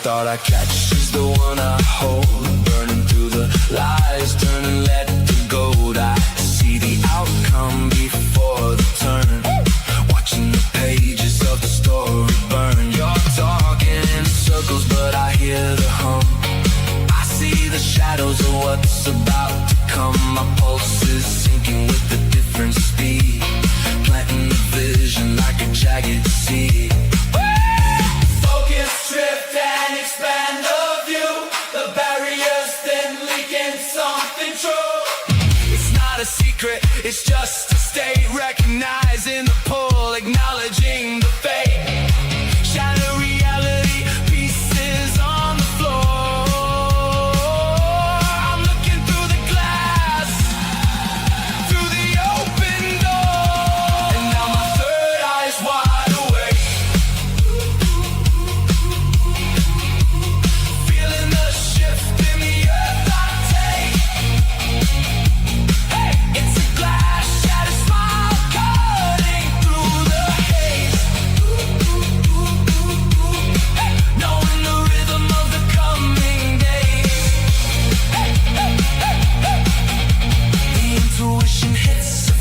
thought I catch is the one I hold, burning through the lies, turn and let the gold. I see the outcome before the turn, watching the pages of the story burn. You're talking in circles, but I hear the hum. I see the shadows of what's about to come. My pulse is sinking with a different speed, planting the vision like a jagged seed. Drift and expand the view, the barriers thin, leaking something true. It's not a secret, it's just a state, recognizing the pull, acknowledging the fate. Shadow reality, pieces on the floor. I'm looking through the glass, through the open door, and now my third eye's wide awake.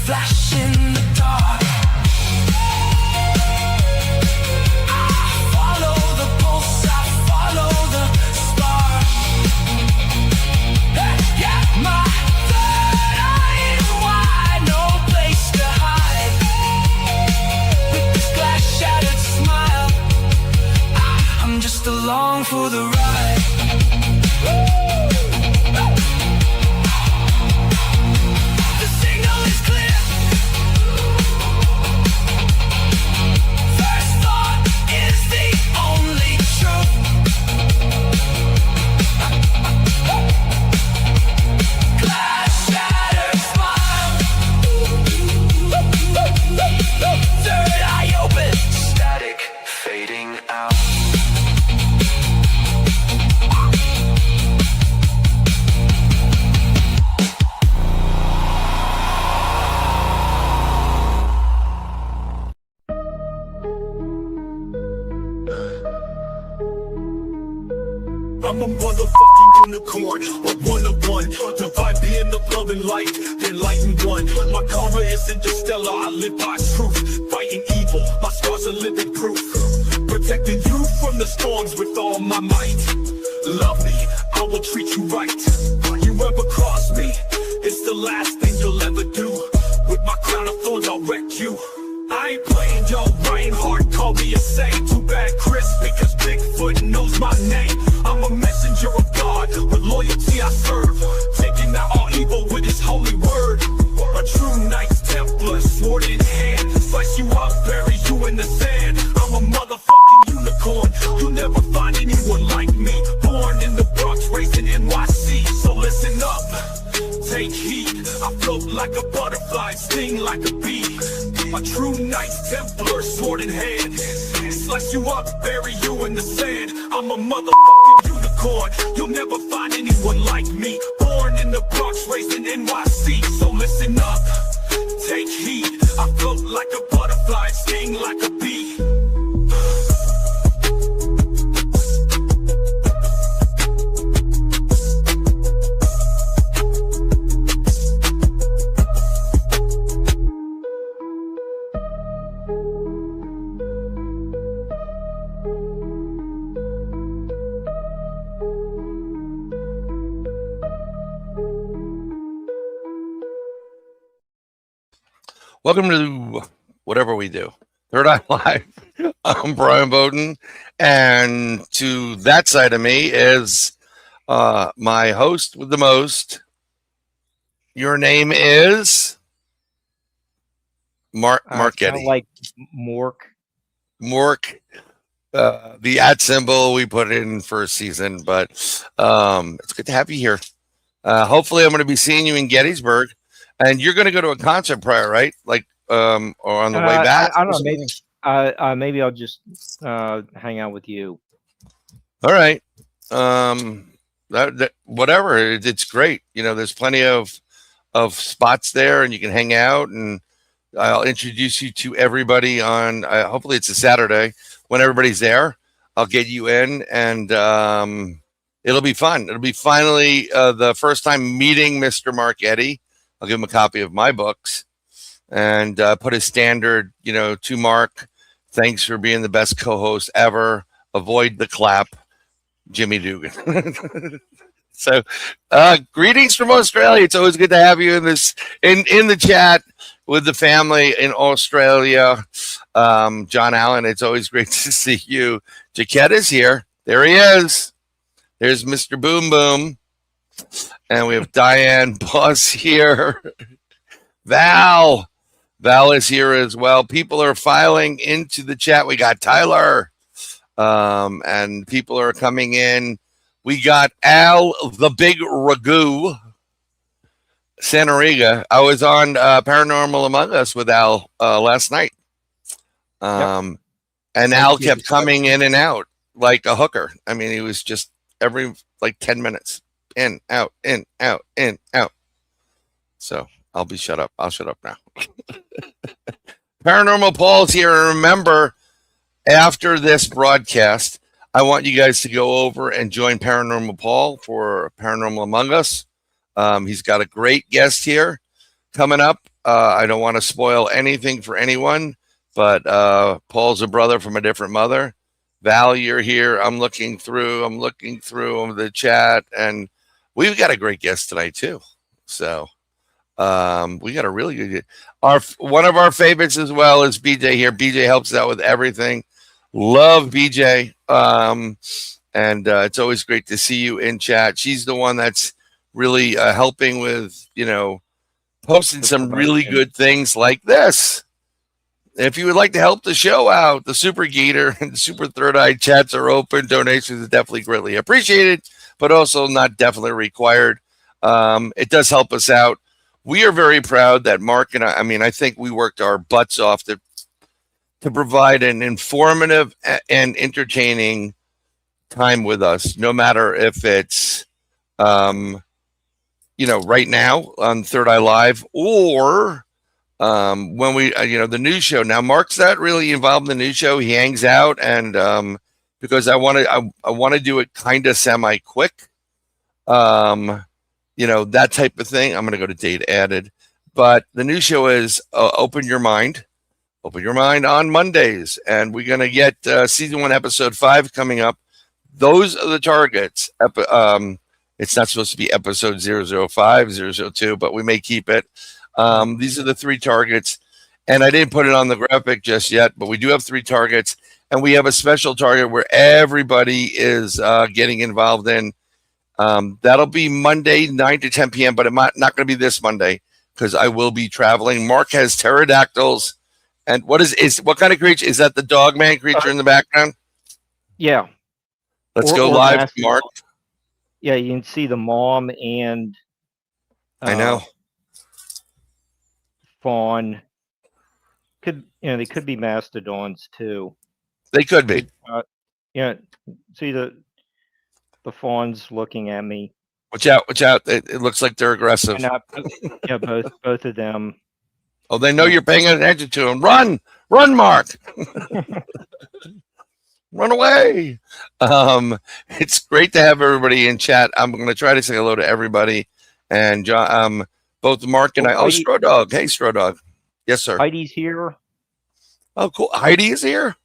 Flash in the dark. I follow the pulse, I follow the spark. Yeah, my third eye is wide, no place to hide. With this glass shattered smile, I'm just along for the ride. The signal is clear. I'm a motherfucking unicorn, but one of one. Divide being the love and light, the enlightened one. My karma isn't just stellar, I live by truth. Fighting evil, my scars are living proof. Protecting you from the storms with all my might. Love me, I will treat you right. You ever cross me, it's the last thing you'll ever do. With my crown of thorns, I'll wreck you. I ain't playing, yo, Reinhardt, call me a saint. Too bad, Chris, because Bigfoot knows my name. I'm a messenger of God, with loyalty I serve. Taking out all evil with his holy word. A true Knights Templar, sword in hand. Slice you up, bury you in the sand. I'm a motherfucking unicorn. You'll never find anyone like me. Born in the Bronx, raised in NYC. So listen up, take heed. I float like a butterfly, sting like a bee. A true Knights Templar, sword in hand. Slice you up, bury you in the sand. I'm a motherfucking unicorn. You'll never find anyone like me. Born in the Bronx, raised in NYC. So listen up, take heed. I float like a butterfly, sting like a bee. Welcome to whatever we do. Third Eye Live. I'm Brian Bowden, and to that side of me is my host with the most. Your name is Mark Eddy. Like Mork. The @ symbol we put in for a season, but it's good to have you here. Hopefully, I'm going to be seeing you in Gettysburg. And you're going to go to a concert prior, right? Like, or on the way back? I don't know. Maybe I'll just hang out with you. All right. Whatever. It's great. You know, there's plenty of spots there, and you can hang out. And I'll introduce you to everybody on. Hopefully, it's a Saturday when everybody's there. I'll get you in, and it'll be fun. It'll be finally the first time meeting Mr. Mark Eddy. I'll give him a copy of my books and put a standard, to Mark. Thanks for being the best co-host ever. Avoid the clap, Jimmy Dugan. So, greetings from Australia. It's always good to have you in the chat with the family in Australia. John Allen, it's always great to see you. Jaquette is here. There he is. There's Mr. Boom Boom. And we have Diane Boss here. Val is here as well. People are filing into the chat. We got Tyler. And people are coming in. We got Al, the Big Ragu, Santoriga. I was on Paranormal Among Us with Al last night. And Al kept coming in and out like a hooker. I mean, he was just every 10 minutes. In, out, in, out, in, out. So I'll shut up now. Paranormal Paul's here. And remember, after this broadcast, I want you guys to go over and join Paranormal Paul for Paranormal Among Us. He's got a great guest here coming up. I don't want to spoil anything for anyone, but Paul's a brother from a different mother. Val, you're here. I'm looking through the chat, and we've got a great guest tonight too. So we got a really good. One of our favorites as well is BJ here. BJ helps out with everything. Love BJ. And it's always great to see you in chat. She's the one that's really helping with, posting some really good things like this. If you would like to help the show out, the Super Gator and Super Third Eye chats are open. Donations are definitely greatly appreciated, but also not definitely required. It does help us out. We are very proud that Mark and I think we worked our butts off to provide an informative and entertaining time with us, no matter if it's, right now on Third Eye Live or when we, the news show. Now, Mark's not really involved in the news show. He hangs out, and because I want to do it kind of semi quick. That type of thing. I'm going to go to date added. But the new show is Open Your Mind. Open Your Mind on Mondays. And we're going to get season 1, episode 5 coming up. Those are the targets. It's not supposed to be episode 005, 002, but we may keep it. These are the 3 targets. And I didn't put it on the graphic just yet, but we do have 3 targets. And we have a special target where everybody is getting involved in. That'll be Monday, 9 to 10 p.m., but it might not going to be this Monday because I will be traveling. Mark has pterodactyls. And what kind of creature? Is that the Dogman creature in the background? Yeah. Let's go live, Mark. Yeah, you can see the mom and I know. Fawn. They could be mastodons too. They could be. See the fawns looking at me. Watch out. It looks like they're aggressive. Both of them. Oh, they know you're paying attention to them. Run, Mark. Run away. It's great to have everybody in chat. I'm going to try to say hello to everybody. And John, both Mark and I. Oh, Straw Dog. Hey, Straw Dog. Yes, sir. Heidi's here. Oh, cool. Heidi is here?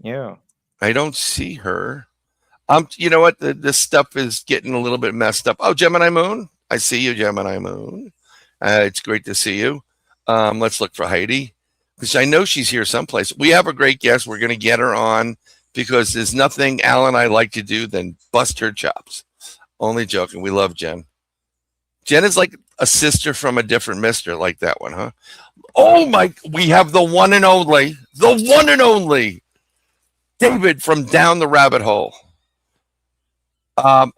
Yeah. I don't see her. You know what? This stuff is getting a little bit messed up. Oh, Gemini Moon. I see you, Gemini Moon. It's great to see you. Let's look for Heidi because I know she's here someplace. We have a great guest. We're going to get her on because there's nothing Al and I like to do than bust her chops. Only joking. We love Jenn. Jenn is like a sister from a different mister, like that one, huh? Oh my, we have the one and only David from Down the Rabbit Hole. I'm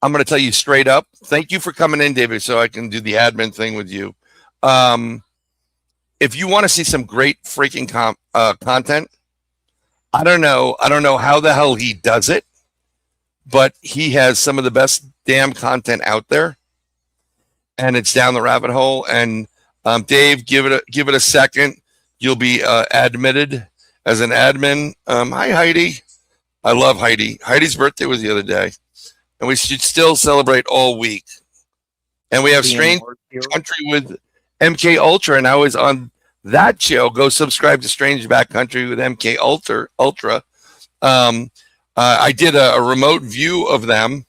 going to tell you straight up. Thank you for coming in, David, so I can do the admin thing with you. If you want to see some great freaking content, I don't know how the hell he does it, but he has some of the best damn content out there, and it's Down the Rabbit Hole. And Dave, give it a second. You'll be admitted as an admin. Hi, Heidi. I love Heidi. Heidi's birthday was the other day, and we should still celebrate all week. And we have Strange Country with MK Ultra, and I was on that show. Go subscribe to Strange Backcountry with MK Ultra. I did a remote view of them.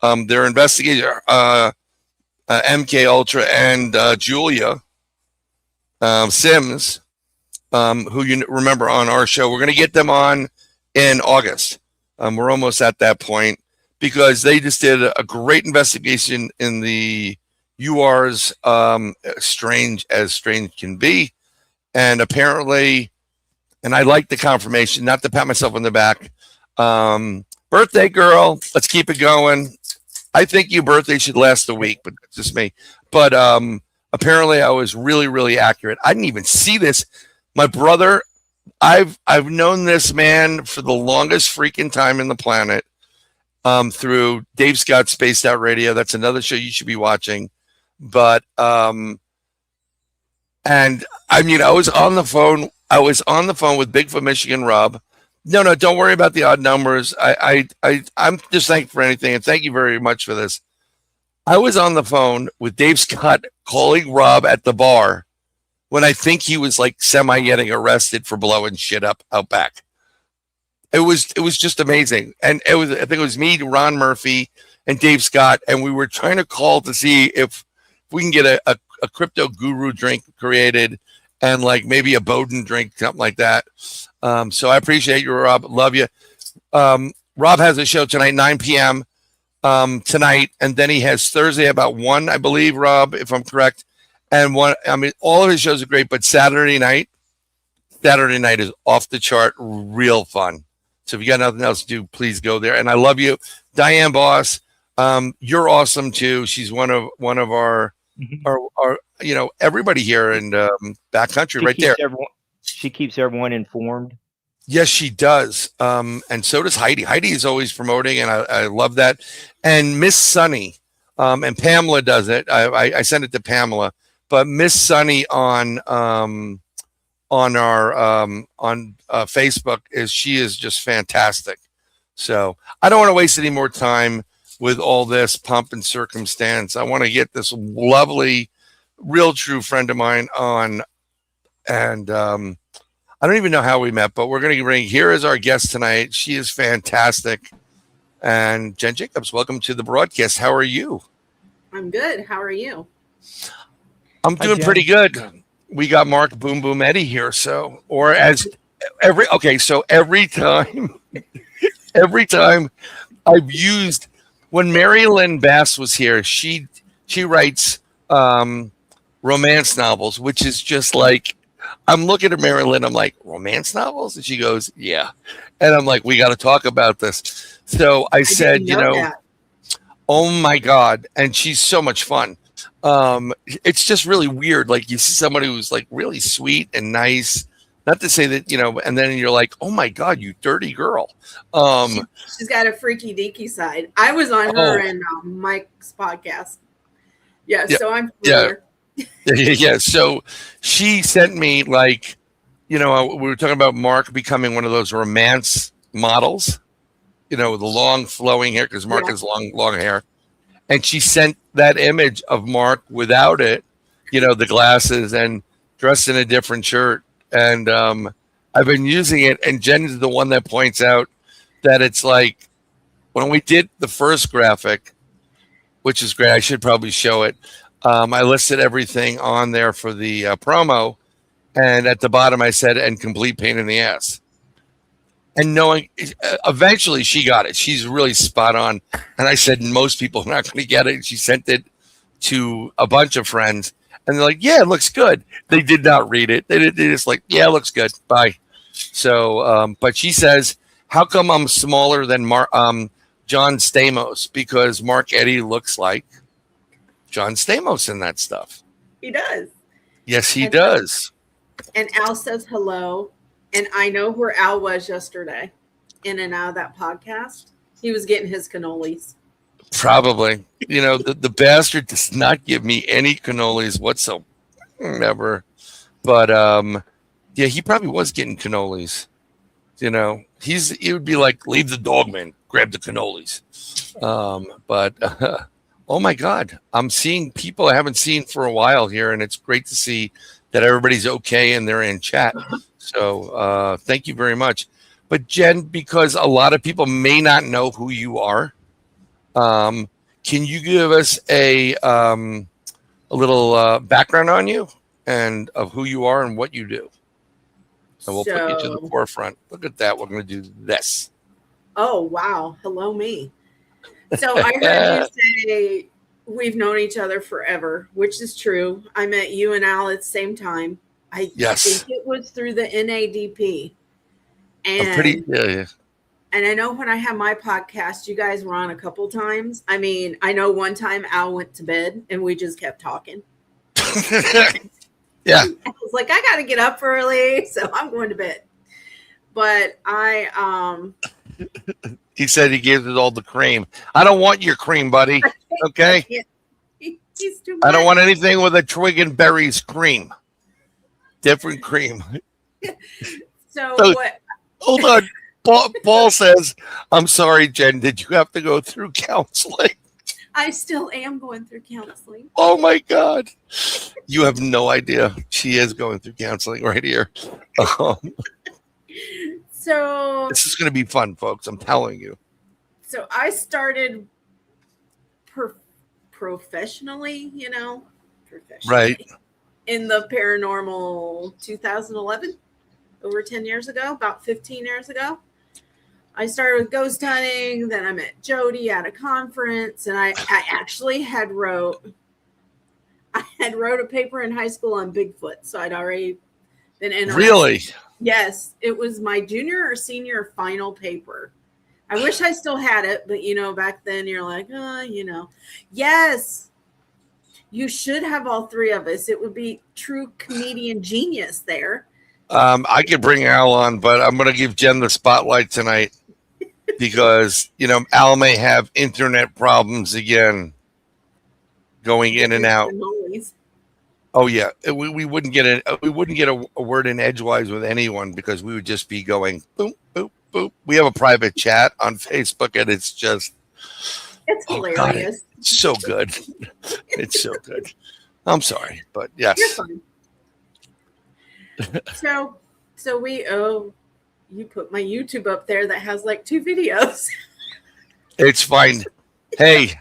Their investigator, MK Ultra, and Julia Sims, who you remember on our show. We're going to get them on in August. We're almost at that point because they just did a great investigation in the UR's strange as strange can be. And apparently, and I like the confirmation, not to pat myself on the back. Birthday girl, let's keep it going. I think your birthday should last a week, but that's just me. But apparently I was really, really accurate. I didn't even see this. My brother, I've known this man for the longest freaking time in the planet through Dave Scott Spaced Out Radio. That's another show you should be watching. But and I mean, I was on the phone with Bigfoot Michigan Rob. No, don't worry about the odd numbers. I'm just thankful for anything, and thank you very much for this. I was on the phone with Dave Scott calling Rob at the bar when I think he was like semi getting arrested for blowing shit up out back. It was just amazing. And I think it was me, Ron Murphy, and Dave Scott, and we were trying to call to see if we can get a crypto guru drink created and like maybe a Bowden drink, something like that. So I appreciate you, Rob. Love you. Rob has a show tonight, 9 p.m. Tonight, and then he has Thursday about 1, I believe, Rob, if I'm correct. And one, I mean, all of his shows are great, but Saturday night is off the chart, real fun. So if you got nothing else to do, please go there. And I love you, Diane Boss. You're awesome too. She's one of our everybody here in backcountry right there. She keeps everyone informed. Yes, she does. And so does Heidi. Heidi is always promoting, and I love that. And Miss Sunny, and Pamela does it. I send it to Pamela, but Miss Sunny on Facebook she is just fantastic. So I don't want to waste any more time. with all this pomp and circumstance. I want to get this lovely, real true friend of mine on. And I don't even know how we met, but we're going to bring, here is our guest tonight. She is fantastic. And Jenn Jacobs, welcome to the broadcast. How are you? I'm good. How are you? I'm doing pretty good. We got Mark Boom Boom Eddy here. So, or as every time, every time I've used, when Mary Lynn Bass was here, she writes romance novels, which is just like, I'm looking at Mary Lynn, I'm like, romance novels? And she goes, yeah. And I'm like, we got to talk about this. So I said, oh my God. And she's so much fun. It's just really weird. Like you see somebody who's like really sweet and nice, not to say that, and then you're like, oh my God, you dirty girl. She's got a freaky deaky side. I was on her and Mike's podcast. Yeah. So I'm familiar. Yeah. So she sent me like, we were talking about Mark becoming one of those romance models, the long flowing hair, because Mark has long hair. And she sent that image of Mark without it, the glasses and dressed in a different shirt. And I've been using it. And Jenn is the one that points out that it's like when we did the first graphic, which is great. I should probably show it. I listed everything on there for the promo. And at the bottom, I said, and complete pain in the ass. And knowing, eventually she got it. She's really spot on. And I said, most people are not going to get it. She sent it to a bunch of friends. And they're like, yeah, it looks good. They did not read it. They just like, yeah, it looks good. Bye. So, but she says, how come I'm smaller than John Stamos? Because Mark Eddy looks like John Stamos in that stuff. He does. Yes, he does. And Al says hello. And I know where Al was yesterday, in and out of that podcast. He was getting his cannolis. Probably. The bastard does not give me any cannolis whatsoever. But yeah, he probably was getting cannolis. He would be like, leave the dogman, grab the cannolis. But oh my God, I'm seeing people I haven't seen for a while here, and it's great to see that everybody's okay and they're in chat. So thank you very much. But Jenn, because a lot of people may not know who you are, can you give us a little background on you and of who you are and what you do? And we'll put you to the forefront. Look at that. We're going to do this. Oh, wow. Hello, me. So I heard you say we've known each other forever, which is true. I met you and Al at the same time. I think it was through the NADP. And and I know when I had my podcast, you guys were on a couple times. I mean, I know one time Al went to bed and we just kept talking. Yeah. I was like, I got to get up early, so I'm going to bed. But he said he gave it all the cream. I don't want your cream, buddy. Okay? He's too much. I don't want anything with a twig and berries cream. Different cream. So what? Hold on. Paul says, I'm sorry, Jenn. Did you have to go through counseling? I still am going through counseling. Oh, my God. You have no idea. She is going through counseling right here. So this is going to be fun, folks. I'm telling you. So I started professionally, right, in the paranormal 2011, over 10 years ago, about 15 years ago. I started with ghost hunting. Then I met Jody at a conference, and I actually had wrote a paper in high school on Bigfoot. So I'd already been interested. Really? Yes, it was my junior or senior final paper. I wish I still had it, but back then you're like, yes, you should have all three of us. It would be true comedian genius there. I could bring Al on, but I'm going to give Jenn the spotlight tonight because, Al may have internet problems again going in and out. Oh yeah, we wouldn't get a word in edgewise with anyone because we would just be going boom, boop, boop. We have a private chat on Facebook, and it's just It's Oh, God, hilarious. it's so good. It's so good. I'm sorry, but yes. You're fine. So you put my YouTube up there that has like 2 videos. It's fine. Hey,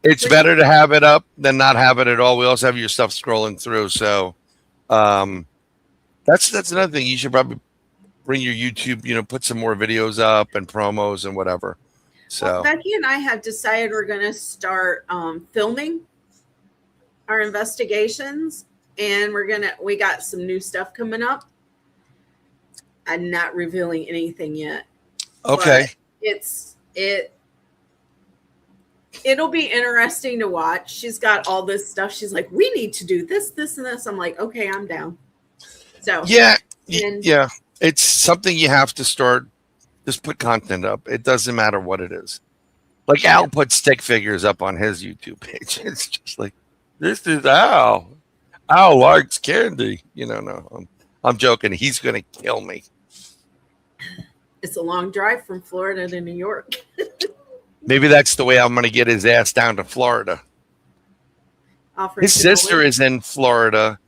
it's better to have it up than not have it at all. We also have your stuff scrolling through. So that's another thing. You should probably bring your YouTube, put some more videos up and promos and whatever. So Well, Becky and I have decided we're going to start filming our investigations, and we got some new stuff coming up. I'm not revealing anything yet. okay. It'll be interesting to watch. She's got all this stuff. She's like, we need to do this, this, and this. I'm like, okay, I'm down. So Yeah. And- Yeah. It's something you have to start. Just put content up. It doesn't matter what it is. Like Al put stick figures up on his YouTube page. It's just like, this is Al. Al likes candy. No, I'm joking. He's going to kill me. It's a long drive from Florida to New York. Maybe that's the way I'm going to get his ass down to Florida. Offering His sister is in Florida,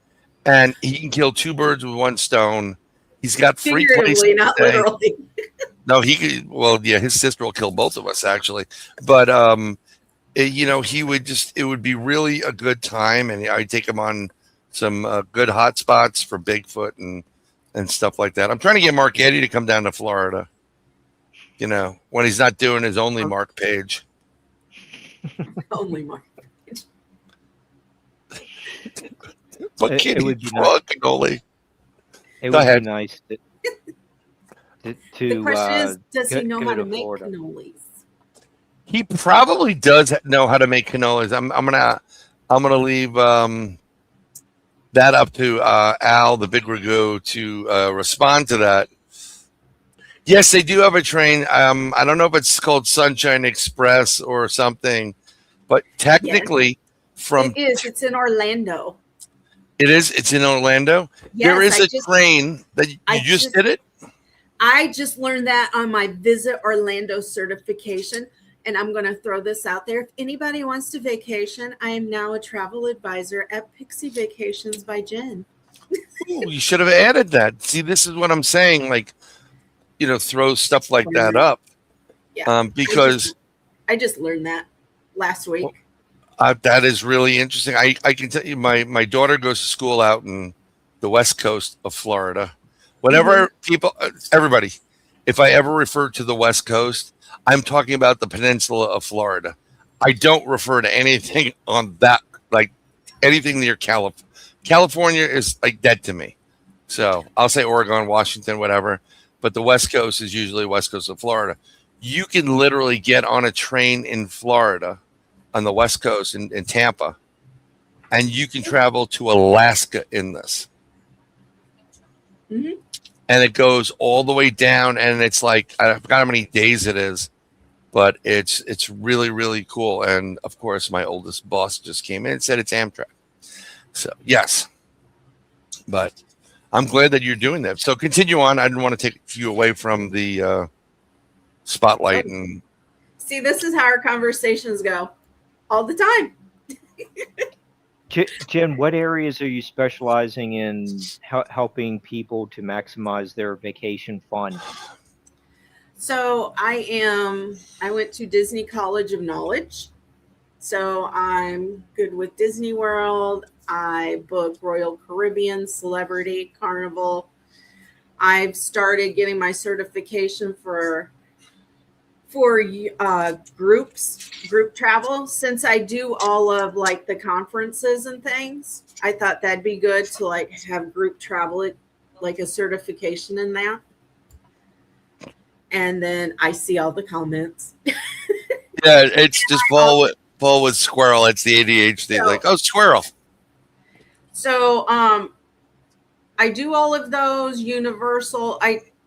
and he can kill 2 birds with 1 stone. He's got free places figuratively, to not stay. literally. No, he could. Well, yeah, his sister will kill both of us actually. But he would just. It would be really a good time, and I'd take him on some good hot spots for Bigfoot and stuff like that. I'm trying to get Mark Eddy to come down to Florida. When he's not doing his only Mark page. Only Mark. But It Kitty would be fucking only. It Go would ahead. be nice to The question is, does he know go how to to make Florida. cannolis? He probably does know how to make cannolis. I'm gonna leave that up to Al, the big ragu, to respond to that. Yes, they do have a train. I don't know if it's called Sunshine Express or something, but technically, It is. It's in Orlando. it is. It's in Orlando. Yes, There is a train that you just did it. I just learned that on my Visit Orlando certification. And I'm going to throw this out there. If anybody wants to vacation, I am now a travel advisor at Pixie Vacations by Jenn. Ooh, you should have added that. See, this is what I'm saying. Like, throw stuff like that up. Yeah. Because I just learned that last week. that is really interesting. I can tell you, my daughter goes to school out in the west coast of Florida. Whenever everybody, if I ever refer to the west coast, I'm talking about the peninsula of Florida. I don't refer to anything on that, like anything near California. California is like dead to me. So I'll say Oregon, Washington, whatever. But the west coast is usually west coast of Florida. You can literally get on a train in Florida on the west coast in Tampa, and you can travel to Alaska in this. Mm-hmm. And it goes all the way down, and it's like, I forgot how many days it is, but it's really, really cool. And of course, my oldest boss just came in and said it's Amtrak. So yes, but I'm glad that you're doing that. So continue on. I didn't want to take you away from the spotlight. And See, this is how our conversations go all the time. Jen, what areas are you specializing in helping people to maximize their vacation fun? So I went to Disney College of Knowledge. So I'm good with Disney World. I book Royal Caribbean, Celebrity, Carnival. I've started getting my certification for group travel. Since I do all of like the conferences and things, I thought that'd be good to like have group travel, like a certification in that. And then I see all the comments. yeah, it's just Paul with squirrel. It's the ADHD. So, like, oh, squirrel. So I do all of those. Universal.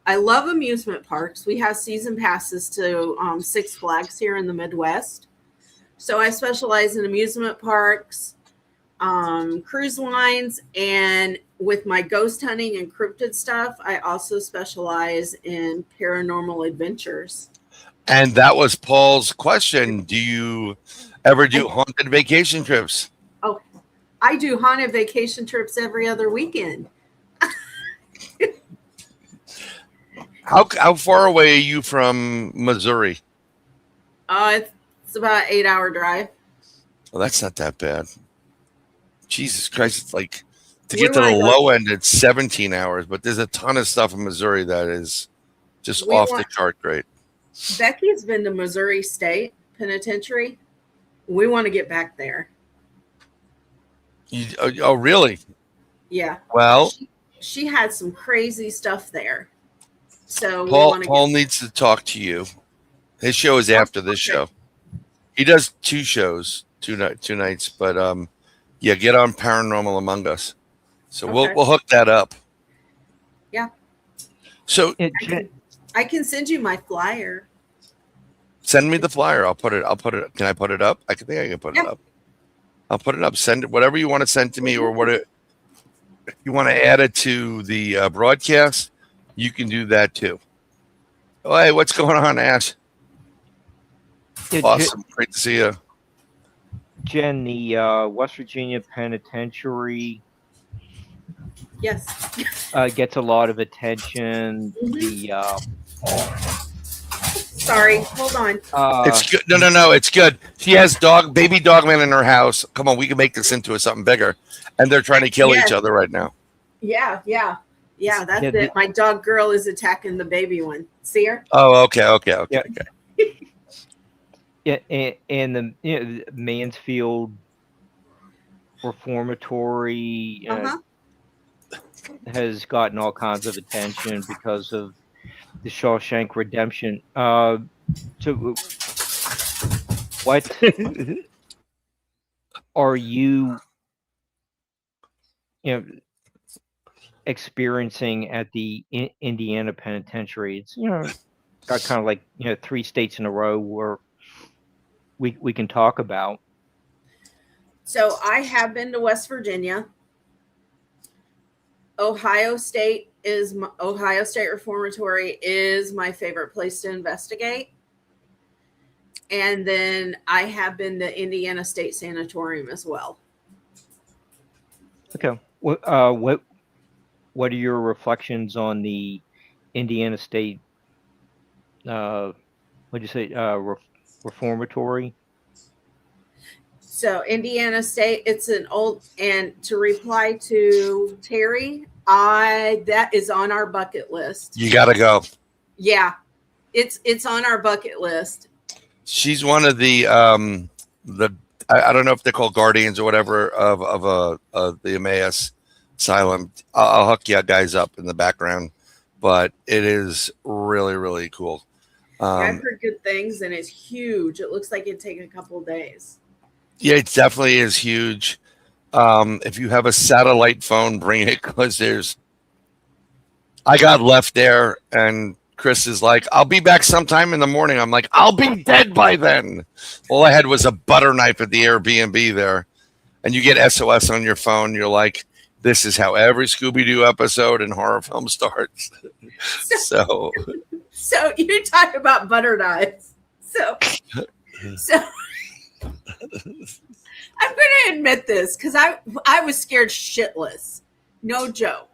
I love amusement parks. We have season passes to Six Flags here in the Midwest. So I specialize in amusement parks, cruise lines, and with my ghost hunting and cryptid stuff, I also specialize in paranormal adventures. And that was Paul's question. Do you ever do haunted vacation trips? Oh, I do haunted vacation trips every other weekend. How far away are you from Missouri? It's about 8-hour drive. Well, that's not that bad. Jesus Christ, it's like to We get to the wanna go- low end, it's 17 hours, but there's a ton of stuff in Missouri that is just We off the want- chart great. Becky's been to Missouri State Penitentiary. We want to get back there. Oh, really? Yeah. Well, She had some crazy stuff there. So we want to Paul needs to talk to you. His show is after this show. He does two shows, two nights, but yeah, get on Paranormal Among Us. So Okay. we'll hook that up. Yeah. So I can send you my flyer. send me the flyer. I'll put it. Can I put it up? I think I can put it up. I'll put it up. Send it. Whatever you want to send to me, or if you want to add it to the broadcast, you can do that too. Oh, hey, what's going on, Ash? Awesome. Great to see you. Jenn, the West Virginia Penitentiary Yes. gets a lot of attention. Sorry. Hold on. It's good. No. It's good. She has baby dogman in her house. Come on, we can make this into something bigger. And they're trying to kill each other right now. Yeah. That's it. My dog girl is attacking the baby one. See her? Oh, okay. Yeah. Yeah, and the Mansfield Reformatory has gotten all kinds of attention because of the Shawshank Redemption. So, what are you experiencing at the Indiana Penitentiary? It's got kind of like 3 states in a row where we can talk about. So I have been to West Virginia. Ohio State Reformatory is my favorite place to investigate. And then I have been to Indiana State Sanatorium as well. Okay. What are your reflections on the Indiana State reformatory? So Indiana State, it's an old, and to reply to Terry, that is on our bucket list. You got to go. Yeah, it's on our bucket list. She's one of the I don't know if they're called guardians or whatever of the Emmaus Asylum. I'll hook you guys up in the background, but it is really, really cool. I've heard good things, and it's huge. It looks like it'd take a couple of days. Yeah, it definitely is huge. If you have a satellite phone, bring it, because I got left there, and Chris is like, I'll be back sometime in the morning. I'm like, I'll be dead by then. All I had was a butter knife at the Airbnb there, and you get SOS on your phone. You're like, this is how every Scooby-Doo episode and horror film starts. So you talk about butter knives. So I'm going to admit this because I was scared shitless. No joke.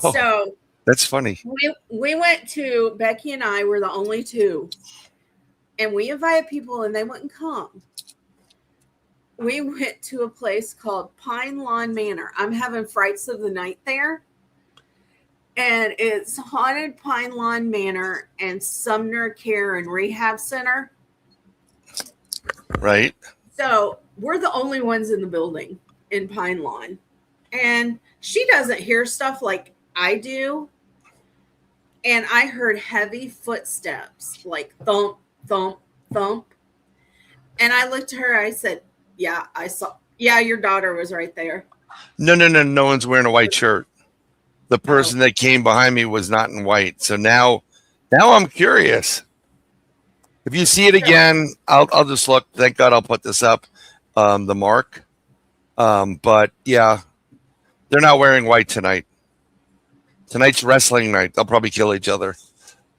Oh, so that's funny. We went to, Becky and I were the only two, and we invited people and they wouldn't come. We went to a place called Pine Lawn Manor. I'm having frights of the night there. And it's Haunted Pine Lawn Manor and Sumner Care and Rehab Center. Right. So we're the only ones in the building in Pine Lawn. And she doesn't hear stuff like I do. And I heard heavy footsteps, like thump, thump, thump. And I looked at her, I said, yeah, I saw. Yeah, your daughter was right there. No. No one's wearing a white shirt. The person that came behind me was not in white. So now I'm curious. If you see it again, I'll just look. Thank God I'll put this up, the mark. But yeah, they're not wearing white tonight. Tonight's wrestling night. They'll probably kill each other.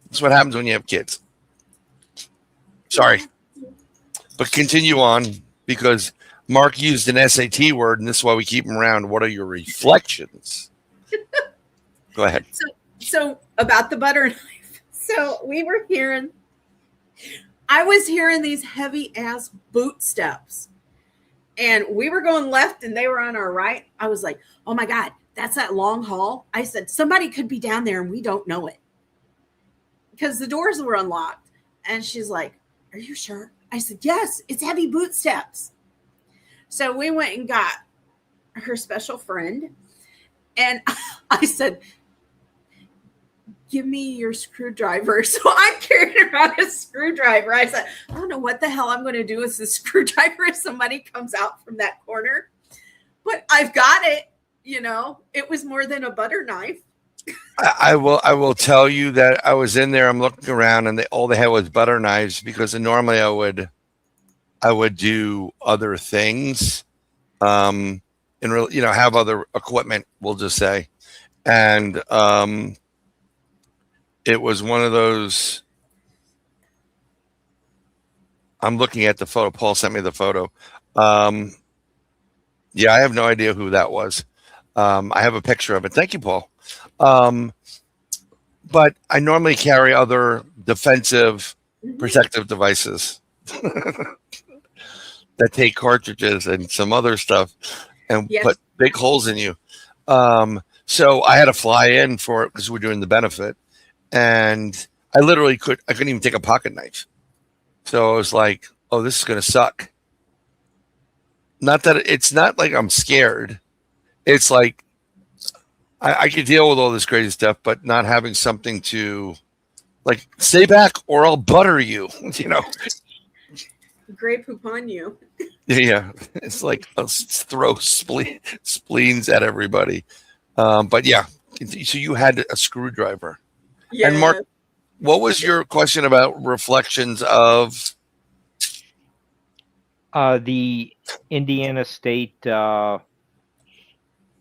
That's what happens when you have kids. Sorry, but continue on because Mark used an SAT word, and this is why we keep him around. What are your reflections? Go ahead. So about the butter knife. So I was hearing these heavy ass boot steps, and we were going left and they were on our right. I was like, oh my God, that's that long hall. I said, somebody could be down there and we don't know it because the doors were unlocked. And she's like, are you sure? I said, yes, it's heavy boot steps. So we went and got her special friend. And I said, give me your screwdriver. So I'm carrying around a screwdriver. I said, I don't know what the hell I'm going to do with this screwdriver if somebody comes out from that corner. But I've got it. It was more than a butter knife. I will tell you that I was in there. I'm looking around, and all they had was butter knives because normally I would do other things, and really, have other equipment. We'll just say, and it was one of those. I'm looking at the photo. Paul sent me the photo. Yeah, I have no idea who that was. I have a picture of it. Thank you, Paul. But I normally carry other defensive, protective devices that take cartridges and some other stuff and put big holes in you. So I had to fly in for it because we're doing the benefit. And I couldn't even take a pocket knife. So I was like, oh, this is going to suck. Not that it's not like I'm scared. It's like I could deal with all this crazy stuff, but not having something to like stay back or I'll butter you, Gray poop on you. Yeah. It's like I'll throw spleens at everybody. But yeah, so you had a screwdriver. Yeah. And Mark, what was your question about reflections of the Indiana State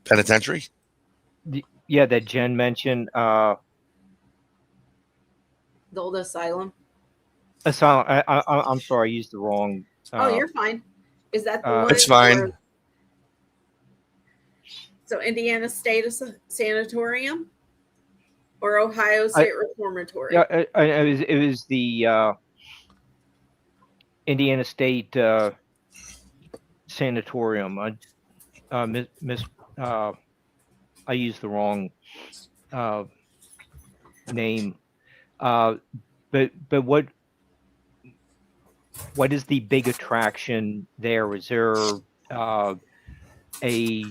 penitentiary? That Jenn mentioned. The old asylum. Asylum. I'm sorry, I used the wrong. You're fine. Is that the one? It's fine. So Indiana State Sanatorium or Ohio State Reformatory? Yeah, it was the Indiana State Sanatorium. I used the wrong name. But what is the big attraction there? Is there a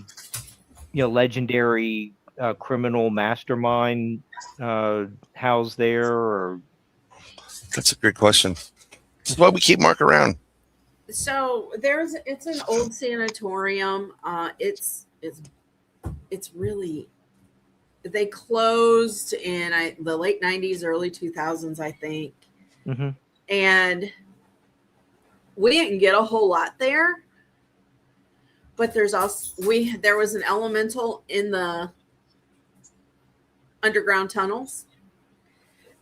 legendary criminal mastermind housed there? Or That's a great question. This is why we keep Mark around. So it's an old sanatorium. It's really, they closed in the late 90s, early 2000s, I think. Mm-hmm. And we didn't get a whole lot there, but there was an elemental in the underground tunnels.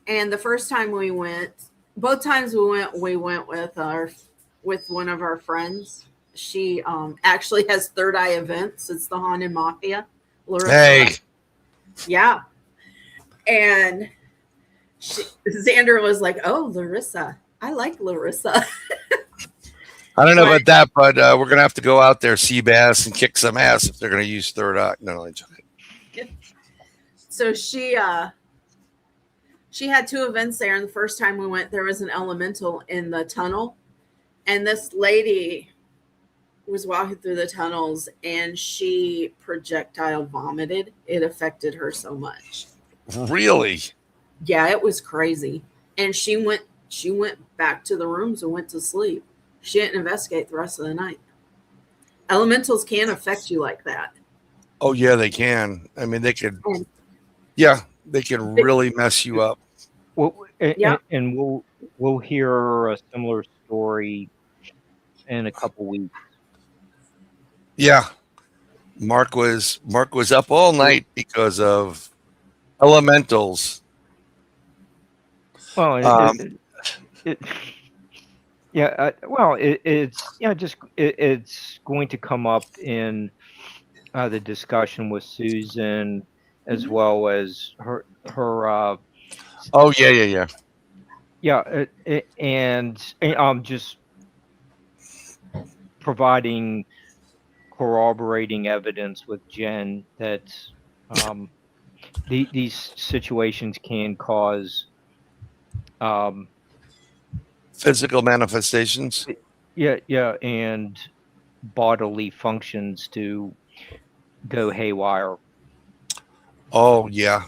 And the first time we went, both times we went with one of our friends. She actually has Third Eye Events. It's the Haunted Mafia. Larissa. Hey. Yeah. And Xander was like, oh, Larissa. I like Larissa. I don't know about that, but we're going to have to go out there, see bass, and kick some ass if they're going to use Third Eye. No, I'm joking. So she had two events there. And the first time we went, there was an elemental in the tunnel. And this lady was walking through the tunnels and she projectile vomited. It affected her so much. Really? Yeah, it was crazy. And she went back to the rooms and went to sleep. She didn't investigate the rest of the night. Elementals can affect you like that. Oh yeah, they can. I mean, they could. Yeah, they can really mess you up. Well, and we'll hear a similar story in a couple weeks. Yeah, Mark was up all night because of elementals. Well, Yeah, well, it's just it's going to come up in the discussion with Susan, as well as her Oh yeah. and just providing corroborating evidence with Jenn that these situations can cause Physical manifestations. and bodily functions to go haywire. Oh yeah.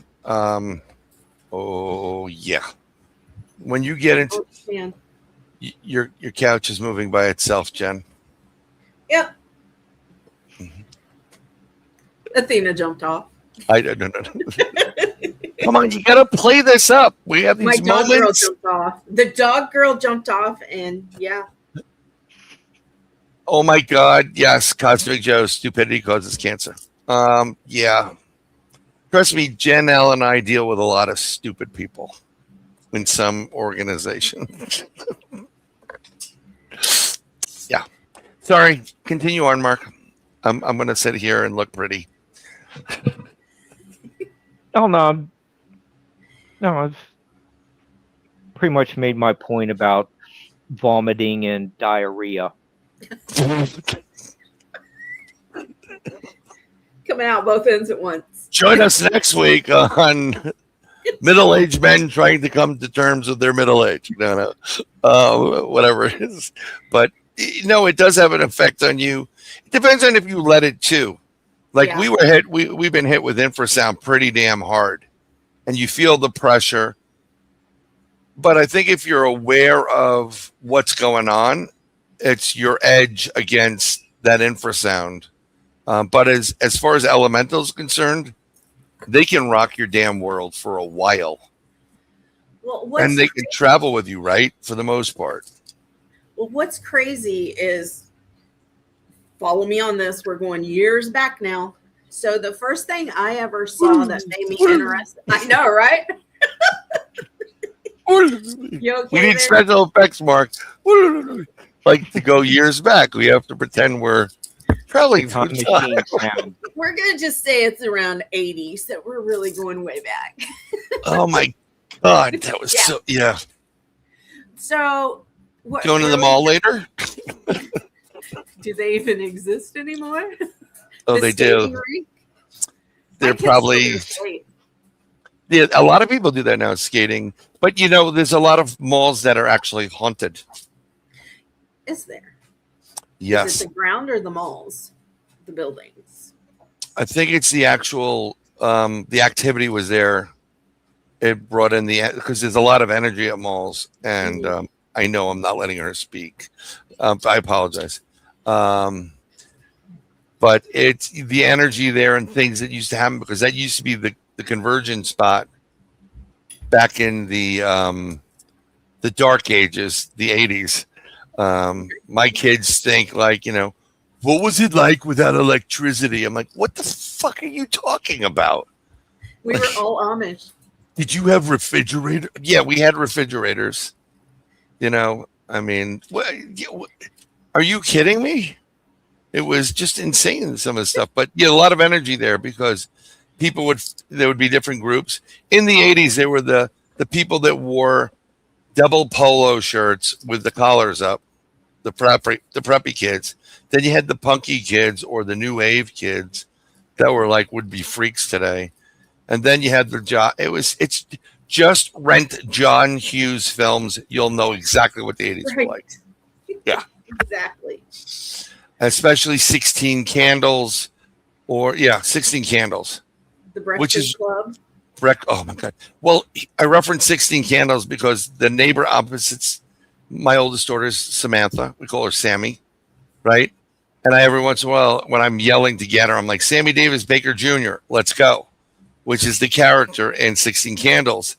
Oh yeah. When you get into Man. your couch is moving by itself, Jen. Yep. Athena jumped off. I don't know. Come on, you gotta play this up. We have My these dog girl moments. jumped off. The dog girl jumped off, and yeah. Oh my God! Yes, Cosmic Joe, stupidity causes cancer. Yeah. Trust me, Jen, L, and I deal with a lot of stupid people in some organization. Yeah. Sorry. Continue on, Mark. I'm gonna sit here and look pretty. Oh no, I've pretty much made my point about vomiting and diarrhea. Coming out both ends at once. Join us next week on middle-aged men trying to come to terms with their middle age. No, whatever it is. But no, it does have an effect on you. It depends on if you let it too. Like Yeah. we were hit, we've been hit with infrasound pretty damn hard, and you feel the pressure. But I think if you're aware of what's going on, it's your edge against that infrasound. But as far as elementals concerned, they can rock your damn world for a while, Well, and they can travel with you, right? For the most part. what's crazy is, follow me on this. We're going years back now. So the first thing I ever saw that made me interested. I know, right? You okay? We need there? special effects, Mark. Like to go years back. We have to pretend we're traveling Time through time. machine sound. We're gonna just say it's around 80, so we're really going way back. Oh my God, that was so yeah. So what, Going to the mall later? do they even exist anymore? Oh, The they skating do. rink? They're My kids probably still skate. yeah. A lot of people do that now, skating. But there's a lot of malls that are actually haunted. Is there? Yes, Is it the ground or the malls? The buildings. I think it's the actual. The activity was there. It brought in because there's a lot of energy at malls, and I know I'm not letting her speak. I apologize. But it's the energy there and things that used to happen, because that used to be the conversion spot back in the dark ages, the 80s. My kids think like, what was it like without electricity? I'm like, what the fuck are you talking about? We were all Amish. Did you have refrigerator? Yeah, we had refrigerators. I mean, are you kidding me? It was just insane, some of the stuff. But a lot of energy there, because there would be different groups. In the 80s, they were the people that wore double polo shirts with the collars up, the preppy kids. Then you had the punky kids or the new wave kids that were like would be freaks today. And then you had it's just rent John Hughes films. You'll know exactly what the 80s were like. Yeah. Exactly. Especially 16 Candles 16 Candles. The Breakfast Which is- Club. Oh my God. Well, I referenced 16 Candles because the neighbor opposite's my oldest daughter is Samantha. We call her Sammy, right? And every once in a while, when I'm yelling to get her, I'm like, Sammy Davis Baker Jr., let's go, which is the character in 16 Candles.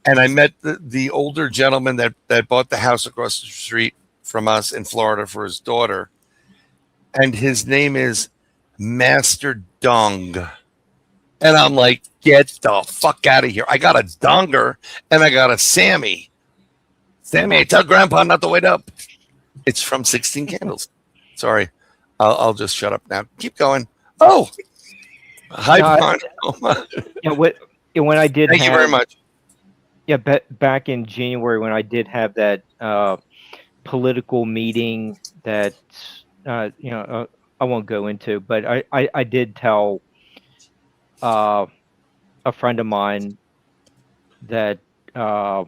And I met the older gentleman that bought the house across the street from us in Florida for his daughter. And his name is Master Dong. And I'm like, get the fuck out of here. I got a Donger and I got a Sammy. Sammy, tell Grandpa not to wait up. It's from 16 Candles. Sorry. I'll just shut up now. Keep going. Oh, hi, No, Pond. When I did Thank you very much. Yeah, back in January when I did have that political meeting that I won't go into, but I did tell a friend of mine that To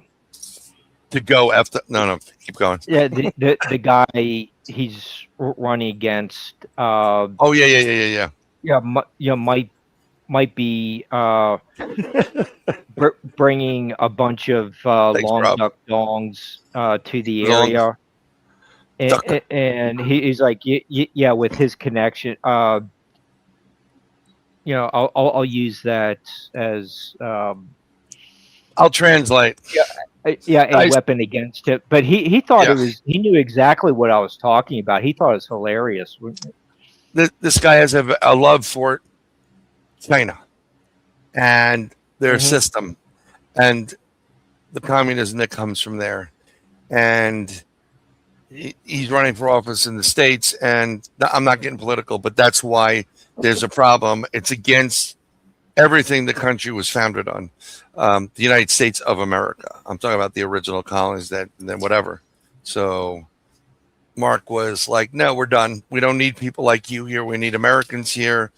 go after. No, keep going. yeah, the guy he's running against Oh, yeah. might be bringing a bunch of Thanks, long Rob. duck dongs to the Long area. duck. And he's like, yeah, with his connection, I'll use that as I'll translate. a Guys, weapon against it. But he thought Yeah. he knew exactly what I was talking about. He thought it was hilarious. This guy has a love for China and their Mhm. system and the communism that comes from there. And he's running for office in the States. And I'm not getting political, but that's why there's a problem. It's against everything the country was founded on. The United States of America. I'm talking about the original colonies that then whatever. So Mark was like, no, we're done. We don't need people like you here. We need Americans here.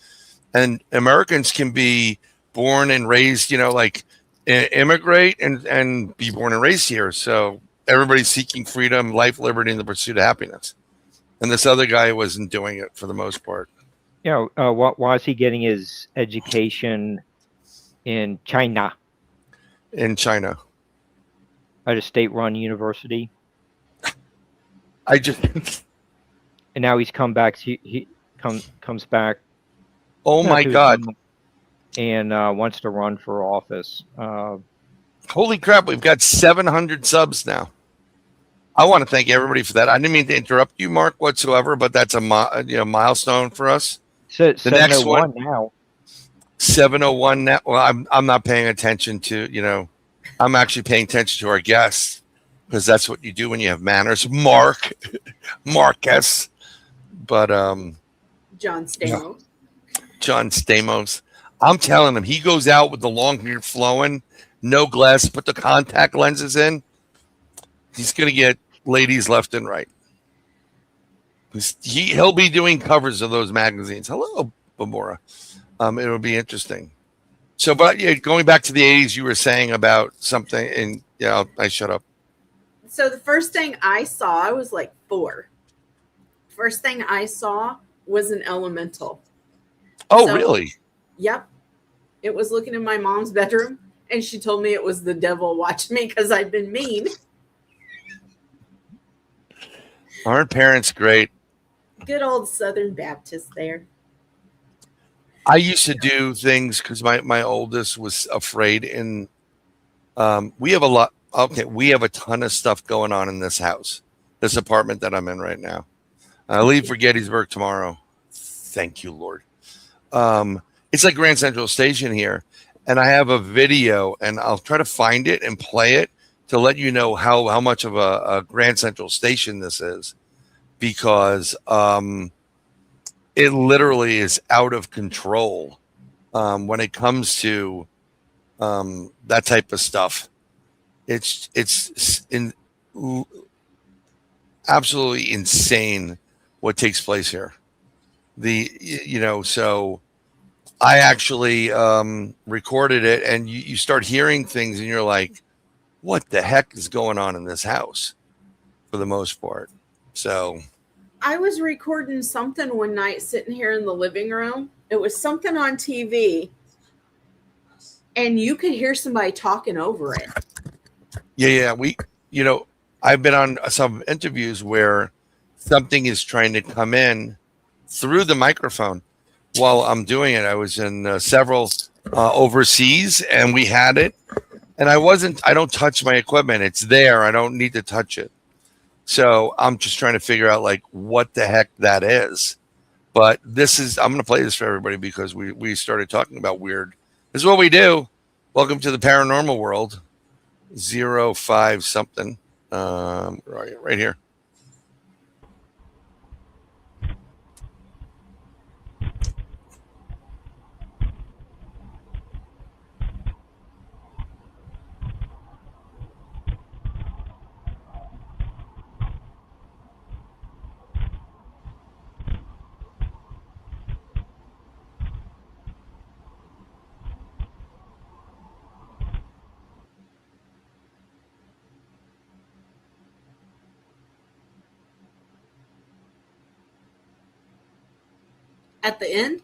And Americans can be born and raised, like immigrate and be born and raised here. So everybody's seeking freedom, life, liberty, and the pursuit of happiness. And this other guy wasn't doing it for the most part. Why is he getting his education in China In China. at a state-run university? I just, And now he's come back. He comes back. oh my to his God. home and wants to run for office. Holy crap. We've got 700 subs now. I want to thank everybody for that. I didn't mean to interrupt you, Mark, whatsoever, but that's a milestone for us. So The next one now. 701 now. Well, I'm not paying attention to, I'm actually paying attention to our guests because that's what you do when you have manners. Marcus. But John Stamos. John Stamos. I'm telling him, he goes out with the long beard flowing, no glass, put the contact lenses in. He's going to get ladies left and right. He'll be doing covers of those magazines. Hello, Bamora. It'll be interesting. So, but going back to the 80s, you were saying about something, and I shut up. So the first thing I saw, I was like 4. First thing I saw was an elemental. Oh, really? Yep. It was looking in my mom's bedroom, and she told me it was the devil watching me because I'd been mean. Aren't parents great? Good old Southern Baptist there. I used to do things because my oldest was afraid, and we have a lot. Okay, we have a ton of stuff going on in this house, this apartment that I'm in right now. I leave for Gettysburg tomorrow. Thank you, Lord. It's like Grand Central Station here, and I have a video, and I'll try to find it and play it to let you know how much of a Grand Central Station this is, because it literally is out of control when it comes to that type of stuff. It's absolutely insane what takes place here. So I actually recorded it, and you start hearing things, and you're like, what the heck is going on in this house for the most part? So I was recording something one night sitting here in the living room. It was something on TV, and you could hear somebody talking over it. Yeah. I've been on some interviews where something is trying to come in through the microphone while I'm doing it. I was in several overseas, and we had it, and I don't touch my equipment. It's there. I don't need to touch it. So I'm just trying to figure out like what the heck that is. But I'm going to play this for everybody because we started talking about weird. This is what we do. Welcome to the paranormal world. 05 something. Right here. At the end?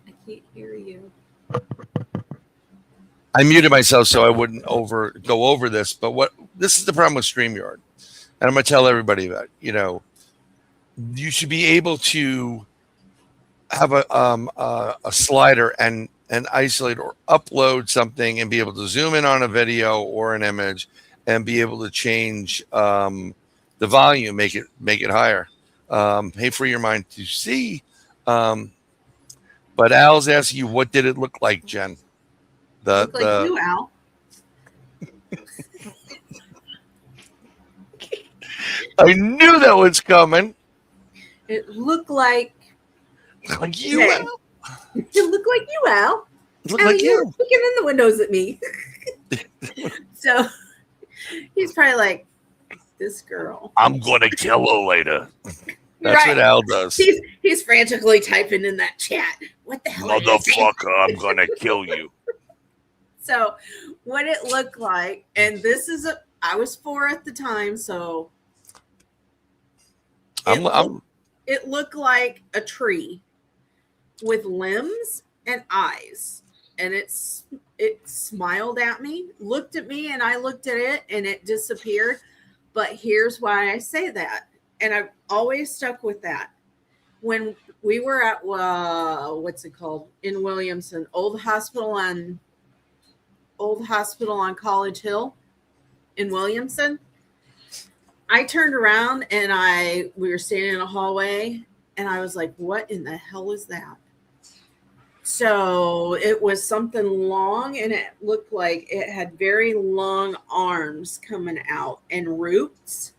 I can't hear you. I muted myself so I wouldn't go over this. But this is the problem with StreamYard, and I'm going to tell everybody that you should be able to have a slider and isolate or upload something and be able to zoom in on a video or an image and be able to change the volume, make it higher. Hey, free your mind to see. But Al's asking you, what did it look like, Jen? Look like you, Al. I knew that was coming. It looked like you, yeah. Al. It looked like you, Al. It looked Al, like you were you. looking in the windows at me. So he's probably like, this girl. I'm gonna kill her later. That's Right. what Al does. He's frantically typing in that chat. What the hell? Motherfucker, I'm gonna kill you. So what it looked like, and this is I was 4 at the time, so it looked like a tree with limbs and eyes, and it smiled at me, looked at me, and I looked at it, and it disappeared. But here's why I say that, and I've always stuck with that. When we were at what's it called in Williamson, old hospital on College Hill in Williamson, I turned around and we were standing in a hallway, and I was like, what in the hell is that? So it was something long, and it looked like it had very long arms coming out and roots.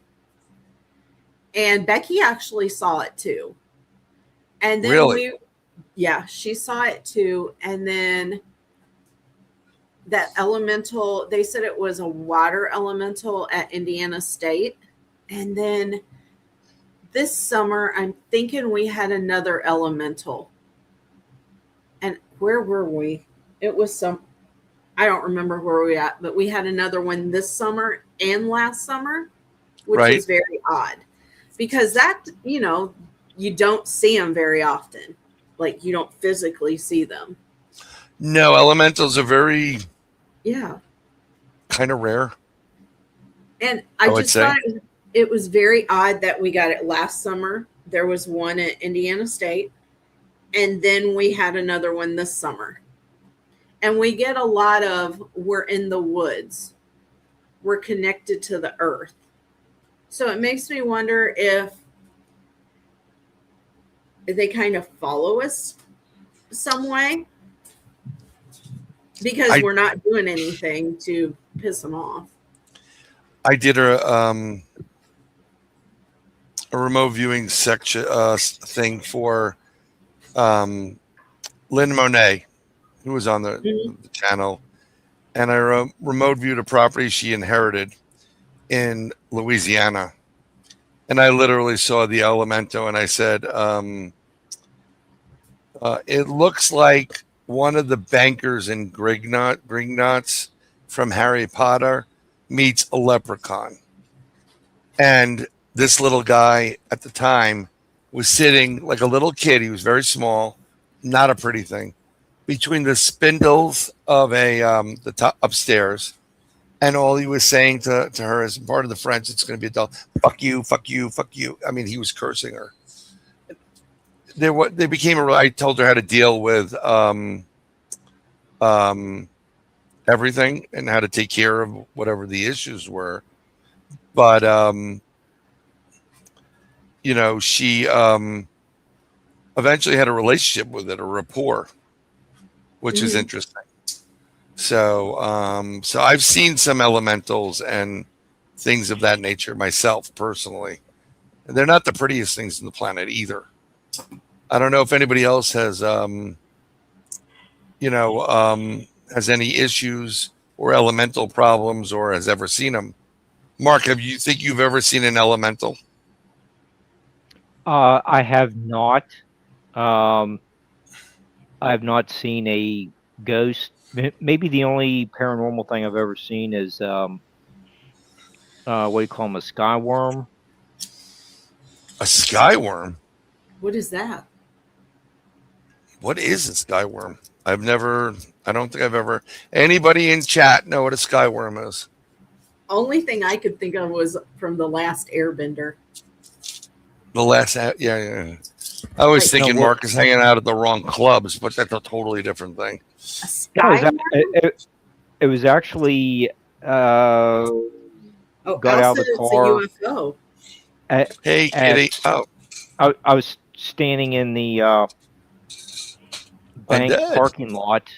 And Becky actually saw it too. And then really? She saw it too. And then that elemental, they said it was a water elemental at Indiana State. And then this summer, I'm thinking we had another elemental. And where were we? It was I don't remember where we were at, but we had another one this summer and last summer, which Right. was very odd. Because that, you don't see them very often. Like, you don't physically see them. No, elementals are very kind of rare. And I just thought it was very odd that we got it last summer. There was one at Indiana State, and then we had another one this summer. And we get a lot of, we're in the woods. We're connected to the earth. So it makes me wonder if they kind of follow us some way, because we're not doing anything to piss them off. I did a remote viewing section thing for Lynn Monet, who was on the channel, and I remote viewed a property she inherited in Louisiana, and I literally saw the elemento, and I said, it looks like one of the bankers in Gringotts from Harry Potter meets a leprechaun. And this little guy at the time was sitting like a little kid. He was very small, not a pretty thing, between the spindles of the top upstairs. And all he was saying to her is, part of the French, it's going to be adult, fuck you, fuck you, fuck you. I mean, he was cursing her. They became I told her how to deal with everything and how to take care of whatever the issues were. But, she eventually had a relationship with it, a rapport, which is interesting. So I've seen some elementals and things of that nature myself personally. And they're not the prettiest things on the planet either. I don't know if anybody else has, has any issues or elemental problems or has ever seen them. Mark, think you've ever seen an elemental? I have not. I have not seen a ghost. Maybe the only paranormal thing I've ever seen is what do you call them? A skyworm. A skyworm? What is that? What is a skyworm? I don't think I've ever. Anybody in chat know what a skyworm is? Only thing I could think of was from the last Airbender. The last, yeah. I was thinking Mark is hanging out at the wrong clubs, but that's a totally different thing. A skyworm? It was actually got out of the car. It's a UFO. Hey, kitty. I was standing in the bank parking lot.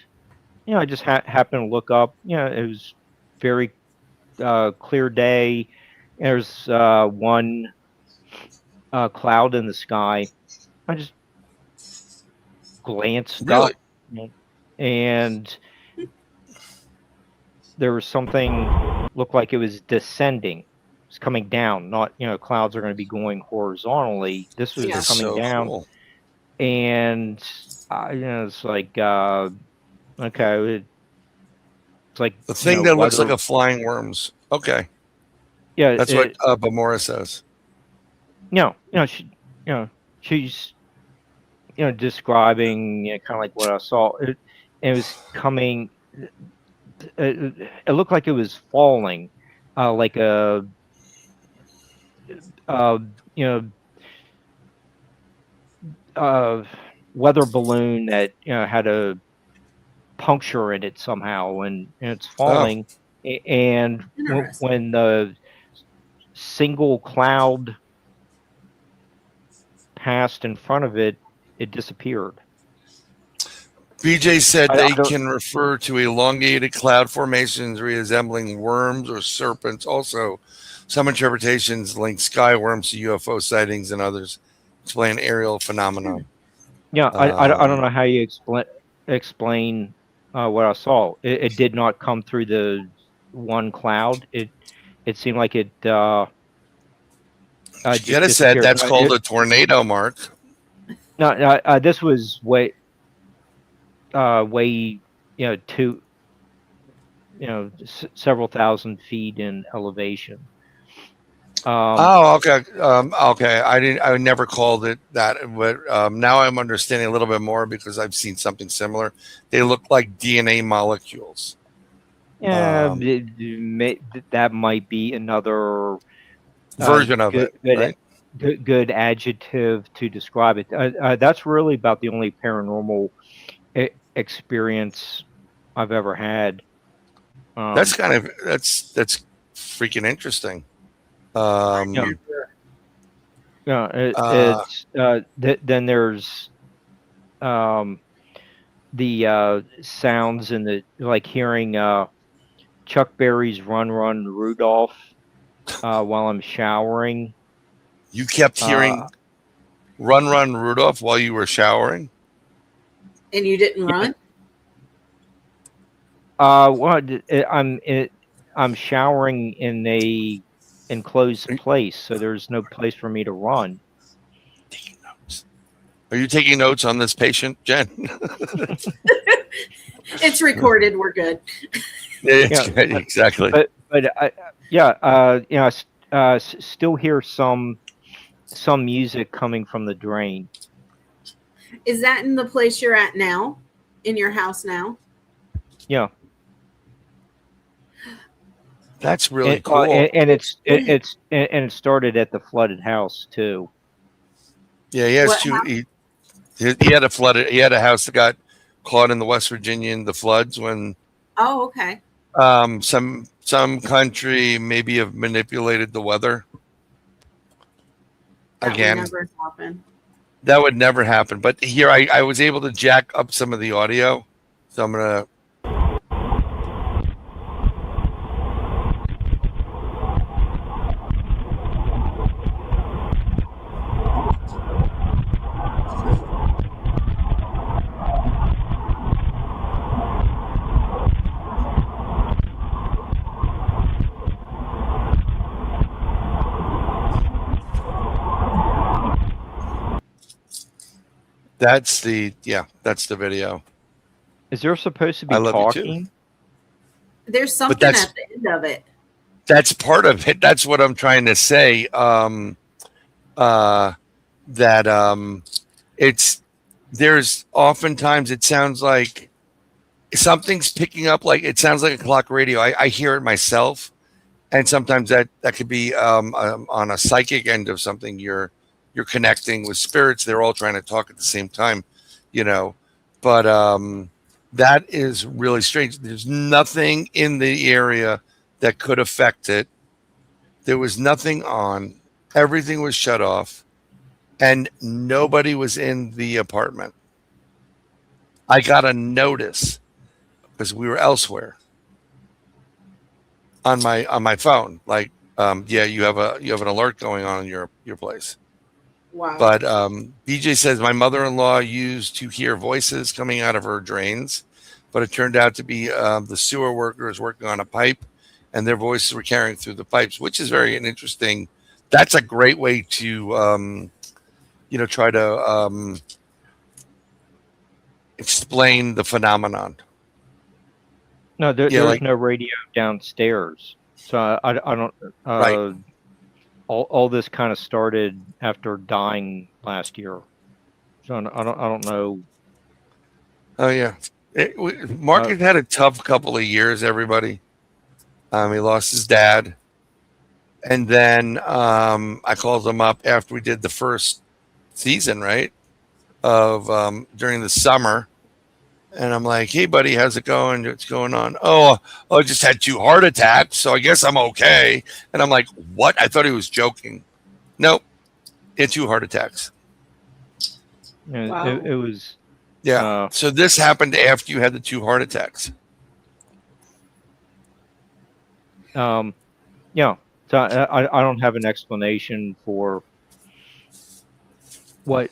I just happened to look up. It was very clear day. There's one cloud in the sky. I just glanced up, and there was something looked like it was descending. It's coming down. Not clouds are going to be going horizontally. This was coming down, cool. And it's like okay. It's like the thing that looks like a flying worms. Okay. Yeah, that's what Bamora says. She's describing kind of like what I saw. It was coming. It looked like it was falling, like a weather balloon that had a puncture in it somehow, and it's falling. And when the single cloud passed in front of it, it disappeared. BJ said they can refer to elongated cloud formations resembling worms or serpents. Also, some interpretations link skyworms to UFO sightings, and others explain aerial phenomenon. Yeah, I don't know how you explain what I saw. It did not come through the one cloud. It seemed like it. You could have said that's called a tornado, Mark. No, this was way, several thousand feet in elevation. Okay. Okay. I never called it that, but now I'm understanding a little bit more because I've seen something similar. They look like DNA molecules. Yeah, that might be another version of it. Right? Good adjective to describe it. That's really about the only paranormal experience I've ever had. That's freaking interesting. Then there's the sounds in the like hearing Chuck Berry's "Run Run Rudolph" while I'm showering. You kept hearing "Run Run Rudolph" while you were showering, and you didn't run. I'm showering in a enclosed place, so there's no place for me to run. Taking notes. Are you taking notes on this patient, Jen? It's recorded. We're good. Good. Exactly. But I still hear some music coming from the drain. Is that in the place you're at now? In your house now? Yeah. That's really cool. And it started at the flooded house too. Yeah, he has two. He had a house that got caught in the West Virginia in the floods when. Oh, okay. Some country maybe have manipulated the weather. That Again, would never happen. That would never happen. But here I was able to jack up some of the audio, so I'm gonna. That's the video. Is there supposed to be talking? There's something at the end of it. That's part of it. That's what I'm trying to say. that it's there's oftentimes it sounds like something's picking up, like it sounds like a clock radio. I hear it myself, and sometimes that could be on a psychic end of something. You're connecting with spirits. They're all trying to talk at the same time, you know. But that is really strange. There's nothing in the area that could affect it. There was nothing on. Everything was shut off, and nobody was in the apartment. I got a notice because we were elsewhere on my phone. Like, yeah, you have an alert going on in your place. Wow. But BJ says my mother-in-law used to hear voices coming out of her drains, but it turned out to be the sewer workers working on a pipe, and their voices were carrying through the pipes, which is very interesting. That's a great way to try to explain the phenomenon. No, there Yeah, was like- no radio downstairs, so I don't. Right. All this kind of started after dying last year, so I don't know. Oh yeah, Mark has had a tough couple of years. Everybody, he lost his dad, and then I called him up after we did the first season, right, of during the summer, and I'm like, "Hey, buddy, how's it going? What's going on?" Oh, I just had 2 heart attacks, so I guess I'm okay. And I'm like, "What?" I thought he was joking. Nope, he had 2 heart attacks. Wow. It was. Yeah. So this happened after you had the 2 heart attacks. Yeah. So I don't have an explanation for what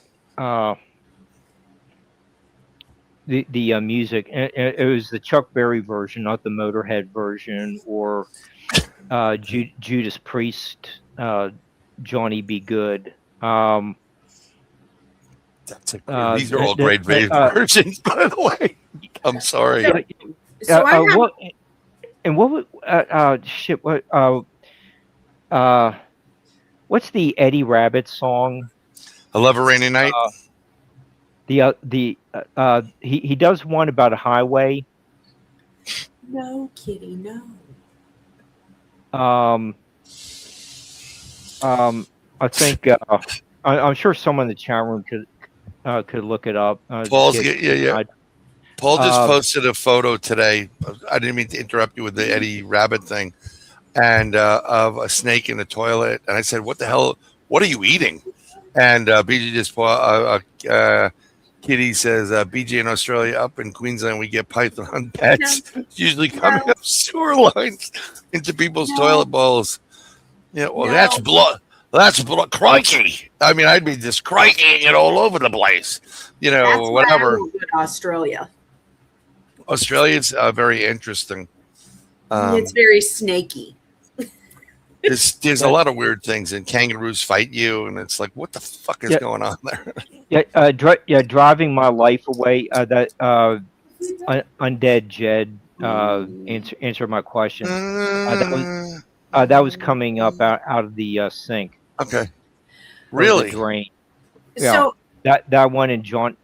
the music. It was the Chuck Berry version, not the Motorhead version, or Judas Priest, Johnny Be Good. That's these are all great versions, by the way. I'm sorry. So I have, What would shit? What's the Eddie Rabbit song? I Love a Rainy Night. He does one about a highway. no, Kitty, no. I think I'm sure someone in the chat room could look it up. Paul's yeah. Paul just Um, posted a photo today. I didn't mean to interrupt you with the Eddie Rabbit thing, and of a snake in the toilet. And I said, "What the hell? What are you eating?" And BJ just Kitty says, "BJ in Australia, up in Queensland, we get python pets, usually coming up sewer lines into people's toilet bowls." Yeah, well, that's blood. That's blood. Crikey! I mean, I'd be just crikeying it all over the place. You know, That's whatever. why I won't go to Australia. Australia's very interesting. It's very snaky. There's a lot of weird things, and kangaroos fight you, and it's like, what the fuck is going on there? Driving my life away. That Undead Jed answered my question. That was coming up out of the sink. Okay, Or really? the drain. So That one in John.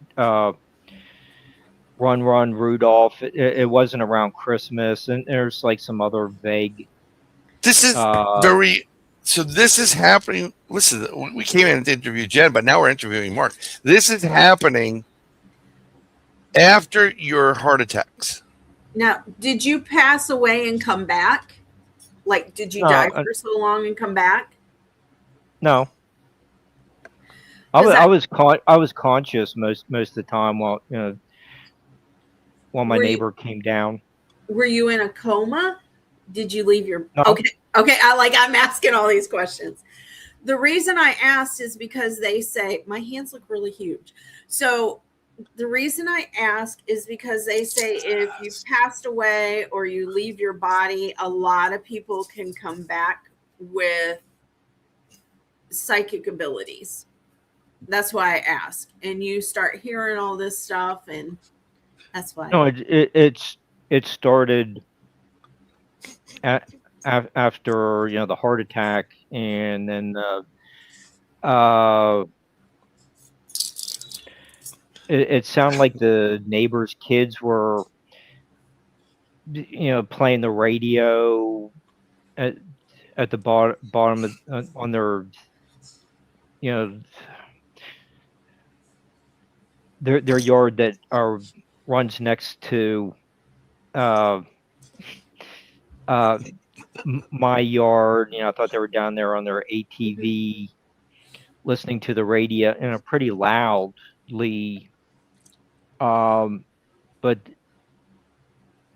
Run Rudolph. It wasn't around Christmas, and there's like some other vague. This is very. So this is happening. Listen, we came in to interview Jen, but now we're interviewing Mark. This is happening after your heart attacks. now, did you pass away and come back? Like, did you die for so long and come back? No. I was conscious most of the time while my neighbor came down. Were you in a coma? Did you leave your No. Okay, I'm asking all these questions. The reason I asked is because they say my hands look really huge. So the reason I ask is because they say if you've passed away or you leave your body, a lot of people can come back with psychic abilities. That's why I ask. And you start hearing all this stuff, and that's why. No, it started after the heart attack, and then it sounded like the neighbors' kids were, playing the radio at the bottom of, on their, you know, their yard that runs next to my yard. I thought they were down there on their ATV listening to the radio in a pretty loudly, but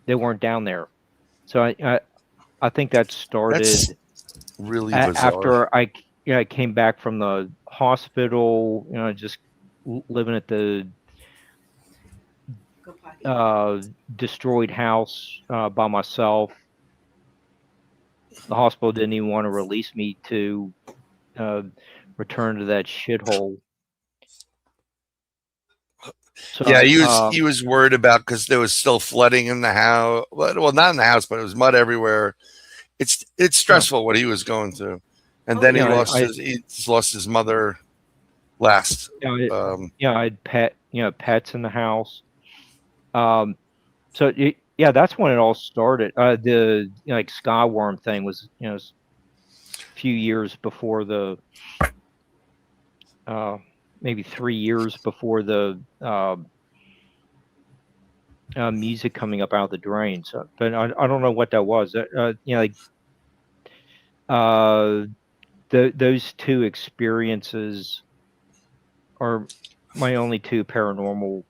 they weren't down there. So I think that started. That's really bizarre. After I came back from the hospital, just living at the destroyed house by myself. The hospital didn't even want to release me to return to that shithole. So, yeah, he was worried about, because there was still flooding in the house. Well, not in the house, but it was mud everywhere. It's stressful what he was going through, and then he lost his mother last. I had pets in the house. So that's when it all started. The Skyworm thing was a few years before the maybe 3 years before the music coming up out of the drain. So, but I don't know what that was. Those two experiences are my only two paranormal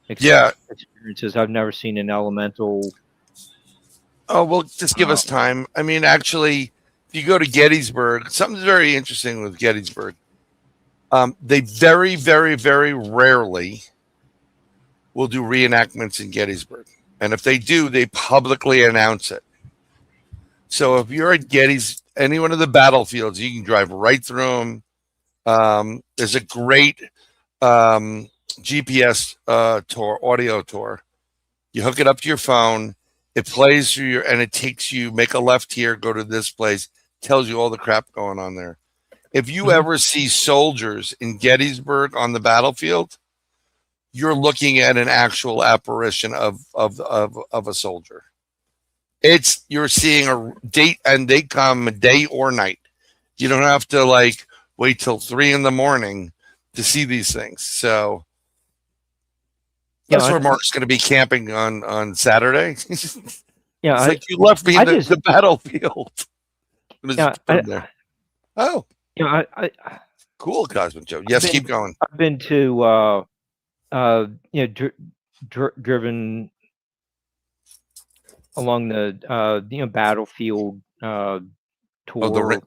experiences. I've never seen an elemental. Oh, well, just give us time. I mean, actually, if you go to Gettysburg, something's very interesting with Gettysburg. They very, very, very rarely will do reenactments in Gettysburg. And if they do, they publicly announce it. So if you're at any one of the battlefields, you can drive right through them. There's a great GPS audio tour. You hook it up to your phone. It plays through and it takes you, make a left here, go to this place, tells you all the crap going on there. If you ever see soldiers in Gettysburg on the battlefield, you're looking at an actual apparition of a soldier. You're seeing a date, and they come day or night. You don't have to wait till 3 a.m. to see these things. So that's where Mark's going to be camping on Saturday. Yeah, it's you left me in the battlefield. Oh, cool, Cosmic Joe. Yes, keep going. I've been to driven along the battlefield tour.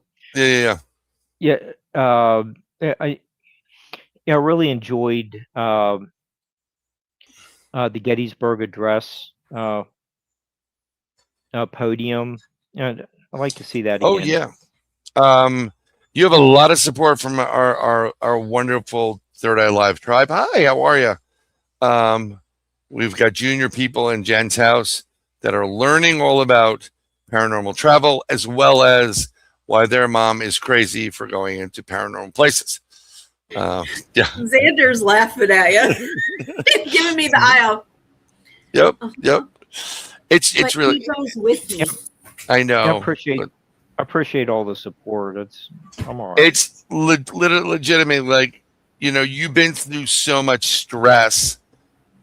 I really enjoyed the Gettysburg Address podium. I'd like to see that again. Oh yeah. You have a lot of support from our wonderful Third Eye Live tribe. Hi, how are you? We've got junior people in Jen's house that are learning all about paranormal travel, as well as why their mom is crazy for going into paranormal places. Xander's laughing at you, giving me the eye. Yep. It's really. He goes with me. I know. I appreciate all the support. I'm all right. It's legitimately you've been through so much stress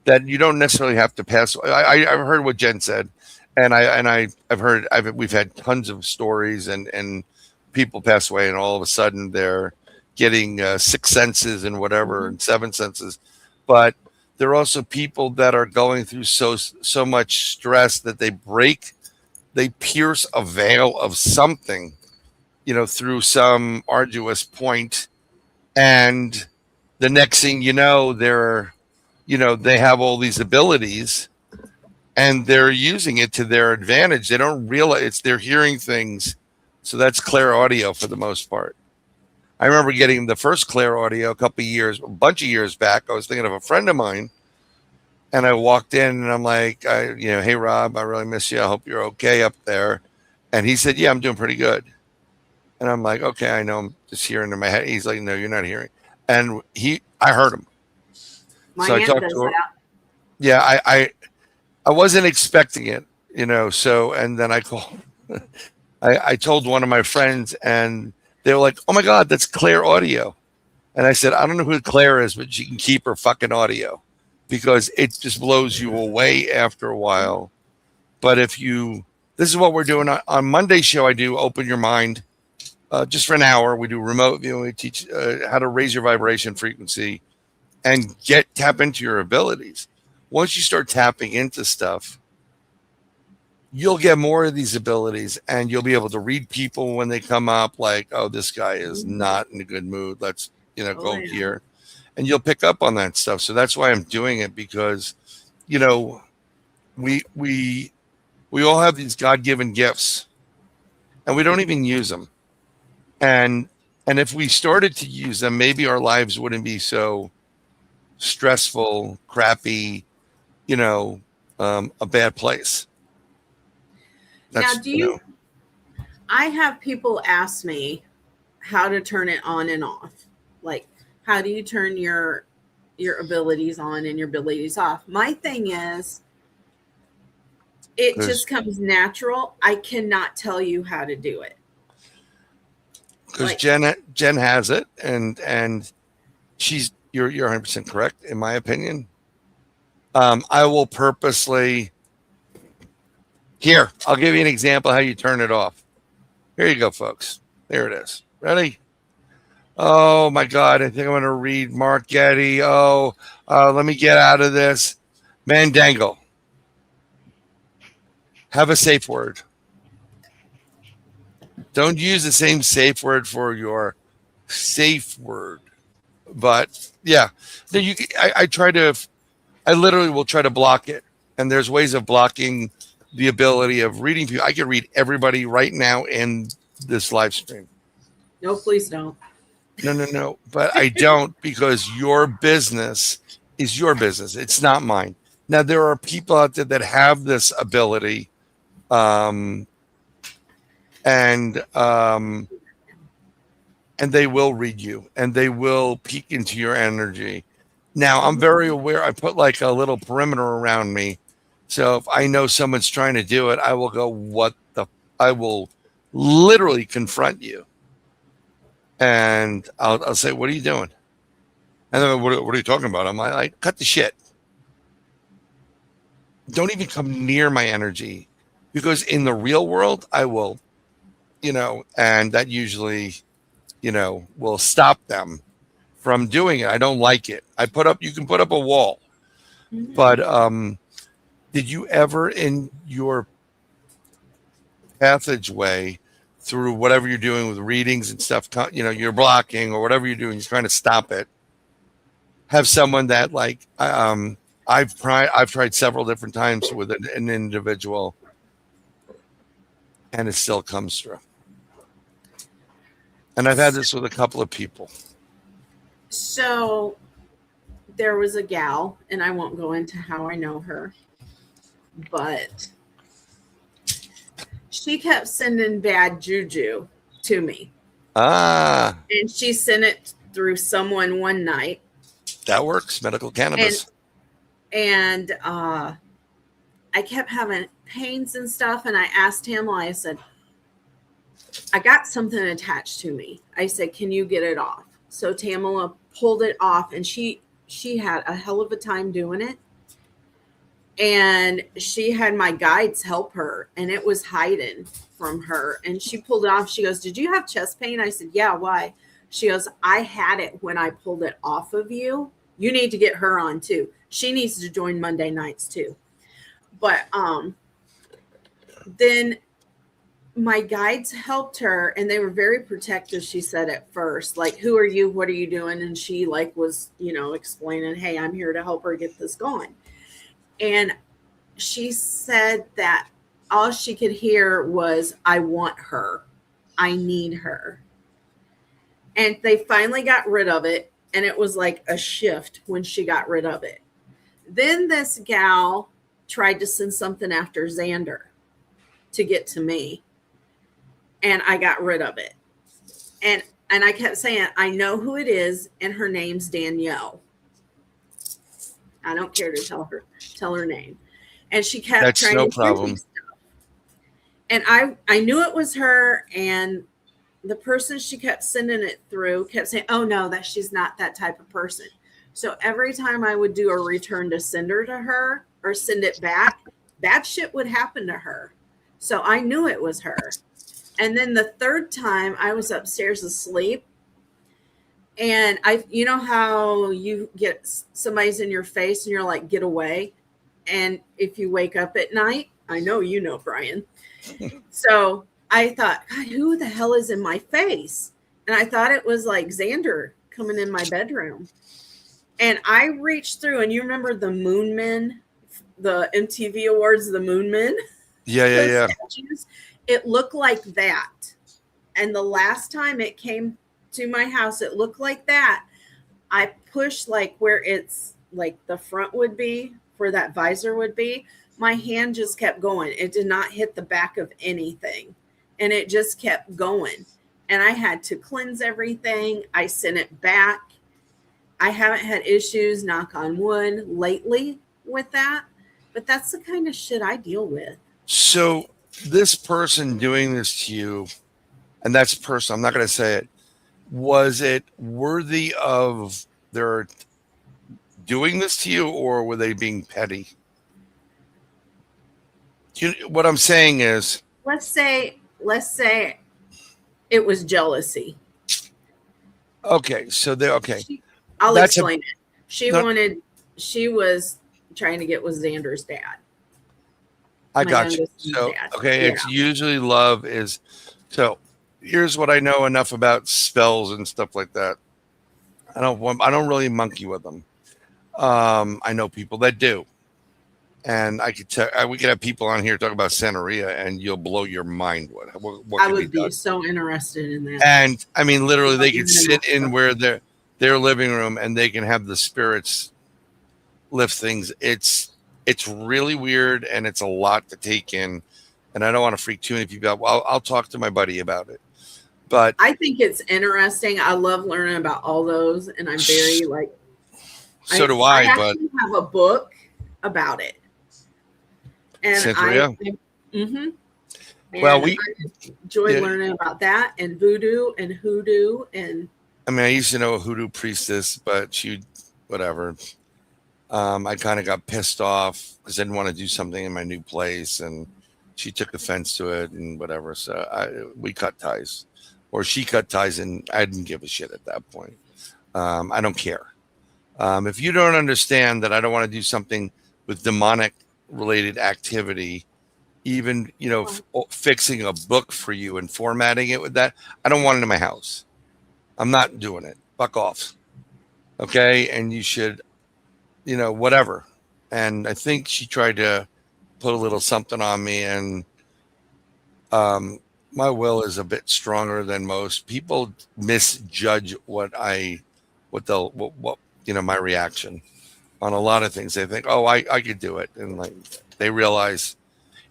that you don't necessarily have to pass. I've heard what Jen said, and we've had tons of stories and people pass away, and all of a sudden they're getting 6 senses and whatever and 7 senses. But there are also people that are going through so much stress that they pierce a veil of something, through some arduous point, and the next thing you know, they have all these abilities and they're using it to their advantage. They don't realize they're hearing things. So that's clear audio for the most part. I remember getting the first clear audio a bunch of years back. I was thinking of a friend of mine, and I walked in and I'm like, hey Rob, I really miss you. I hope you're okay up there. And he said, yeah, I'm doing pretty good. And I'm like, okay, I know, I'm just hearing in my head. He's like, no, you're not hearing. and I heard him. My So I aunt talked does to her. that. Yeah, I wasn't expecting it, so, and then I called, I told one of my friends, and they were like, "Oh my God, that's Claire audio." And I said, "I don't know who Claire is, but she can keep her fucking audio, because it just blows you away after a while." But this is what we're doing on Monday's show. I do Open Your Mind, just for an hour. We do remote viewing. We teach how to raise your vibration frequency and tap into your abilities. Once you start tapping into stuff, you'll get more of these abilities, and you'll be able to read people when they come up, like, "Oh, this guy is not in a good mood. Let's, go yeah. here." And you'll pick up on that stuff. So that's why I'm doing it, because, we all have these God-given gifts, and we don't even use them. And if we started to use them, maybe our lives wouldn't be so stressful, crappy, a bad place. Now, I have people ask me how to turn it on and off. Like, how do you turn your abilities on and your abilities off? My thing is, it just comes natural. I cannot tell you how to do it. Because Jenn has it, and you're 100% correct, in my opinion. I will purposely. Here, I'll give you an example how you turn it off. Here you go, folks. There it is. Ready? Oh my God! I think I'm going to read Mark Eddy. Let me get out of this. Mandangle. Have a safe word. Don't use the same safe word for your safe word. But yeah, I literally will try to block it. And there's ways of blocking the ability of reading people. I can read everybody right now in this live stream. No, please don't. No. But I don't, because your business is your business. It's not mine. Now, there are people out there that have this ability, and they will read you, and they will peek into your energy. Now, I'm very aware. I put like a little perimeter around me. So if I know someone's trying to do it, I will go, I will literally confront you. And I'll say, "What are you doing?" And then, what are you talking about? I'm like, cut the shit. Don't even come near my energy, because in the real world, I will, and that usually, will stop them from doing it. I don't like it. You can put up a wall, but did you ever, in your passageway through whatever you're doing with readings and stuff, you're blocking or whatever you're doing, you're trying to stop it, have someone that, like, I've tried several different times with an individual, and it still comes through. And I've had this with a couple of people. So there was a gal, and I won't go into how I know her, but she kept sending bad juju to me. And she sent it through someone one night. That works. Medical cannabis. And I kept having pains and stuff. And I asked him, I said, "I got something attached to me." I said, "Can you get it off?" So Tamala pulled it off, and she had a hell of a time doing it. And she had my guides help her, and it was hiding from her. And she pulled it off. She goes, "Did you have chest pain?" I said, "Yeah, why?" She goes, "I had it when I pulled it off of you. You need to get her on too. She needs to join Monday nights too." But then my guides helped her, and they were very protective. She said at first, like, "Who are you? What are you doing?" And she was, explaining, "Hey, I'm here to help her get this going." And she said that all she could hear was, "I want her. I need her." And they finally got rid of it. And it was like a shift when she got rid of it. Then this gal tried to send something after Xander to get to me. And I got rid of it. And And I kept saying, I know who it is, and her name's Danielle. I don't care to tell her name. And she kept That's trying no to problem. do stuff. And I knew it was her, and the person she kept sending it through kept saying, oh no, that she's not that type of person. So every time I would do a return to sender to her or send it back, bad shit would happen to her. So I knew it was her. And then the third time I was upstairs asleep, and you know how you get somebody's in your face and you're like, get away. And if you wake up at night, I know, you know, Brian. So I thought, God, who the hell is in my face? And I thought it was like Xander coming in my bedroom. And I reached through, and you remember the Moon Men, the MTV Awards, the Moon Men? Yeah. Statues? It looked like that. And the last time it came to my house, it looked like that. I pushed like where it's like the front would be, where that visor would be. My hand just kept going. It did not hit the back of anything. And it just kept going. And I had to cleanse everything. I sent it back. I haven't had issues, knock on wood, lately with that. But that's the kind of shit I deal with. So this person doing this to you, and that's personal, I'm not going to say it, was it worthy of their doing this to you, or were they being petty? What I'm saying is, let's say it was jealousy. Okay, so they're okay. I'll explain it. She was trying to get with Xander's dad. I got you. So, okay, it's usually love is. So here's what I know enough about spells and stuff like that. I don't really monkey with them. I know people that do. And I could tell, we could have people on here talk about Santeria, and you'll blow your mind. What I would be so interested in that. And I mean, literally, they could sit in where their living room, and they can have the spirits lift things. It's really weird, and it's a lot to take in. And I don't want to freak too many people out. Well, I'll talk to my buddy about it. But I think it's interesting. I love learning about all those, and I'm very like. So do I. I but actually have a book about it. And well, we enjoy learning about that, and voodoo and hoodoo, and I mean, I used to know a hoodoo priestess, but she, whatever. I kind of got pissed off because I didn't want to do something in my new place, and she took offense to it and whatever. So we cut ties, or she cut ties, and I didn't give a shit at that point. I don't care. If you don't understand that I don't want to do something with demonic related activity, even fixing a book for you and formatting it with that, I don't want it in my house. I'm not doing it. Fuck off. Okay. And you should, whatever. And I think she tried to put a little something on me, and my will is a bit stronger than most people. Misjudge my reaction on a lot of things. They think, oh, I could do it. And like, they realize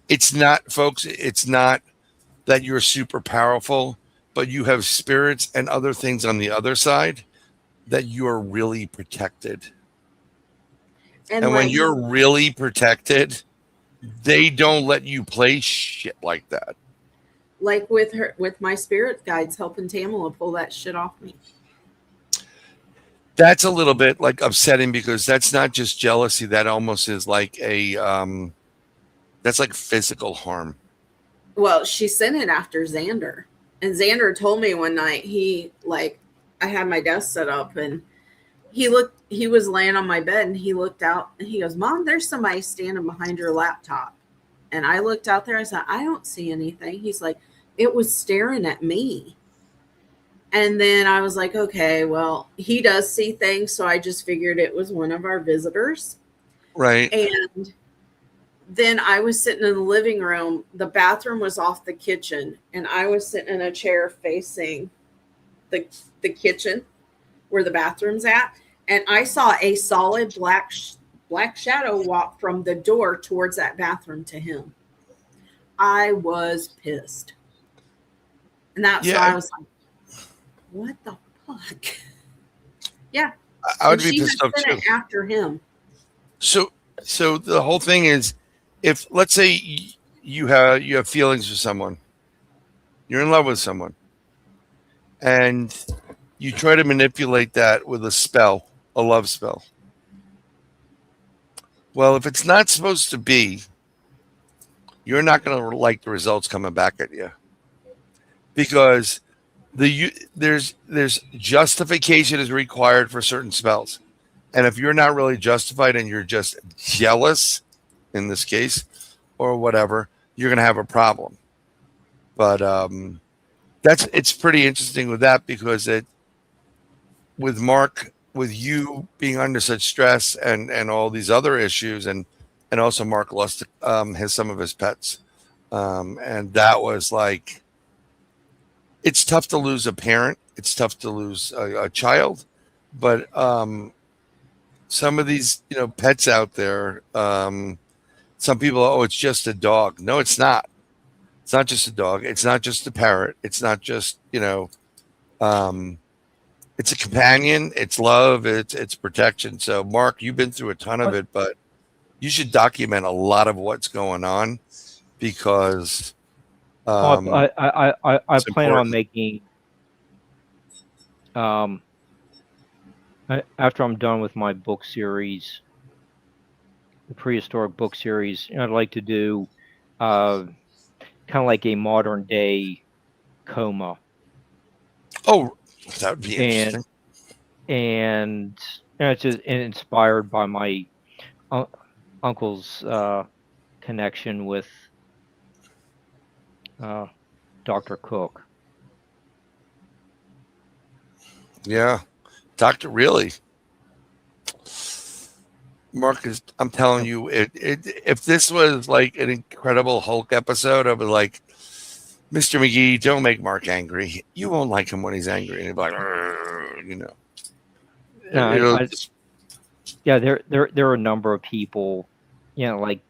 it's not, folks, it's not that you're super powerful, but you have spirits and other things on the other side that you are really protected. And when you're really protected, they don't let you play shit like that. Like with my spirit guides helping Tamala pull that shit off me. That's a little bit like upsetting, because that's not just jealousy. That almost is like that's like physical harm. Well, she sent it after Xander, and Xander told me one night, I had my desk set up, and he was laying on my bed, and he looked out, and he goes, Mom, there's somebody standing behind your laptop. And I looked out there, I said, I don't see anything. He's like, it was staring at me. And then I was like, okay, well, he does see things, so I just figured it was one of our visitors. Right. And then I was sitting in the living room. The bathroom was off the kitchen, and I was sitting in a chair facing the kitchen where the bathroom's at. And I saw a solid black shadow walk from the door towards that bathroom to him. I was pissed. And that's why I was like, what the fuck? Yeah. I would And be she pissed had off sent too. it after him. So the whole thing is, if let's say you have feelings for someone, you're in love with someone, and you try to manipulate that with a spell, a love spell. Well, if it's not supposed to be, you're not going to like the results coming back at you, because there's justification is required for certain spells, and if you're not really justified and you're just jealous, in this case, or whatever, you're going to have a problem. But it's pretty interesting with that, because with Mark, with you being under such stress and all these other issues, and also Mark lost some of his pets, and that was like, it's tough to lose a parent, it's tough to lose a child, but some of these pets out there, some people, oh, it's just a dog. No, it's not. It's not just a dog. It's not just a parrot. It's not just it's a companion, it's love, it's protection. So Mark, you've been through a ton of it, but you should document a lot of what's going on, because I it's plan important. on making after I'm done with my book series, the prehistoric book series, I'd like to do kind of like a modern day coma. Oh, that would be interesting. And it's just inspired by my uncle's connection with Dr. Cook. Yeah, Doctor, really, Marcus, I'm telling you, if this was like an Incredible Hulk episode, I'd be like, Mr. McGee, don't make Mark angry. You won't like him when he's angry, and he'll be like, No, yeah, there are a number of people, like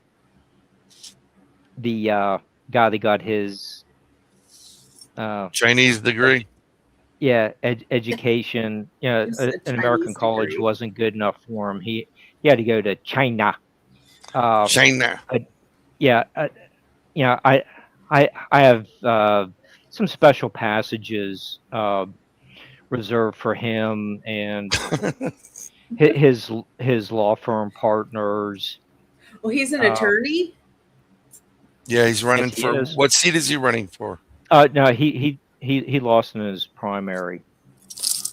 the guy that got his Chinese degree. Education. Just a An American Chinese college degree. wasn't good enough for him. He had to go to China. China. I have some special passages reserved for him and his law firm partners. Well, he's an attorney. Yeah, he's running Yes, he for is. what seat is he running for? No, he lost in his primary.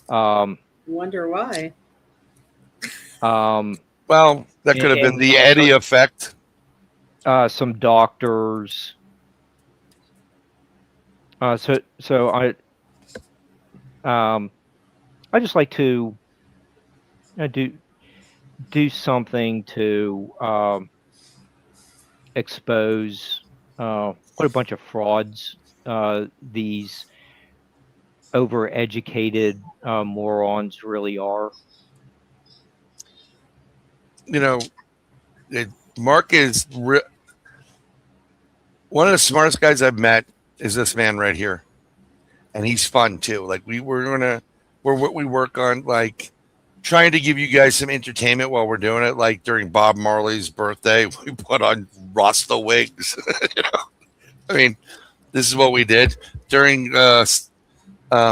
Wonder why. Well, that could have been the Eddy effect. Some doctors. So I just like to do something to expose what a bunch of frauds these overeducated morons really are. Mark is one of the smartest guys I've met. Is this man right here, and he's fun too. Like we work on, like trying to give you guys some entertainment while we're doing it. Like during Bob Marley's birthday, we put on Rasta wigs. I mean, this is what we did during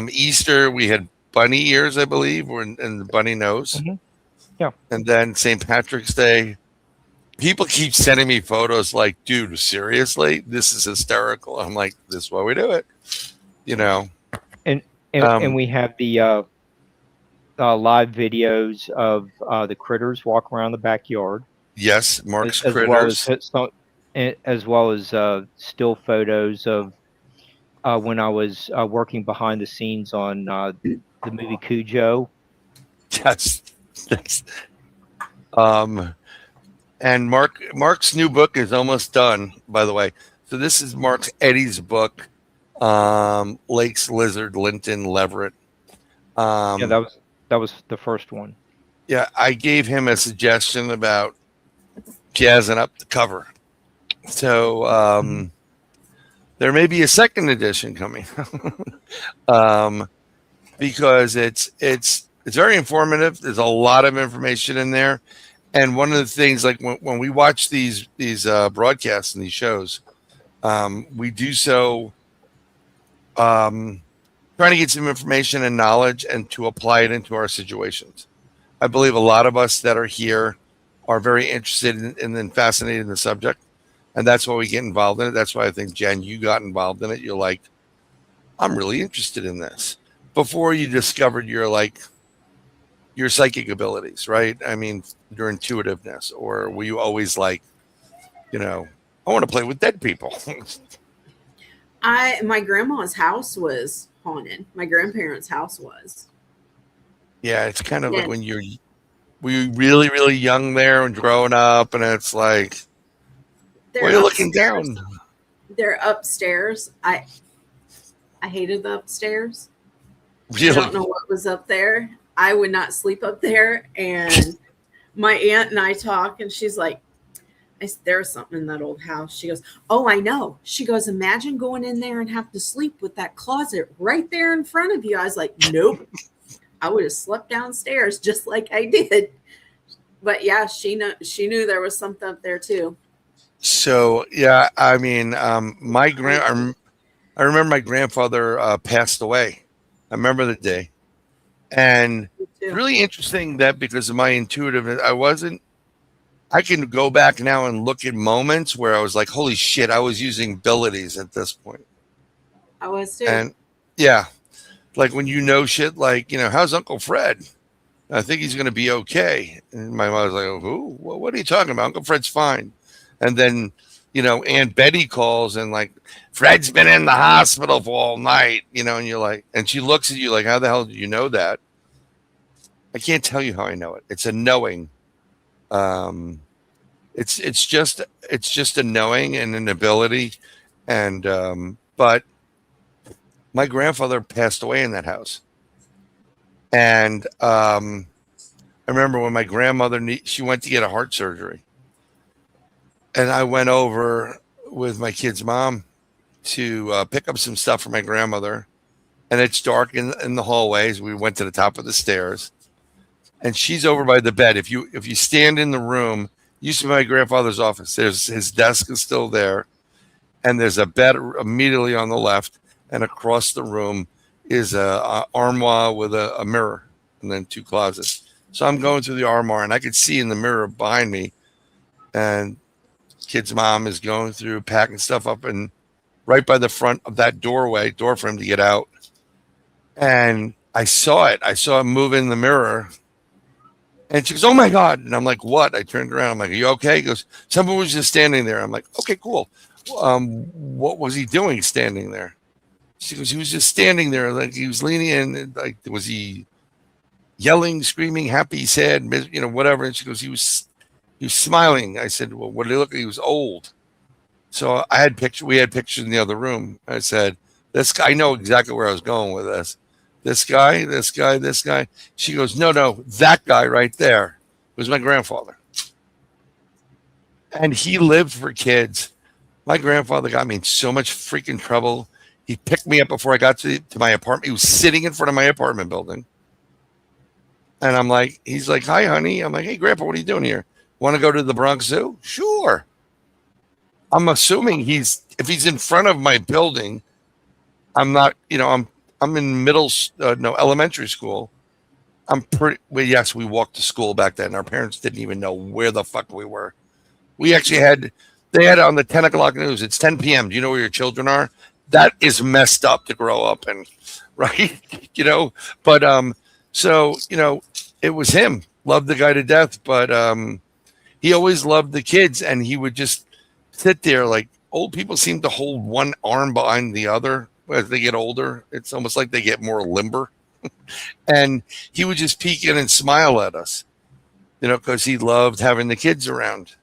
Easter. We had bunny ears, I believe, and the bunny nose. Mm-hmm. Yeah. And then St. Patrick's Day, people keep sending me photos like, dude, seriously, this is hysterical. I'm like, this is why we do it, And we have the live videos of the critters walk around the backyard. Yes, Mark's as critters. as well as still photos of when I was working behind the scenes on the movie Cujo. Yes. And Mark's new book is almost done, by the way. So this is Mark Eddy's book, Lakes, Lizard, Linton, Leverett. Yeah, that was the first one. Yeah, I gave him a suggestion about jazzing up the cover. So there may be a second edition coming. because it's very informative. There's a lot of information in there. And one of the things, like when we watch these broadcasts and these shows, we do so trying to get some information and knowledge and to apply it into our situations. I believe a lot of us that are here are very interested in and fascinated in the subject. And that's why we get involved in it. That's why I think, Jen, you got involved in it. You're like, I'm really interested in this. Before you discovered your psychic abilities, right? I mean, your intuitiveness, or were you always like, I want to play with dead people? My grandma's house was haunted. My grandparents' house was. Yeah, it's kind of like when were you really, really young there and growing up, and it's like, why are you looking down? They're upstairs. I hated the upstairs. Really? I don't know what was up there. I would not sleep up there. And my aunt and I talk, and she's like, there's something in that old house. She goes, oh, I know. She goes, imagine going in there and have to sleep with that closet right there in front of you. I was like, nope. I would have slept downstairs just like I did. But yeah, she knew there was something up there too. So yeah, I mean, I remember my grandfather passed away. I remember the day, and really interesting that because of my intuitiveness, I can go back now and look at moments where I was like, holy shit, I was using abilities at this point. I was too. And yeah, like when shit like, how's Uncle Fred? I think he's going to be okay. And my mom was like, who? What are you talking about? Uncle Fred's fine. And then, Aunt Betty calls and like, Fred's been in the hospital for all night, and you're like, and she looks at you like, how the hell do you know that? I can't tell you how I know it. It's a knowing. It's just a knowing and an ability. And, but my grandfather passed away in that house. And, I remember when my grandmother, she went to get a heart surgery. And I went over with my kid's mom to pick up some stuff for my grandmother. And it's dark in the hallways. We went to the top of the stairs. And she's over by the bed. If you stand in the room, used to be my grandfather's office. His desk is still there. And there's a bed immediately on the left. And across the room is a armoire with a mirror and then two closets. So I'm going through the armoire and I could see in the mirror behind me. And kid's mom is going through packing stuff up and right by the front of that door for him to get out. And I saw it. I saw him move in the mirror. And she goes, oh my God. And I'm like, what? I turned around. I'm like, are you okay? He goes, someone was just standing there. I'm like, okay, cool. What was he doing standing there? She goes, he was just standing there. Like he was leaning in. Like, was he yelling, screaming, happy, sad, whatever? And she goes, he was smiling. I said, well, what did he look like? He was old. So we had pictures in the other room. I said, this guy, I know exactly where I was going with this. This guy. She goes, no, that guy right there was my grandfather. And he lived for kids. My grandfather got me in so much freaking trouble. He picked me up before I got to my apartment. He was sitting in front of my apartment building. And I'm like, he's like, hi, honey. I'm like, hey, Grandpa, what are you doing here? Want to go to the Bronx Zoo? Sure. I'm assuming if he's in front of my building, I'm not, I'm in elementary school. Yes, we walked to school back then. Our parents didn't even know where the fuck we were. We actually they had on the 10 o'clock news, it's 10 p.m. Do you know where your children are? That is messed up to grow up in, right? But, so, it was him. Loved the guy to death, but he always loved the kids, and he would just sit there. Like old people seem to hold one arm behind the other as they get older. It's almost like they get more limber. And he would just peek in and smile at us, because he loved having the kids around.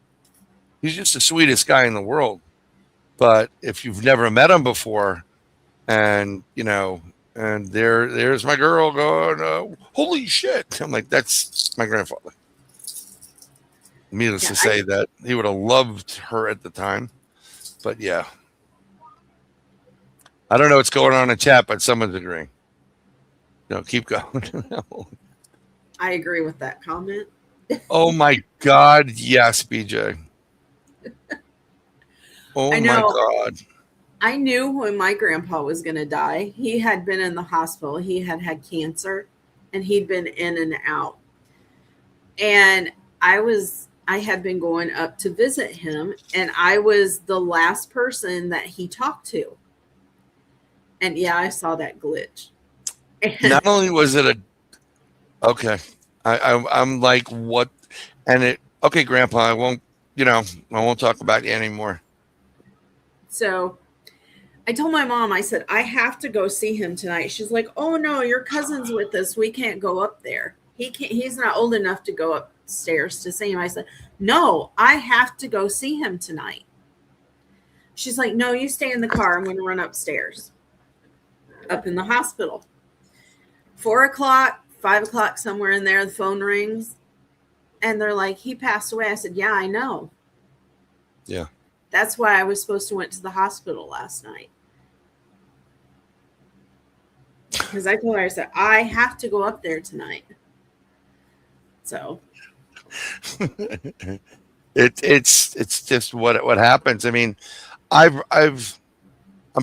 He's just the sweetest guy in the world. But if you've never met him before, and and there's my girl going, holy shit. I'm like, that's my grandfather. Needless to say that he would have loved her at the time. But yeah. I don't know what's going on in chat, but someone's agreeing. No, keep going. I agree with that comment. Oh my God. Yes, BJ. Oh I my know. God. I knew when my grandpa was going to die. He had been in the hospital. He had had cancer, and he'd been in and out. And I had been going up to visit him, and I was the last person that he talked to. And yeah, I saw that glitch. Not only was it okay, I'm like, what? And okay, Grandpa, I won't talk about you anymore. So I told my mom, I said, I have to go see him tonight. She's like, oh no, your cousin's with us. We can't go up there. He's not old enough to go upstairs to see him. I said, no, I have to go see him tonight. She's like, no, you stay in the car. I'm going to run upstairs. Up in the hospital. 4 o'clock, 5 o'clock, somewhere in there, the phone rings. And they're like, he passed away. I said, yeah, I know. Yeah. That's why I was supposed to went to the hospital last night. Because I told her, I said, I have to go up there tonight. So it's just what happens. I mean, I'm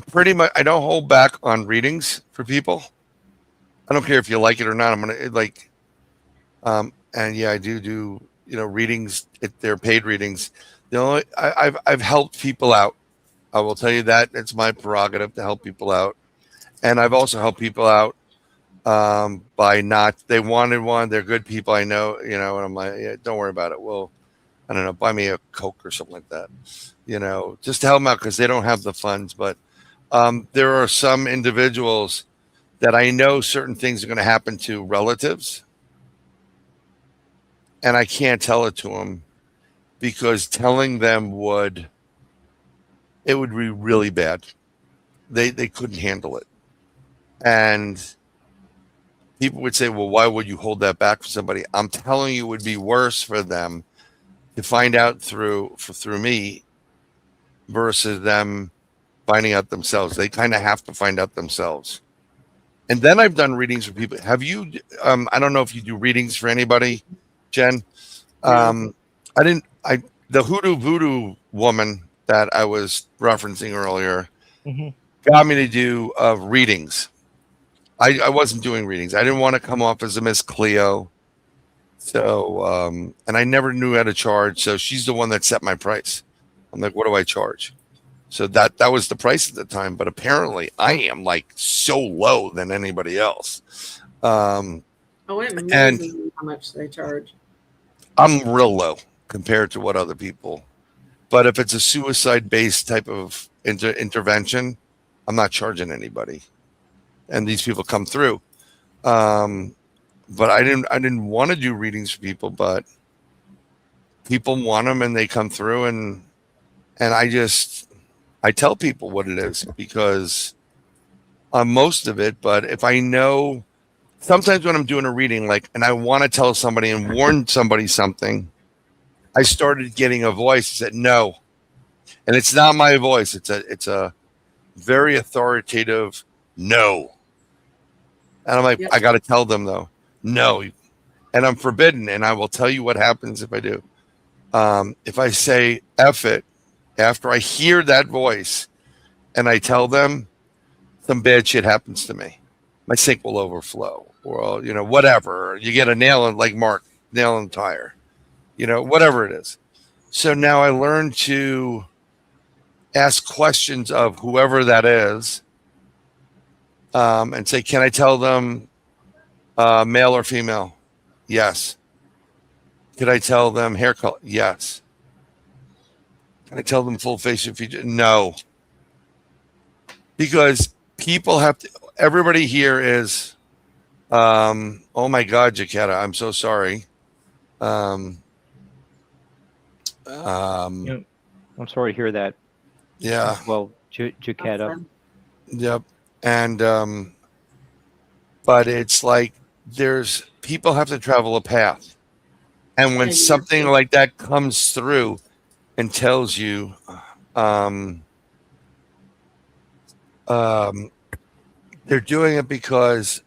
pretty much, I don't hold back on readings for people. I don't care if you like it or not. I'm gonna like, and yeah, I do readings. They're paid readings. The only I've helped people out. I will tell you that it's my prerogative to help people out, and I've also helped people out by not. They wanted one. They're good people. I know, and I'm like, yeah, don't worry about it. Well, I don't know, buy me a Coke or something like that. Just to help them out because they don't have the funds. But there are some individuals that I know certain things are going to happen to relatives, and I can't tell it to them because telling them would be really bad. They couldn't handle it, and people would say, "Well, why would you hold that back for somebody?" I'm telling you, it would be worse for them to find out through me versus them finding out themselves. They kind of have to find out themselves. And then I've done readings for people. Have you? I don't know if you do readings for anybody, Jen. No. The hoodoo voodoo woman that I was referencing earlier Mhm. got me to do readings. I wasn't doing readings. I didn't want to come off as a Miss Cleo. So, and I never knew how to charge. So she's the one that set my price. I'm like, what do I charge? So that was the price at the time. But apparently I am like so low than anybody else. Oh, it amazes me how much they charge. I'm real low compared to what other people. But if it's a suicide-based type of intervention, I'm not charging anybody. And these people come through. But I didn't want to do readings for people, but people want them and they come through and I tell people what it is because on most of it, but if I know sometimes when I'm doing a reading, and I want to tell somebody and warn somebody something, I started getting a voice that said no. And it's not my voice. It's a very authoritative no. And I'm like, Yep. I got to tell them though, no. And I'm forbidden. And I will tell you what happens if I do. If I say F it after I hear that voice and I tell them, some bad shit happens to me. My sink will overflow or, whatever. You get a nail in, like Mark, nail in the tire, whatever it is. So now I learn to ask questions of whoever that is and say, can I tell them male or female? Yes. Could I tell them hair color? Yes. Can I tell them full facial feature? No. Because people have to, everybody here is, oh my God, Jaquetta, I'm so sorry. I'm sorry to hear that. Yeah. Well, Jaquetta. Yep. And, but it's like people have to travel a path. And when something like that comes through and tells you, they're doing it because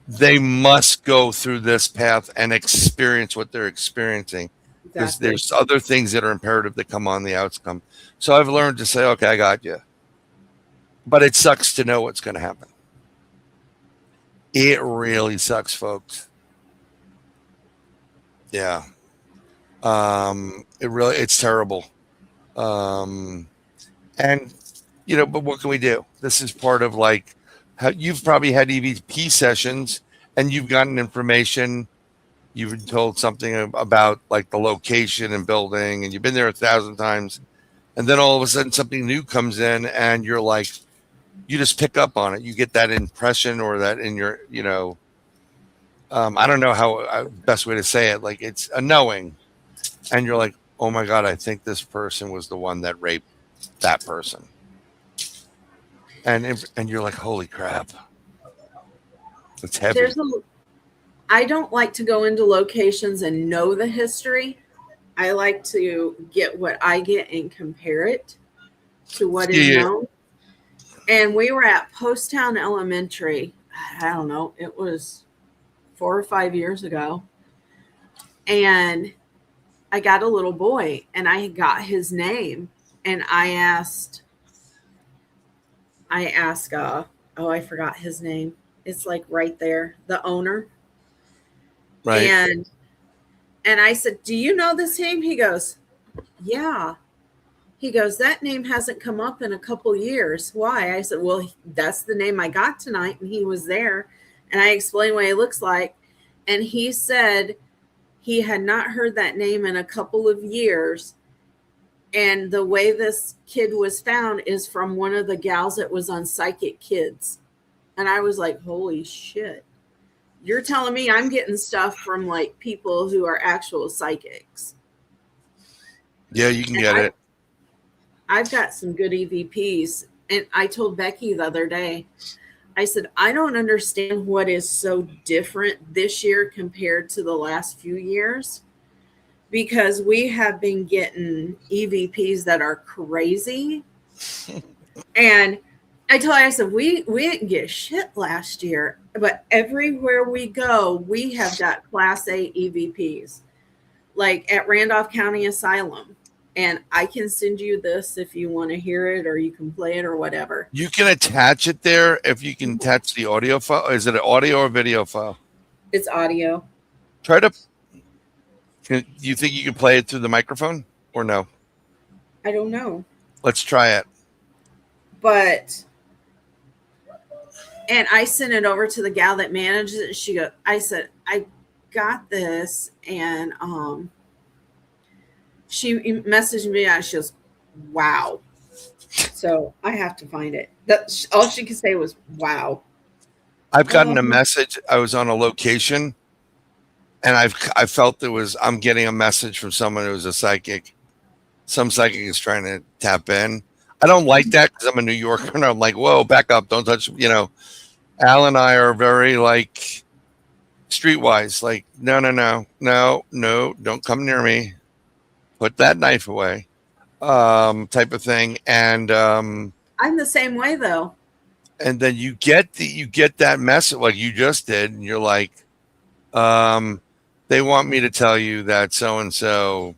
they must go through this path and experience what they're experiencing, because Exactly. there's other things that are imperative that come on the outcome. So I've learned to say, okay, I got you. But it sucks to know what's going to happen. It really sucks, folks. Yeah. It's terrible. And but what can we do? This is part of like how you've probably had EVP sessions and you've gotten information. You've been told something about like the location and building, and you've been there 1,000 times. And then all of a sudden something new comes in and you're like, you just pick up on it. You get that impression or that in your, I don't know how best way to say it. Like it's a knowing, and you're like, oh my God, I think this person was the one that raped that person. And you're like, holy crap. It's heavy. I don't like to go into locations and know the history. I like to get what I get and compare it to what is known. And we were at Poasttown Elementary. I don't know. It was 4 or 5 years ago. And I got a little boy and I got his name. And I asked, I forgot his name. It's like right there, the owner. Right. And I said, do you know this name? He goes, yeah. He goes, that name hasn't come up in a couple years. Why? I said, well, that's the name I got tonight. And he was there. And I explained what he looks like. And he said he had not heard that name in a couple of years. And the way this kid was found is from one of the gals that was on Psychic Kids. And I was like, holy shit. You're telling me I'm getting stuff from like people who are actual psychics. Yeah, you can get it. I've got some good EVPs. And I told Becky the other day, I said, I don't understand what is so different this year compared to the last few years, because we have been getting EVPs that are crazy. And I told her, I said, we didn't get shit last year, but everywhere we go, we have got Class A EVPs, like at Randolph County Asylum. And I can send you this if you want to hear it, or you can play it or whatever. You can attach it there if you can attach the audio file. Is it an audio or video file? It's audio. Try to. Do you think you can play it through the microphone or no? I don't know. Let's try it. But, and I sent it over to the gal that manages it. She goes, I said, I got this. And she messaged me and she goes, wow. So I have to find it. All she could say was, wow. I've gotten a message. I was on a location and I felt I'm getting a message from someone who was a psychic. Some psychic is trying to tap in. I don't like that because I'm a New Yorker and I'm like, whoa, back up. Don't touch, Al and I are very like streetwise, like, no, don't come near me. Put that knife away, type of thing. And I'm the same way though. And then you get that message like you just did, and you're like, they want me to tell you that so and so,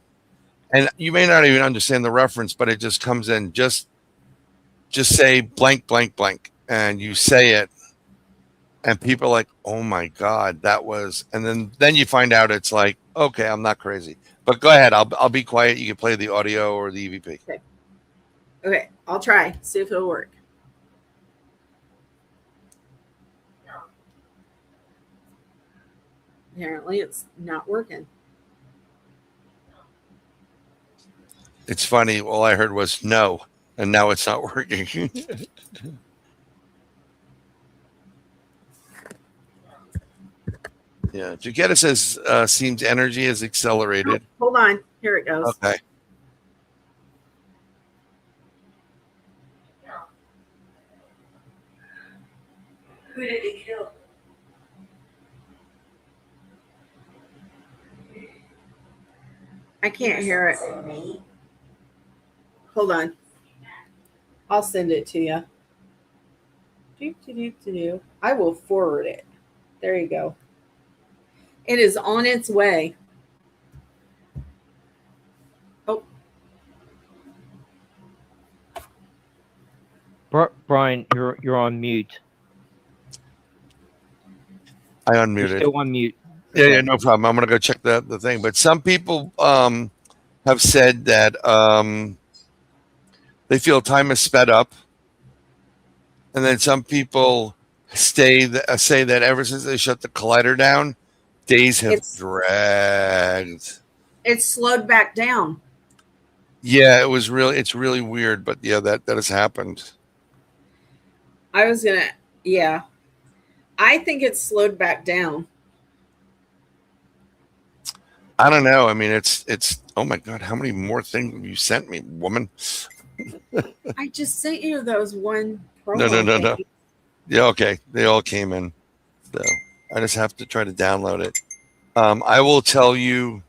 and you may not even understand the reference, but it just comes in. Just say blank, blank, blank, and you say it, and people are like, oh my God, that was, and then you find out it's like, okay, I'm not crazy. But go ahead. I'll be quiet. You can play the audio or the EVP. Okay. I'll try. See if it'll work. Apparently it's not working. It's funny. All I heard was no, and now it's not working. Yeah. Jugetta says seems energy is accelerated. Hold on. Here it goes. Okay. Who did he kill? I can't hear it. Hold on. I'll send it to you. I will forward it. There you go. It is on its way. Oh, Brian, you're on mute. I You're unmuted. still on mute. Yeah, Okay. yeah, no problem. I'm gonna go check the thing. But some people have said that they feel time is sped up, and then some people say that ever since they shut the collider down, days have dragged. it's slowed back down. Yeah, it's really weird, but yeah, that has happened. Yeah. I think it's slowed back down. I don't know. I mean, it's. Oh my God, how many more things have you sent me, woman? I just sent you those one promo. No. Yeah, okay. They all came in. So I just have to try to download it. I will tell you.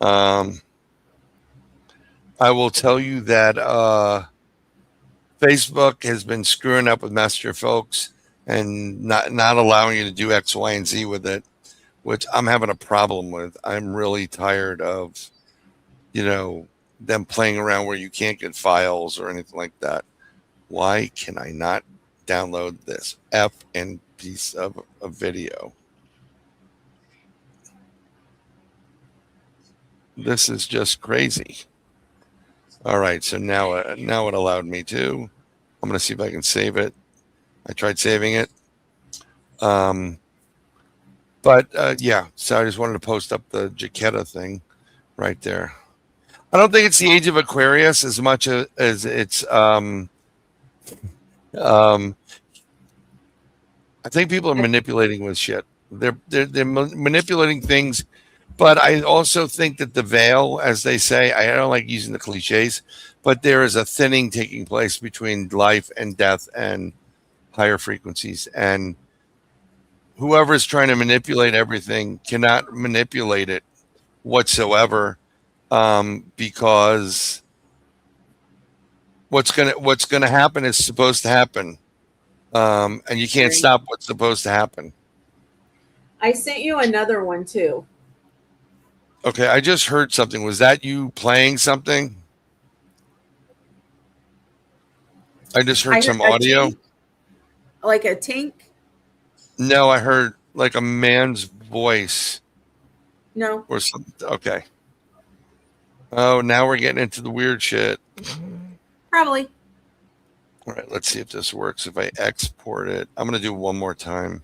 I will tell you that Facebook has been screwing up with Messenger folks and not allowing you to do X, Y, and Z with it, which I'm having a problem with. I'm really tired of, them playing around where you can't get files or anything like that. Why can I not download this effing piece of a video? This is just crazy. All right, so now it allowed me to. I'm going to see if I can save it. I tried saving it. Yeah, so I just wanted to post up the Jaquetta thing right there. I don't think it's the age of Aquarius as much as it's I think people are manipulating with shit. They're manipulating things, but I also think that the veil, as they say, I don't like using the cliches, but there is a thinning taking place between life and death and higher frequencies, and whoever is trying to manipulate everything cannot manipulate it whatsoever, because what's gonna happen is supposed to happen, and you can't stop what's supposed to happen. I sent you another one too. Okay, I just heard something. Was that you playing something? I just heard some audio. Like a tink? No, I heard like a man's voice. No. Or something. Okay. Oh, now we're getting into the weird shit. Probably. All right, let's see if this works. If I export it, I'm going to do one more time.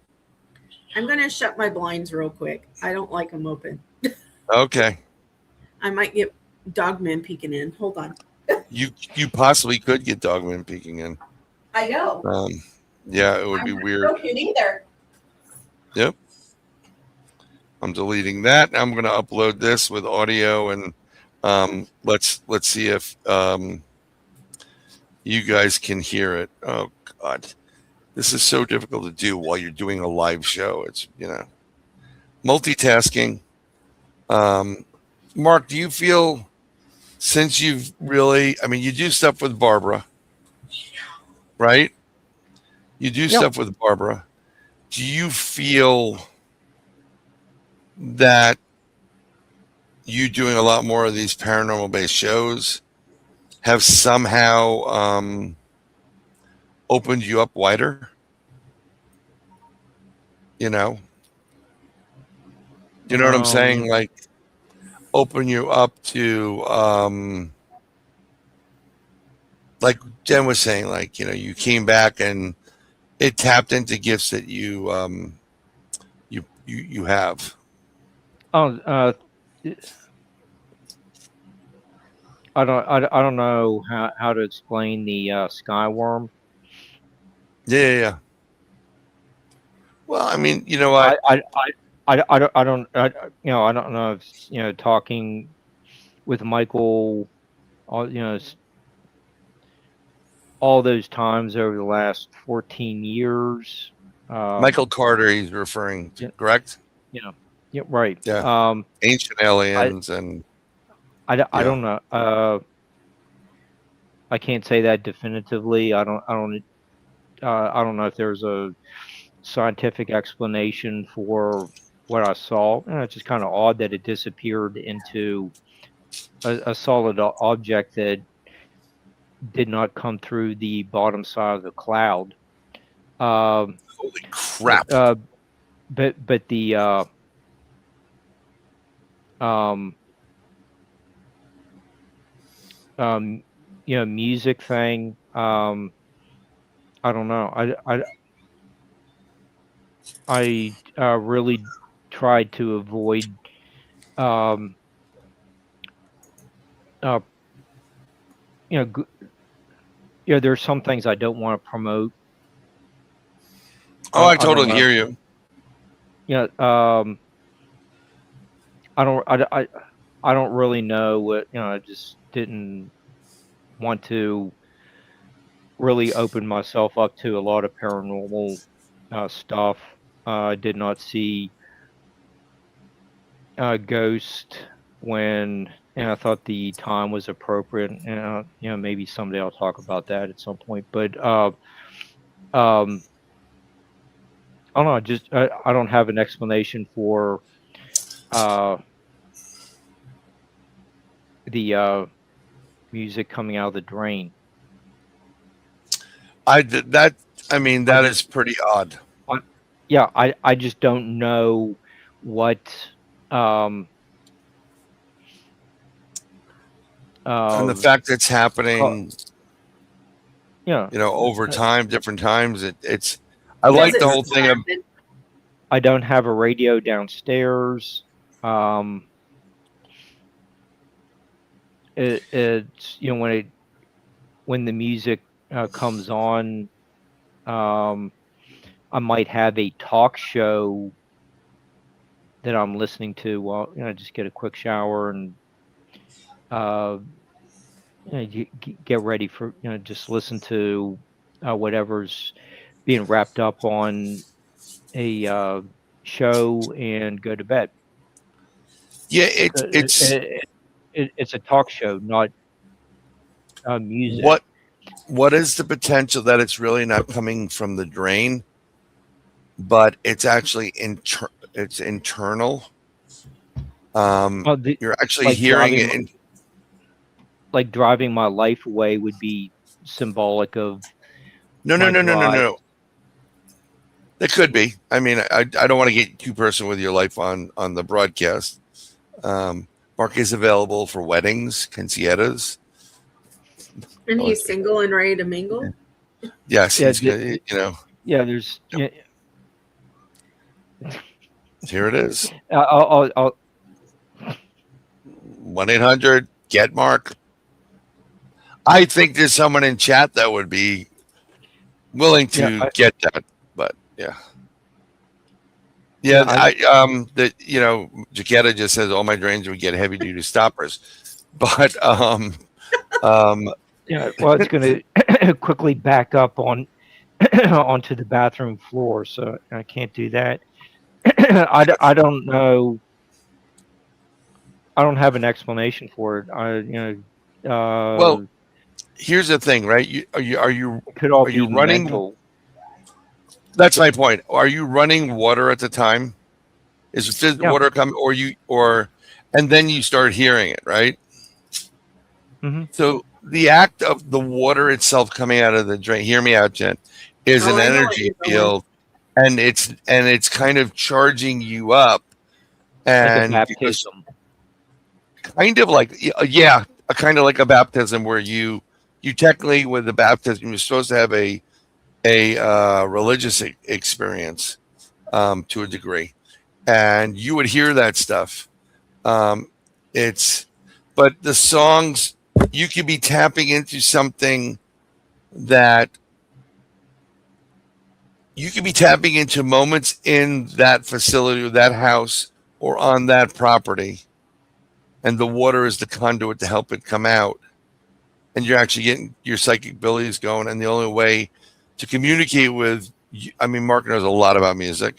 I'm going to shut my blinds real quick. I don't like them open. Okay. I might get Dogman peeking in. Hold on. You possibly could get Dogman peeking in. I know. Yeah, it would be weird. I'm not joking either. Yep. I'm deleting that. I'm going to upload this with audio, and let's see if you guys can hear it. Oh God, this is so difficult to do while you're doing a live show. It's multitasking. Mark, do you feel, since you've really, I mean, you do stuff with Barbara, right? You do stuff with Barbara. Do you feel that you doing a lot more of these paranormal based shows have somehow opened you up wider? You know what I'm saying? Like, open you up to, like Jenn was saying, like, you came back and it tapped into gifts that you have. I don't know how to explain the skyworm. Yeah. Well, I mean, you know what? I don't know if talking with Michael, all those times over the last 14 years. Michael Carter, he's referring to, correct? Yeah, right. Yeah. Ancient aliens I don't know. I can't say that definitively. I don't know if there's a scientific explanation for what I saw. And it's just kind of odd that it disappeared into a solid object that did not come through the bottom side of the cloud. Holy crap! But the music thing. I don't know. I really tried to avoid there's some things I don't want to promote. Oh, I totally hear you. I don't really know what, I just didn't want to really open myself up to a lot of paranormal stuff. I did not see Ghost when, and I thought the time was appropriate. And maybe someday I'll talk about that at some point. But I don't know. Just I don't have an explanation for the music coming out of the drain. That is pretty odd. Yeah, I just don't know what And the fact that it's happening, over time, different times. I like the whole thing of. I don't have a radio downstairs. It's when the music comes on, I might have a talk show that I'm listening to while just get a quick shower and get ready for just listen to whatever's being wrapped up on a show and go to bed. Yeah, it's a talk show, not music. What is the potential that it's really not coming from the drain, but it's actually it's internal? You're actually hearing it. Like driving my life away would be symbolic of. No. It could be. I mean, I don't want to get too personal with your life on the broadcast. Mark is available for weddings, quinceañeras. And he's single and ready to mingle? Yes, he's good, Yeah, there's... Yep. Here it is. I'll 1-800-GET-MARK. I think there's someone in chat that would be willing to get that, but Jaquetta just says all my drains would get heavy duty stoppers, but well, it's going to quickly back up onto the bathroom floor, so I can't do that. I don't know. I don't have an explanation for it. Well, here's the thing, right? Are you running? Mental. That's my point. Are you running water at the time? Is water coming, and then you start hearing it, right? Mm-hmm. So the act of the water itself coming out of the drain, hear me out, Jen, is an energy field, and it's kind of charging you up, and like a baptism. Kind of like a baptism where you technically with the baptism you're supposed to have a religious experience to a degree, and you would hear that stuff. But the songs, you could be tapping into something that you could be tapping into moments in that facility or that house or on that property, and the water is the conduit to help it come out, and you're actually getting your psychic abilities going. And the only way to communicate with, Mark knows a lot about music,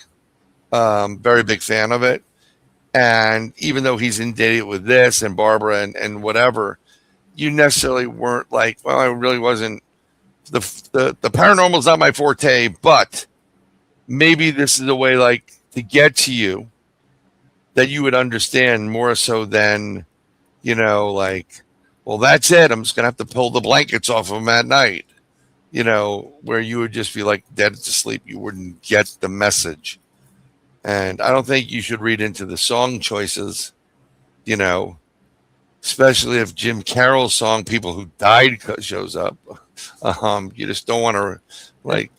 very big fan of it, and even though he's inundated with this and Barbara and whatever, you necessarily weren't like, well, I really wasn't. The paranormal is not my forte, but maybe this is a way like to get to you that you would understand more so than, like, well, that's it. I'm just going to have to pull the blankets off of them at night, where you would just be like dead to sleep. You wouldn't get the message. And I don't think you should read into the song choices, especially if Jim Carroll's song "People Who Died" shows up. You just don't want to, like,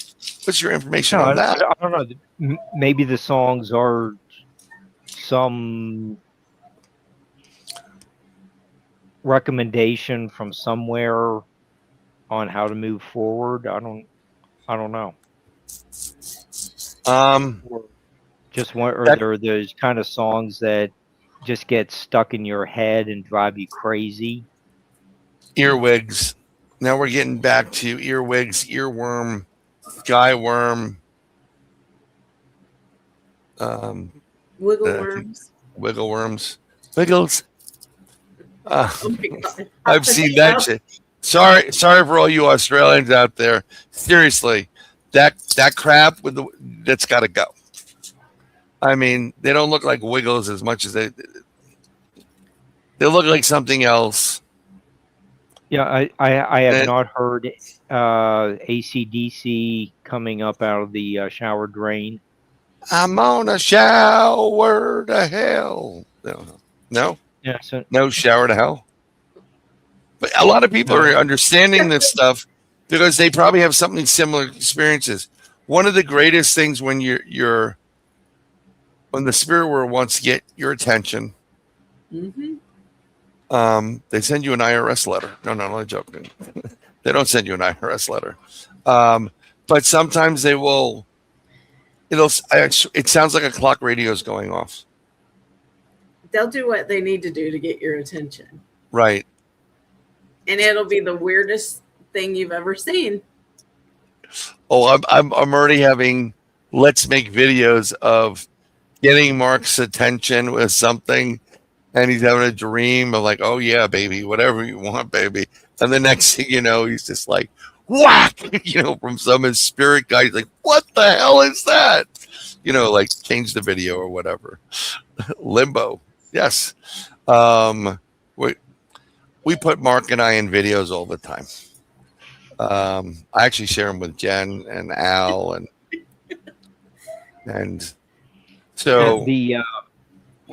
what's your information on that? I don't know. Maybe the songs are some recommendation from somewhere on how to move forward. I don't know. Just one, or there are those kind of songs that just get stuck in your head and drive you crazy. Earwigs. Now we're getting back to earwigs, earworm, guyworm, Wiggle worms. wiggle worms, wiggles. Oh my God. I've seen that shit. Sorry for all you Australians out there. Seriously, that crap that's got to go. I mean, they don't look like wiggles as much as they look like something else. Yeah, I have not heard AC/DC coming up out of the shower drain. I'm on a shower to hell. No, Yeah, so no shower to hell. But a lot of people are understanding this stuff because they probably have something similar experiences. One of the greatest things when when the spirit world wants to get your attention, they send you an IRS letter. No, I'm joking. They don't send you an IRS letter. But sometimes they will. It sounds like a clock radio is going off. They'll do what they need to do to get your attention. Right. And it'll be the weirdest thing you've ever seen. Oh, I'm already having. Let's make videos of getting Mark's attention with something, and he's having a dream of like, oh yeah, baby, whatever you want, baby. And the next thing you know, he's just like, whack, from some spirit guy. He's like, what the hell is that? Like change the video or whatever. Limbo. Yes. We put Mark and I in videos all the time. I actually share them with Jenn and Al and so we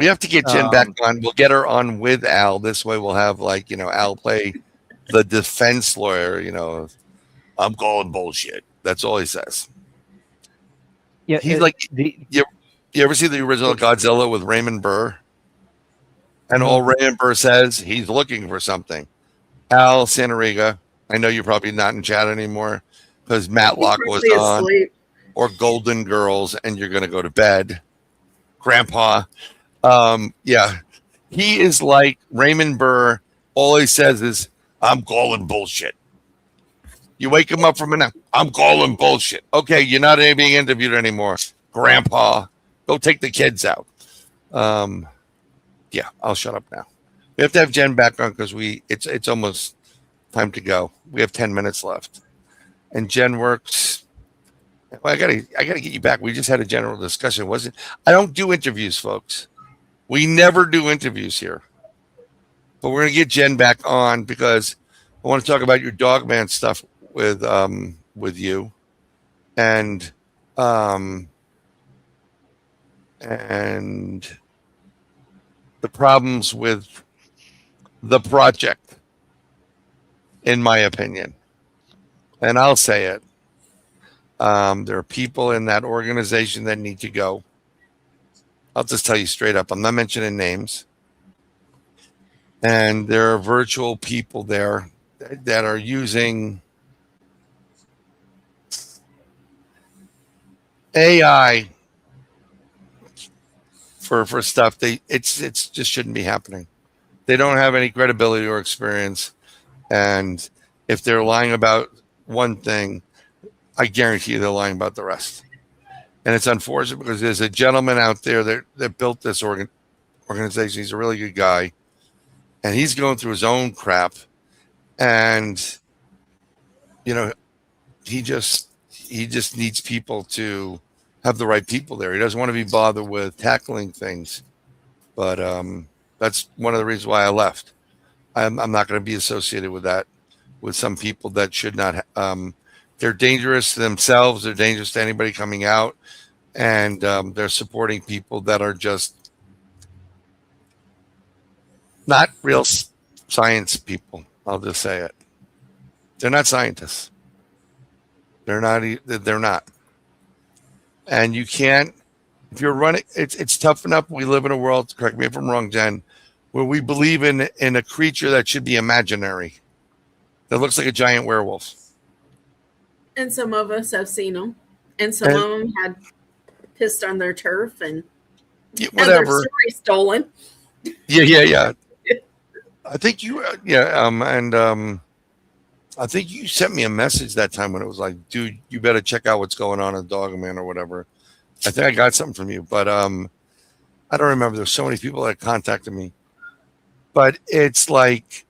have to get Jenn back on. We'll get her on with Al. This way we'll have Al play the defense lawyer, I'm calling bullshit. That's all he says. Yeah, he's like you ever see the original Godzilla with Raymond Burr? And all Raymond Burr says, he's looking for something. Al Sanariga, I know you're probably not in chat anymore because Matlock was on, asleep. Or Golden Girls, and you're going to go to bed. Grandpa. Yeah, he is like Raymond Burr. All he says is, I'm calling bullshit. You wake him up from a nap. I'm calling bullshit. Okay, you're not being interviewed anymore. Grandpa, go take the kids out. Yeah, I'll shut up now. We have to have Jenn back on because it's almost time to go. We have 10 minutes left. And Jenn works. Well, I gotta get you back. We just had a general discussion. I don't do interviews, folks. We never do interviews here. But we're gonna get Jenn back on because I want to talk about your Dogman stuff with you. And the problems with the project, in my opinion. And I'll say it. There are people in that organization that need to go. I'll just tell you straight up. I'm not mentioning names. And there are virtual people there that are using AI for stuff. It's just shouldn't be happening. They don't have any credibility or experience. And if they're lying about one thing, I guarantee you they're lying about the rest. And it's unfortunate because there's a gentleman out there that built this organization. He's a really good guy. And he's going through his own crap. And, he just needs people to have the right people there. He doesn't want to be bothered with tackling things. But that's one of the reasons why I left. I'm not going to be associated with that, with some people that should not. They're dangerous to themselves. They're dangerous to anybody coming out. And they're supporting people that are just not real science people. I'll just say it. They're not scientists. They're not. They're not. And you can't. If you're running, it's tough enough. We live in a world. Correct me if I'm wrong, Jen, where we believe in a creature that should be imaginary, that looks like a giant werewolf. And some of us have seen them, and some of them had pissed on their turf and had their story stolen. Yeah. I think you, I think you sent me a message that time when it was like, dude, you better check out what's going on in Dogman or whatever. I think I got something from you, but I don't remember. There's so many people that contacted me, but it's like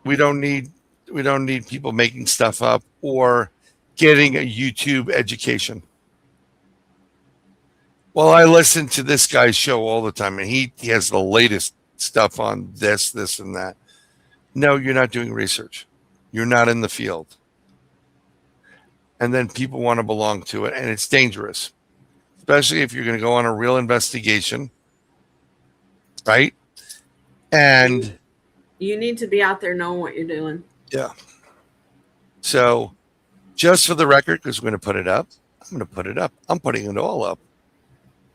we don't need people making stuff up or getting a YouTube education. Well, I listen to this guy's show all the time, and he has the latest stuff on this, and that. No, you're not doing research. You're not in the field. And then people want to belong to it, and it's dangerous, especially if you're going to go on a real investigation, right? And you need to be out there knowing what you're doing. Yeah. So just for the record, because we're going to put it up, I'm going to put it up. I'm putting it all up.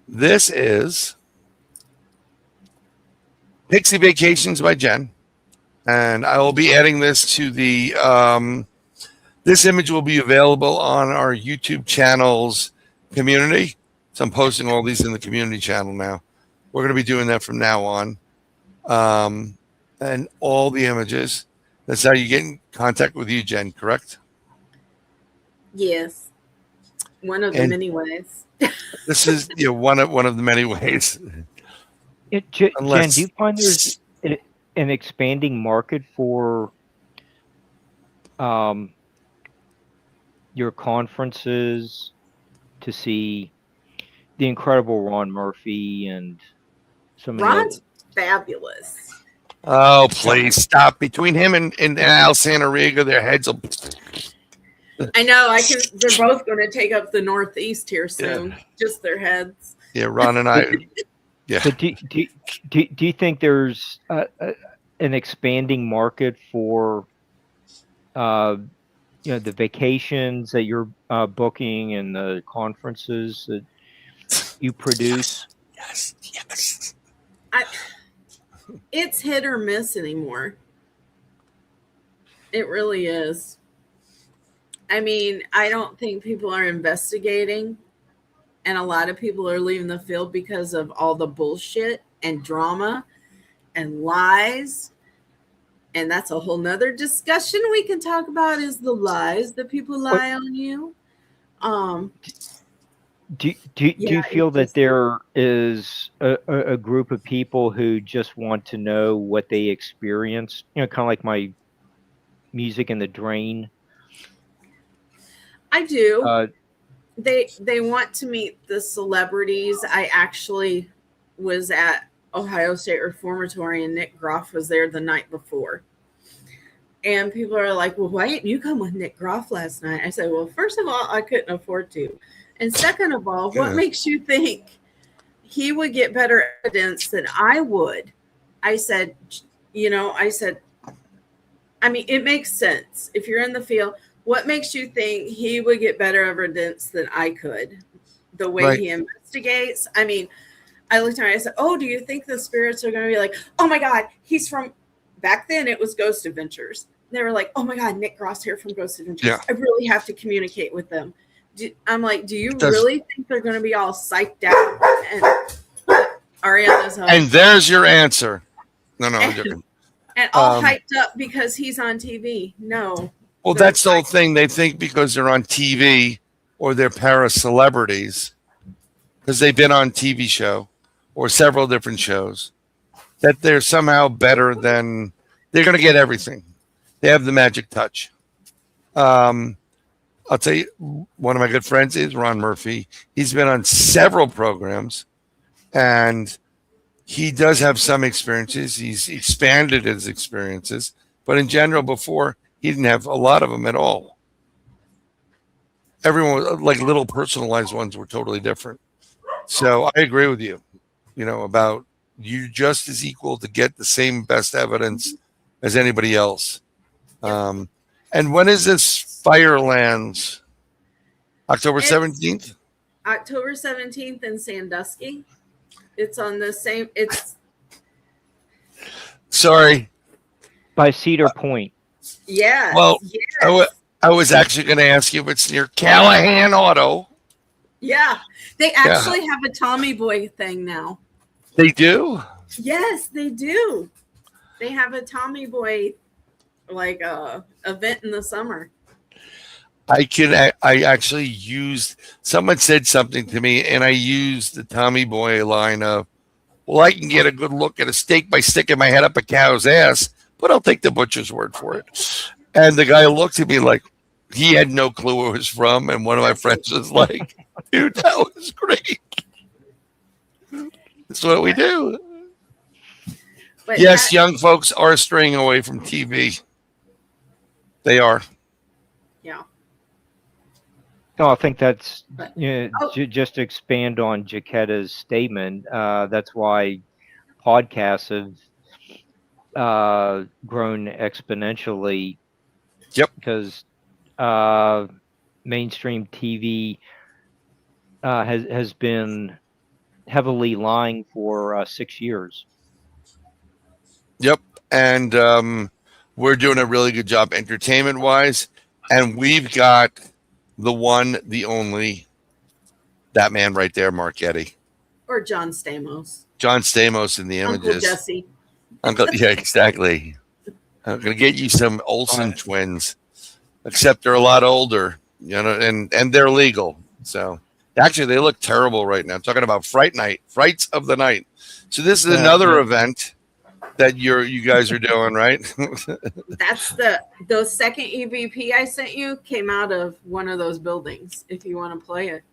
This is Pixie Vacations by Jenn. And I will be adding this to the, this image will be available on our YouTube channel's community. So I'm posting all these in the community channel now. We're going to be doing that from now on. And all the images. That's how you get in contact with you, Jenn, correct? Yes. One of the many ways. This is one of the many ways. Jenn, do you find there's an expanding market for your conferences to see the incredible Ron Murphy and some of Ron's fabulous. Oh, please stop. Between him and Al Santarriga, their heads will... I know. They're both going to take up the Northeast here soon. Yeah. Just their heads. Yeah, Ron and I. Yeah. But do you think there's an expanding market for the vacations that you're booking and the conferences that you produce? Yes. It's hit or miss anymore. It really is. I mean, I don't think people are investigating, and a lot of people are leaving the field because of all the bullshit and drama and lies. And that's a whole nother discussion we can talk about, is the lies that people lie on you. Do you feel that there is a group of people who just want to know what they experience? Kind of like my Music in the Drain. I do. They want to meet the celebrities. I actually was at Ohio State Reformatory, and Nick Groff was there the night before. And people are like, well, why didn't you come with Nick Groff last night? I said, well, first of all, I couldn't afford to. And second of all, what makes you think he would get better evidence than I would? I said, I mean, it makes sense. If you're in the field, what makes you think he would get better evidence than I could? The way he investigates. I mean, I looked at him and I said, oh, do you think the spirits are going to be like, oh my God, he's from, back then it was Ghost Adventures. They were like, oh my God, Nick Gross here from Ghost Adventures. Yeah. I really have to communicate with them. I'm like, do you really think they're going to be all psyched out? And Ariana's home. And there's your answer. No, I'm joking. And all hyped up because he's on TV. No. Well, that's the whole thing. They think because they're on TV or they're para-celebrities, because they've been on TV show or several different shows, that they're somehow better than, they're going to get everything. They have the magic touch. I'll tell you, one of my good friends is Ron Murphy. He's been on several programs, and he does have some experiences. He's expanded his experiences, but in general, before he didn't have a lot of them at all. Everyone, like little personalized ones, were totally different. So I agree with you. About you just as equal to get the same best evidence as anybody else. And when is this Firelands? October 17th? October 17th in Sandusky. It's on the same. It's sorry. By Cedar Point. Yeah. Well, yes. I was actually going to ask you if it's near Callahan Auto. Yeah. They actually have a Tommy Boy thing now. They do? Yes, they do. They have a Tommy Boy event in the summer. I actually used, someone said something to me, and I used the Tommy Boy line of, well, I can get a good look at a steak by sticking my head up a cow's ass, but I'll take the butcher's word for it. And the guy looked at me like he had no clue where it was from. And one of my friends was like, dude, that was great. That's what we do. But yes, young folks are straying away from TV. They are. Yeah. No, I think that's just to expand on Jaquetta's statement. That's why podcasts have grown exponentially. Yep. Because mainstream TV has been heavily lying for 6 years. Yep. And we're doing a really good job entertainment-wise. And we've got the one, the only, that man right there, Mark Eddy. Or John Stamos. John Stamos in the images. Uncle Jesse. Yeah, exactly. I'm going to get you some Olsen twins, except they're a lot older, and they're legal. So actually, they look terrible right now. I'm talking about Frights of the Night. So this is another event that you guys are doing, right? That's the second EVP I sent you came out of one of those buildings. If you want to play it.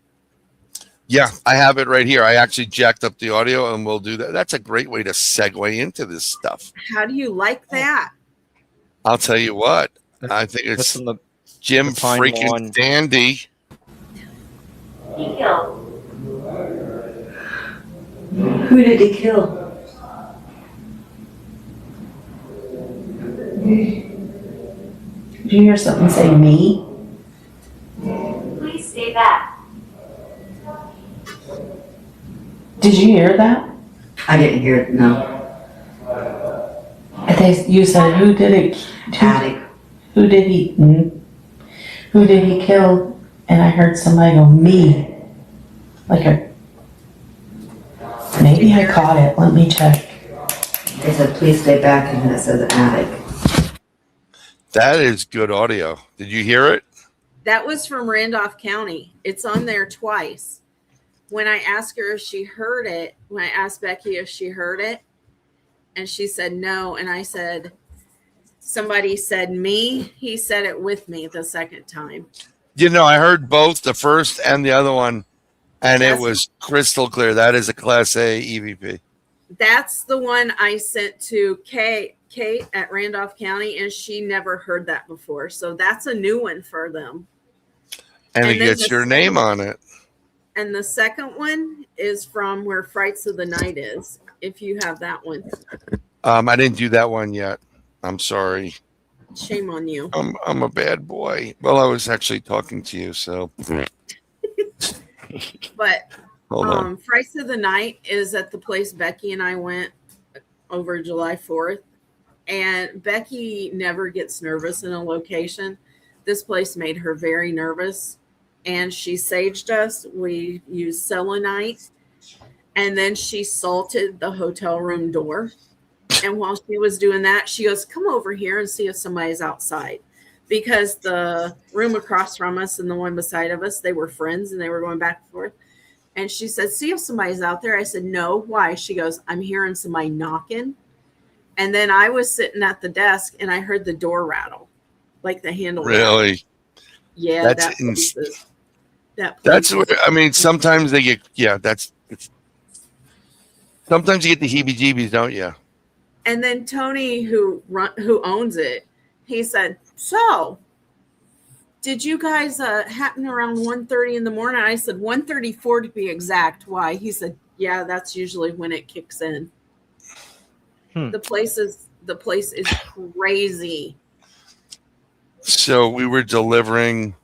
Yeah, I have it right here. I actually jacked up the audio, and we'll do that. That's a great way to segue into this stuff. How do you like that? I'll tell you what. I think it's Jim freaking Dandy. He killed. Who did he kill? Did you hear something say me? Please say that. Did you hear that? I didn't hear it, no. You said, who did it? Attic. Who did he kill? And I heard somebody go, me. Maybe I caught it. Let me check. They said, please stay back, and it says attic. That is good audio. Did you hear it? That was from Randolph County. It's on there twice. When I asked her if she heard it, when I asked Becky if she heard it, and she said no, and I said, somebody said me. He said it with me the second time. I heard both the first and the other one, and it was crystal clear. That is a Class A EVP. That's the one I sent to Kate at Randolph County, and she never heard that before. So that's a new one for them. And it gets your name on it. And the second one is from where Frights of the Night is, if you have that one. I didn't do that one yet. I'm sorry. Shame on you. I'm a bad boy. Well, I was actually talking to you, so. But Frights of the Night is at the place Becky and I went over July 4th. And Becky never gets nervous in a location. This place made her very nervous. And she saged us. We used selenite. And then she salted the hotel room door. And while she was doing that, she goes, come over here and see if somebody's outside. Because the room across from us and the one beside of us, they were friends and they were going back and forth. And she said, see if somebody's out there. I said, no. Why? She goes, I'm hearing somebody knocking. And then I was sitting at the desk and I heard the door rattle, like the handle. Really? Yeah, That's that place is. That place that's is- where, I mean, sometimes they get, yeah, sometimes you get the heebie-jeebies, don't you? And then Tony, who owns it, he said, "So, did you guys happen around 1:30 in the morning?" I said, 1:34 to be exact. Why? He said, "Yeah, that's usually when it kicks in." The place is crazy. So we were delivering.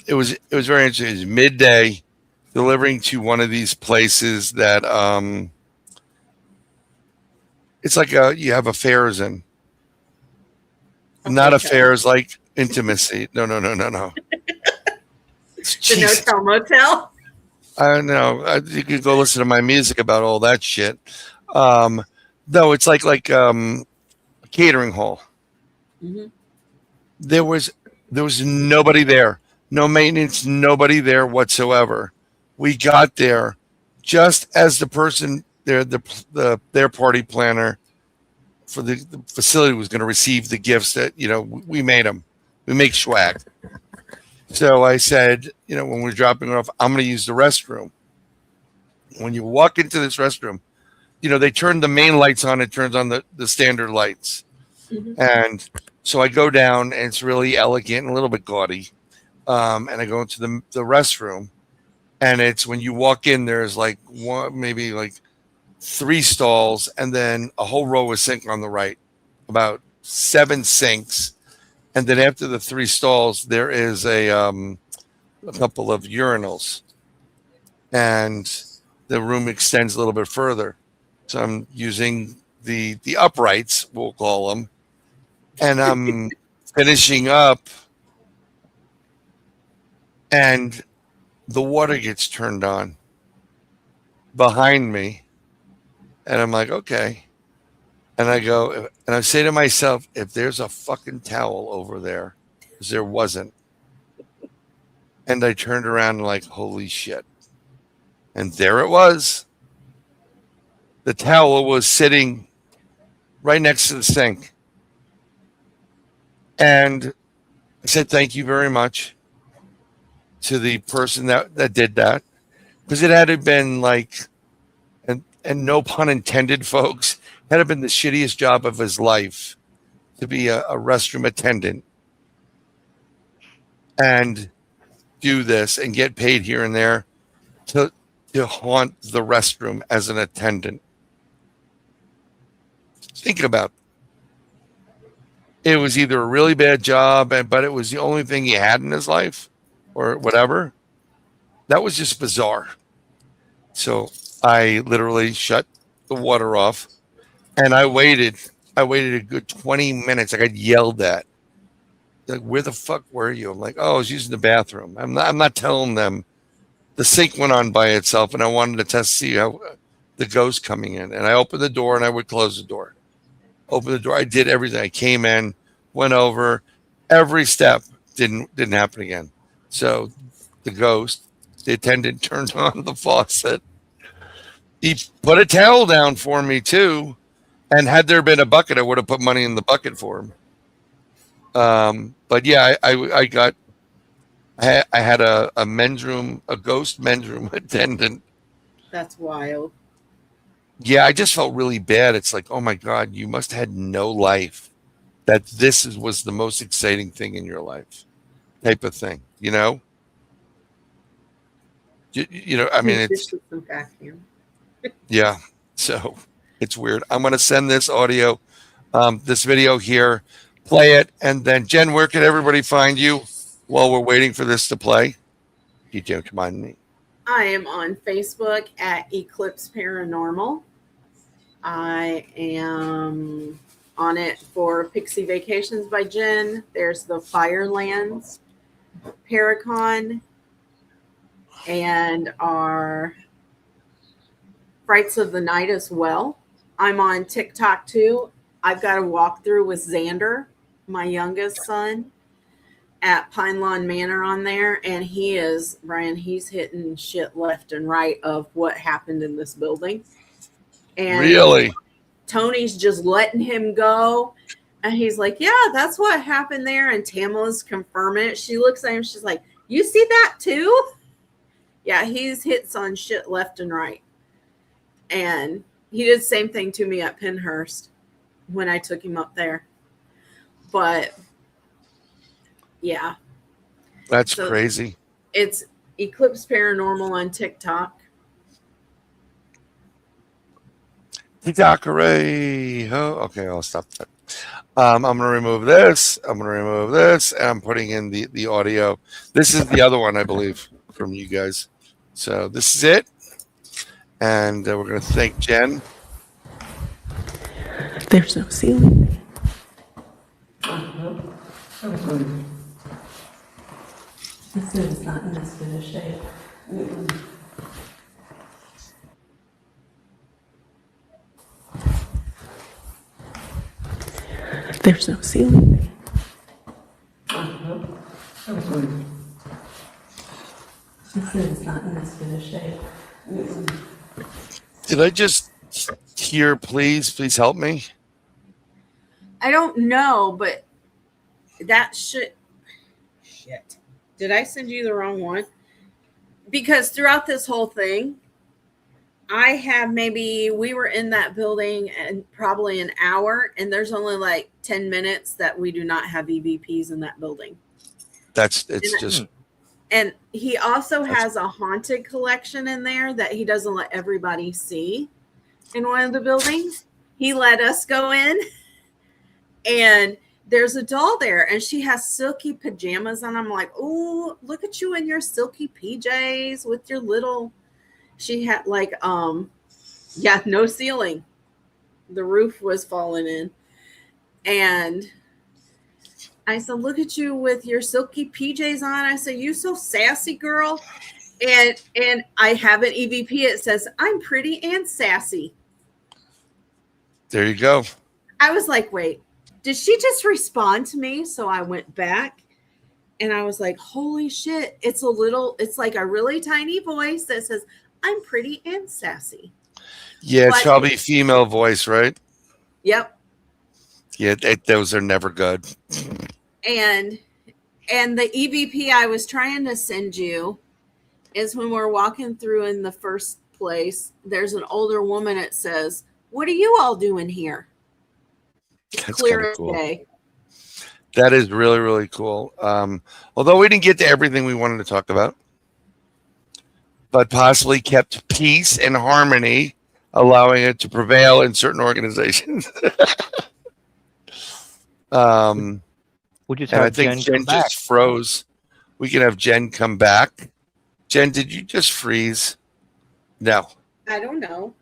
It was very interesting. It was midday, delivering to one of these places that it's like you have affairs in. Not hotel. affairs like intimacy. No. The Jeez. No Motel. I don't know. You could go listen to my music about all that shit. No, it's like a catering hall. Mm-hmm. There was nobody there, no maintenance, nobody there whatsoever. We got there just as the person there, their party planner for the facility was going to receive the gifts that we made them. We make swag. So I said, when we're dropping it off, I'm going to use the restroom. When you walk into this restroom, they turn the main lights on. It turns on the standard lights. Mm-hmm. And so I go down, and it's really elegant and a little bit gaudy. And I go into the restroom, and it's when you walk in, there's like maybe like 3 stalls, and then a whole row of sink on the right, about 7 sinks. And then after the 3 stalls, there is a couple of urinals, and the room extends a little bit further. So I'm using the uprights, we'll call them, and I'm finishing up, and the water gets turned on behind me, and I'm like, okay. And I go, and I say to myself, if there's a fucking towel over there, because there wasn't. And I turned around and like, holy shit. And there it was. The towel was sitting right next to the sink. And I said, thank you very much to the person that did that. Because it had been like, and no pun intended, folks, had it been the shittiest job of his life to be a restroom attendant and do this and get paid here and there to haunt the restroom as an attendant. Think about it. It was either a really bad job, but it was the only thing he had in his life or whatever. That was just bizarre. So I literally shut the water off, and I waited a good 20 minutes. I got yelled at. Like, where the fuck were you? I'm like, oh, I was using the bathroom. I'm not telling them. The sink went on by itself, and I wanted to see how the ghost coming in. And I opened the door, and I would close the door. Open the door. I did everything. I came in, went over every step. Didn't happen again. So the attendant turned on the faucet. He put a towel down for me too. And had there been a bucket, I would have put money in the bucket for him. But yeah, I had a men's room, a ghost men's room attendant. That's wild. Yeah, I just felt really bad. It's like, oh my God, you must have had no life. That this was the most exciting thing in your life, type of thing. You know, I mean, it's yeah. So it's weird. I'm going to send this audio, this video here, play it, and then Jen, where can everybody find you while we're waiting for this to play? You don't mind me. I am on Facebook at Eclipse Paranormal. I am on it for Pixie Vacations by Jenn. There's the Firelands Paracon and our Frights of the Night as well. I'm on TikTok too. I've got a walkthrough with Xander, my youngest son, at Pine Lawn Manor on there, and he is, Brian, he's hitting shit left and right of what happened in this building. And really? Tony's just letting him go. And he's like, yeah, that's what happened there. And Tamala's confirming it. She looks at him. She's like, you see that too? Yeah, he's hits on shit left and right. And he did the same thing to me at Penhurst when I took him up there. But yeah. That's crazy. It's Eclipse Paranormal on TikTok. TikTok array. Oh, okay, I'll stop that. I'm going to remove this. I'm going to remove this. And I'm putting in the audio. This is the other one, I believe, from you guys. So this is it. And we're going to thank Jenn. There's no ceiling. This is not in this good of shape. There's no ceiling. This is not in this good of shape. Did I just hear, please help me? I don't know, but that shit. Did I send you the wrong one? Because throughout this whole thing, we were in that building and probably an hour, and there's only like 10 minutes that we do not have EVPs in that building. And he also has a haunted collection in there that he doesn't let everybody see in one of the buildings. He let us go in, and there's a doll there, and she has silky pajamas on. I'm like, oh, look at you in your silky PJs with your little. She had like, no ceiling. The roof was falling in, and I said, look at you with your silky PJs on. I said, you so sassy, girl. And I have an EVP. It says, I'm pretty and sassy. There you go. I was like, wait, did she just respond to me? So I went back and I was like, holy shit. It's like a really tiny voice that says, I'm pretty and sassy. Yeah, it's probably female voice, right? Yep. Yeah, those are never good. And the EVP I was trying to send you is when we're walking through in the first place, there's an older woman that says, what are you all doing here? It's That's clear as cool. day. That is really, really cool. Although we didn't get to everything we wanted to talk about, but possibly kept peace and harmony, allowing it to prevail in certain organizations. We'll just And have I think Jenn back. just froze. We can have Jenn come back. Jenn, did you just freeze? No. I don't know.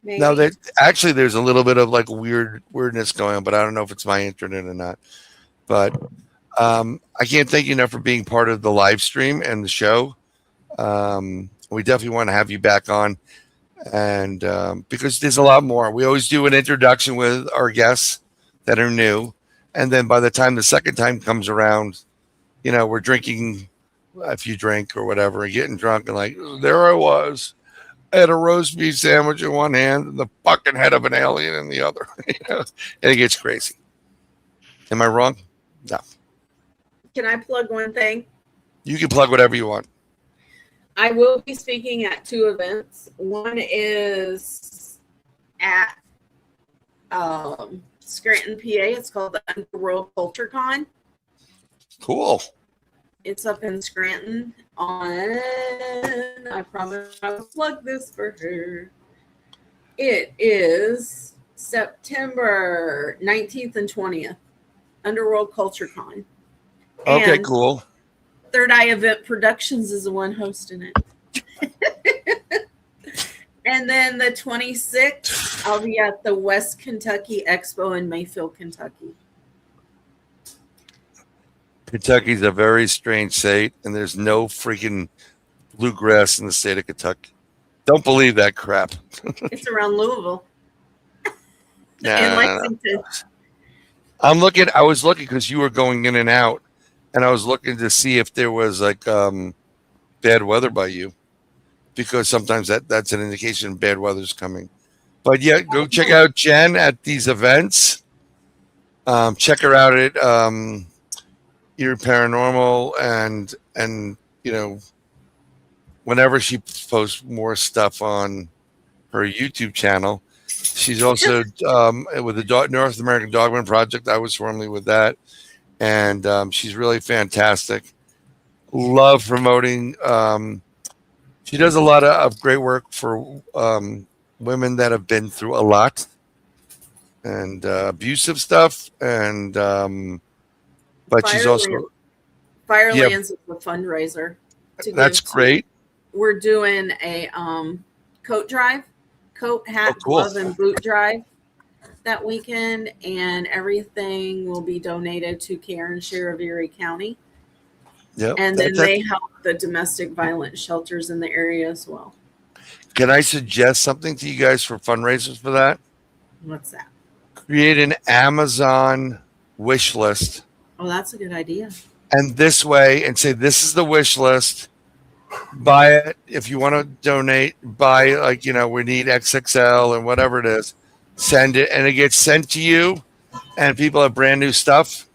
Maybe. No, there's a little bit of like weirdness going on, but I don't know if it's my internet or not. But I can't thank you enough for being part of the live stream and the show. We definitely want to have you back on, and because there's a lot more. We always do an introduction with our guests that are new, and then by the time the second time comes around, we're drinking, if you drink or whatever, and getting drunk, and like, there I was. I had a roast beef sandwich in one hand and the fucking head of an alien in the other. And it gets crazy. Am I wrong? No. Can I plug one thing? You can plug whatever you want. I will be speaking at 2 events. One is at Scranton, PA. It's called the Underworld Culture Con. Cool. It's up in Scranton I promise I will plug this for her. It is September 19th and 20th. Underworld Culture Con. Okay, And cool. Third Eye Event Productions is the one hosting it. And then the 26th, I'll be at the West Kentucky Expo in Mayfield, Kentucky. Kentucky's a very strange state, and there's no freaking bluegrass in the state of Kentucky. Don't believe that crap. It's around Louisville. Nah, In Lexington. I was looking because you were going in and out, and I was looking to see if there was like bad weather by you, because sometimes that's an indication bad weather's coming. But yeah, go check out Jenn at these events. Check her out at Eerie Paranormal, and whenever she posts more stuff on her YouTube channel. She's also with the North American Dogman Project. I was formerly with that, and she's really fantastic. Love promoting. She does a lot of great work for women that have been through a lot and abusive stuff, and but she's also Firelands is a fundraiser. That's great. We're doing a coat drive, coat, hat, glove, and boot drive that weekend, and everything will be donated to Care and Share of Erie County. Yep. And then they help the domestic violence shelters in the area as well. Can I suggest something to you guys for fundraisers for that? What's that? Create an Amazon wish list. Oh, that's a good idea. And this way, and say, this is the wish list. Buy it. If you want to donate, buy, like, we need XXL and whatever it is. Send it, and it gets sent to you, and people have brand new stuff.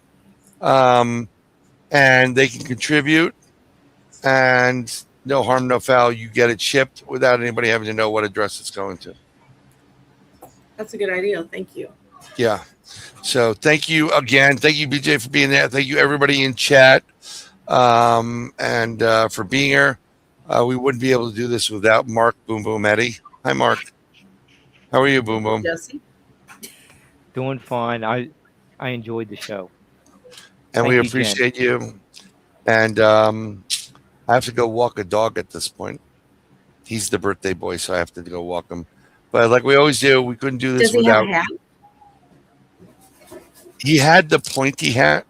And they can contribute, and no harm, no foul. You get it shipped without anybody having to know what address it's going to. That's a good idea. Thank you. Yeah. So thank you again. Thank you, BJ, for being there. Thank you, everybody in chat, and for being here. We wouldn't be able to do this without Mark Boom Boom Eddy. Hi, Mark. How are you, Boom Boom? Jesse? Doing fine. I enjoyed the show. And Thank we you, appreciate you. And I have to go walk a dog at this point. He's the birthday boy, so I have to go walk him. But like we always do, we couldn't do this without. Have a hat? He had the pointy hat.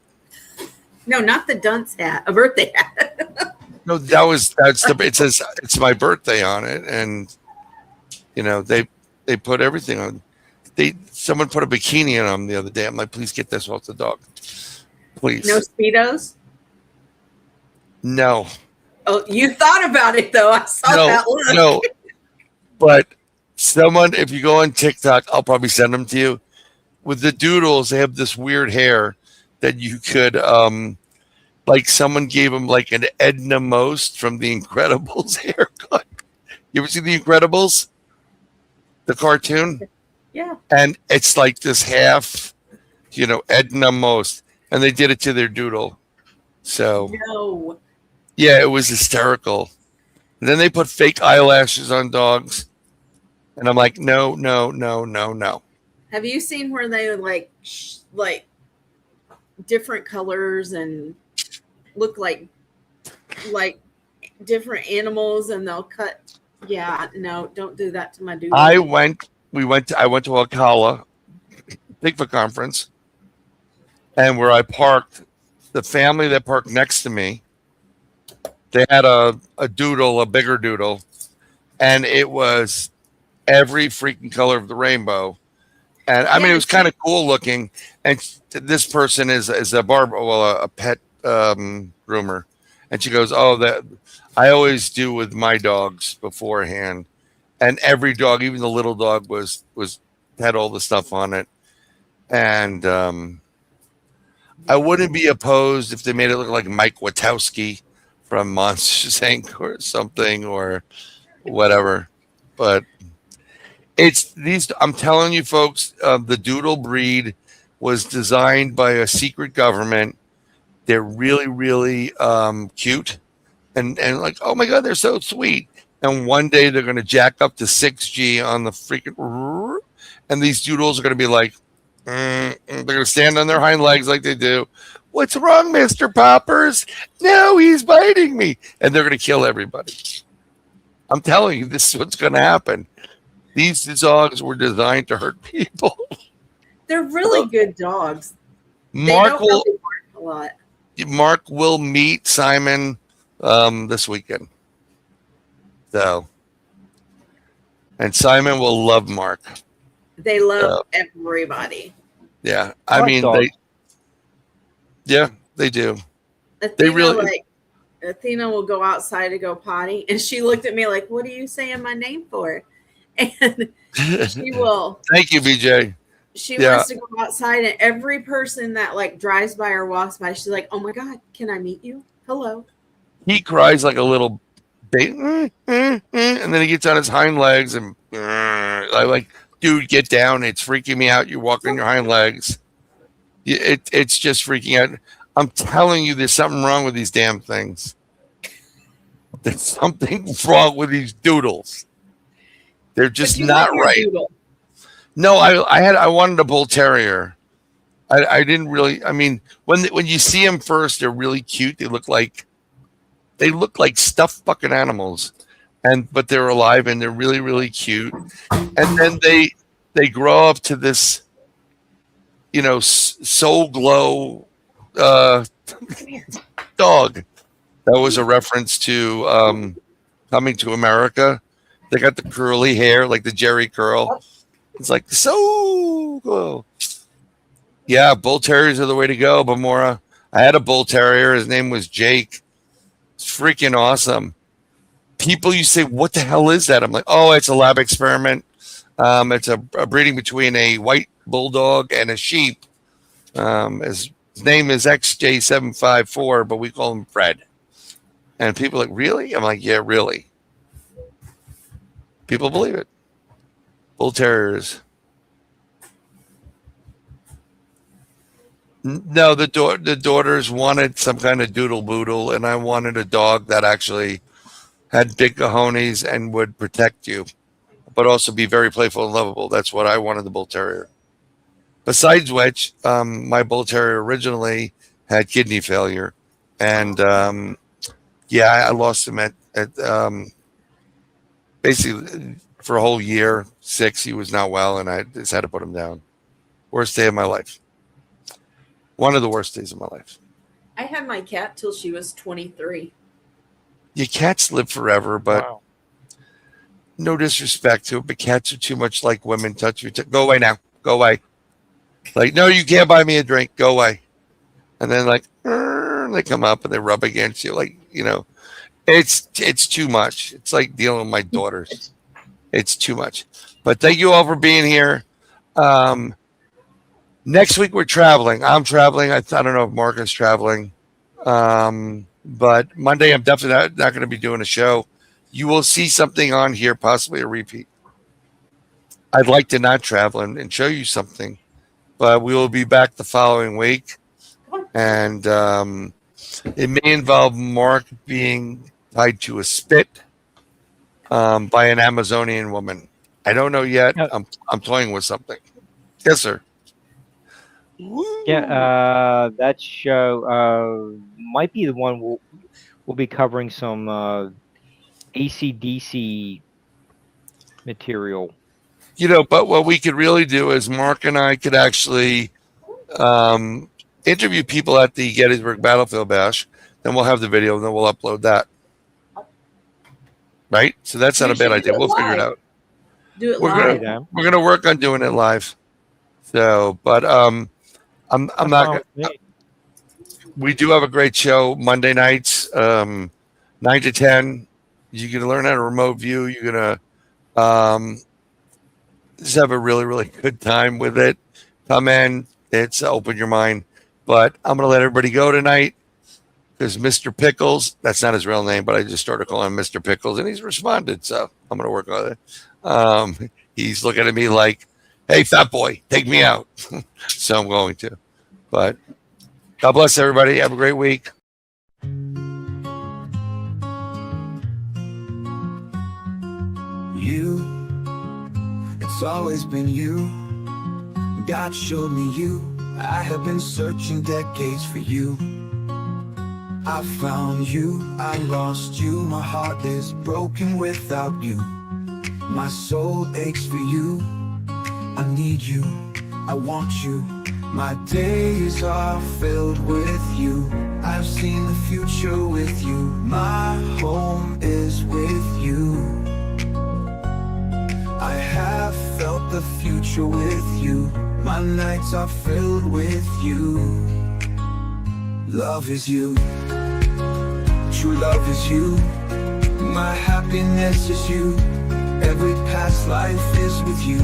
No, not the dunce hat. A birthday hat. No, it says it's my birthday on it, and they put everything on. Someone put a bikini on him the other day. I'm like, please get this off the dog. Please. No Speedos? No. Oh, you thought about it, though. I saw that look. No. But someone, if you go on TikTok, I'll probably send them to you. With the doodles, they have this weird hair that you could, like someone gave him like an Edna Most from The Incredibles haircut. You ever see The Incredibles? The cartoon? Yeah. And it's like this half, Edna Most. And they did it to their doodle. So, no. Yeah, it was hysterical. And then they put fake eyelashes on dogs. And I'm like, no. Have you seen where they like different colors and look like different animals, and they'll cut? Yeah, no, don't do that to my doodle. I went to Ocala Bigfoot conference. And where I parked, the family that parked next to me, they had a doodle, a bigger doodle, and it was every freaking color of the rainbow. And I mean, it was kind of cool looking. And this person is a a pet groomer, and she goes, "Oh, that I always do with my dogs beforehand." And every dog, even the little dog, had all the stuff on it, and I wouldn't be opposed if they made it look like Mike Wachowski from Monsters Inc. or something or whatever. But it's these. I'm telling you, folks, the doodle breed was designed by a secret government. They're really, really cute, and like, oh my God, they're so sweet. And one day they're going to jack up to 6G on the freaking, and these doodles are going to be like. They're going to stand on their hind legs like they do. What's wrong, Mr. Poppers? No, he's biting me. And they're going to kill everybody. I'm telling you, this is what's going to happen. These dogs were designed to hurt people. They're really good dogs. Mark will really bark a lot. Mark will meet Simon this weekend. So, and Simon will love Mark. They love everybody. Yeah, I mean, they do. Athena, They really. Athena will go outside to go potty, and she looked at me like, "What are you saying my name for?" And she will. Thank you, BJ. she Yeah. wants to go outside, and every person that like drives by or walks by, she's like, "Oh my God, can I meet you? Hello." He cries like a little baby, and then he gets on his hind legs and I'm like, dude, get down. It's freaking me out. You walk on your hind legs. It's just freaking out. I'm telling you, there's something wrong with these damn things. There's something wrong with these doodles. They're just But you not want your right. doodle. No, I wanted a bull terrier. I didn't really. I mean, when you see them first, they're really cute. They look like stuffed fucking animals, but they're alive and they're really, really cute. And then they grow up to this, soul glow dog. That was a reference to Coming to America. They got the curly hair, like the Jerry curl. It's like so glow. Yeah, bull terriers are the way to go, Bamora. I had a bull terrier. His name was Jake. It's freaking awesome. People used to say, what the hell is that? I'm like, oh, it's a lab experiment. It's a breeding between a white bulldog and a sheep. His name is XJ754, but we call him Fred. And people are like, really? I'm like, yeah, really. People believe it. Bull terriers. No, the daughters wanted some kind of doodle boodle, and I wanted a dog that actually had big cojones and would protect you, but also be very playful and lovable. That's what I wanted the bull terrier. Besides which, my bull terrier originally had kidney failure, and I lost him at basically for a whole year, 6. He was not well, and I just had to put him down. Worst day of my life. One of the worst days of my life. I had my cat till she was 23. Your cats live forever, but Wow. no disrespect to it, but cats are too much like women. Touch you. Go away now. Go away. Like, no, you can't buy me a drink. Go away. And then like, they come up and they rub against you. Like, it's too much. It's like dealing with my daughters. It's too much. But thank you all for being here. Next week we're traveling. I'm traveling. I don't know if Mark is traveling. But Monday I'm definitely not going to be doing a show. You will see something on here, possibly a repeat. I'd like to not travel and show you something, but we will be back the following week. And it may involve Mark being tied to a spit by an Amazonian woman. I don't know yet. I'm toying with something. Yes, sir. Yeah, that show might be the one we'll be covering some AC/DC material. But what we could really do is Mark and I could actually interview people at the Gettysburg Battlefield Bash. Then we'll have the video, and then we'll upload that. Right? So that's not a bad idea. We'll figure it out. Do it We're live. We're gonna work on doing it live. So, but I'm not. We do have a great show Monday nights, 9 to 10. You're gonna learn how to remote view. You're gonna just have a really, really good time with it. Come in. It's open your mind. But I'm gonna let everybody go tonight. There's Mr. Pickles. That's not his real name, but I just started calling him Mr. Pickles, and he's responded. So I'm gonna work on it. He's looking at me like, "Hey, fat boy, take me out." So I'm going to. But God bless everybody. Have a great week. You, it's always been you. God showed me you. I have been searching decades for you. I found you, I lost you. My heart is broken without you. My soul aches for you. I need you, I want you. My days are filled with you. I've seen the future with you. My home is with you. I have felt the future with you. My nights are filled with you. Love is you. True love is you. My happiness is you. Every past life is with you.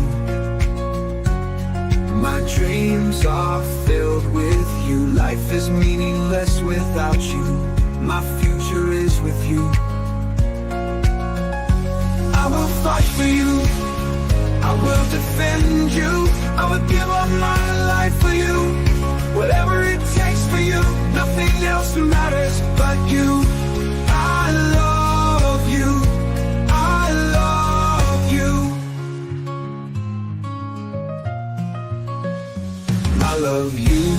My dreams are filled with you. Life is meaningless without you. My future is with you. I will fight for you. I will defend you. I will give up my life for you. Whatever it takes for you. Nothing else matters but you. I love you. I love you. I love you.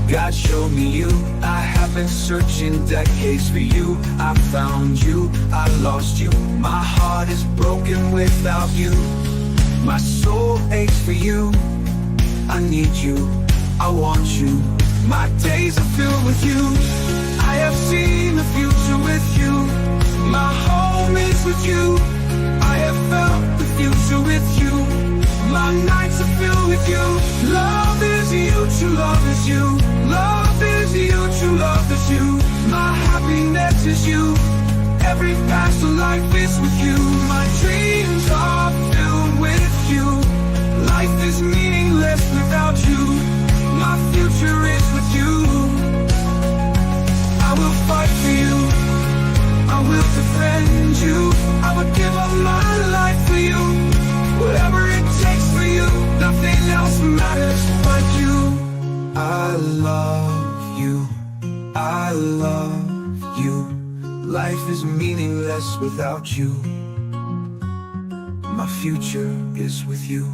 God showed me you. I have been searching decades for you. I found you, I lost you. My heart is broken without you. My soul aches for you. I need you, I want you. My days are filled with you. I have seen the future with you. My home is with you. I have felt the future with you. My nights are filled with you. Love is you, true love is you. Love is you, true love is you. My happiness is you. Every past life is with you. My dreams are filled with you. Life is meaningless without you. My future is with you. I will fight for you. I will defend you. I will give up my life for you. Whatever it takes for you. Nothing else matters but you. I love you. I love you. Life is meaningless without you. My future is with you.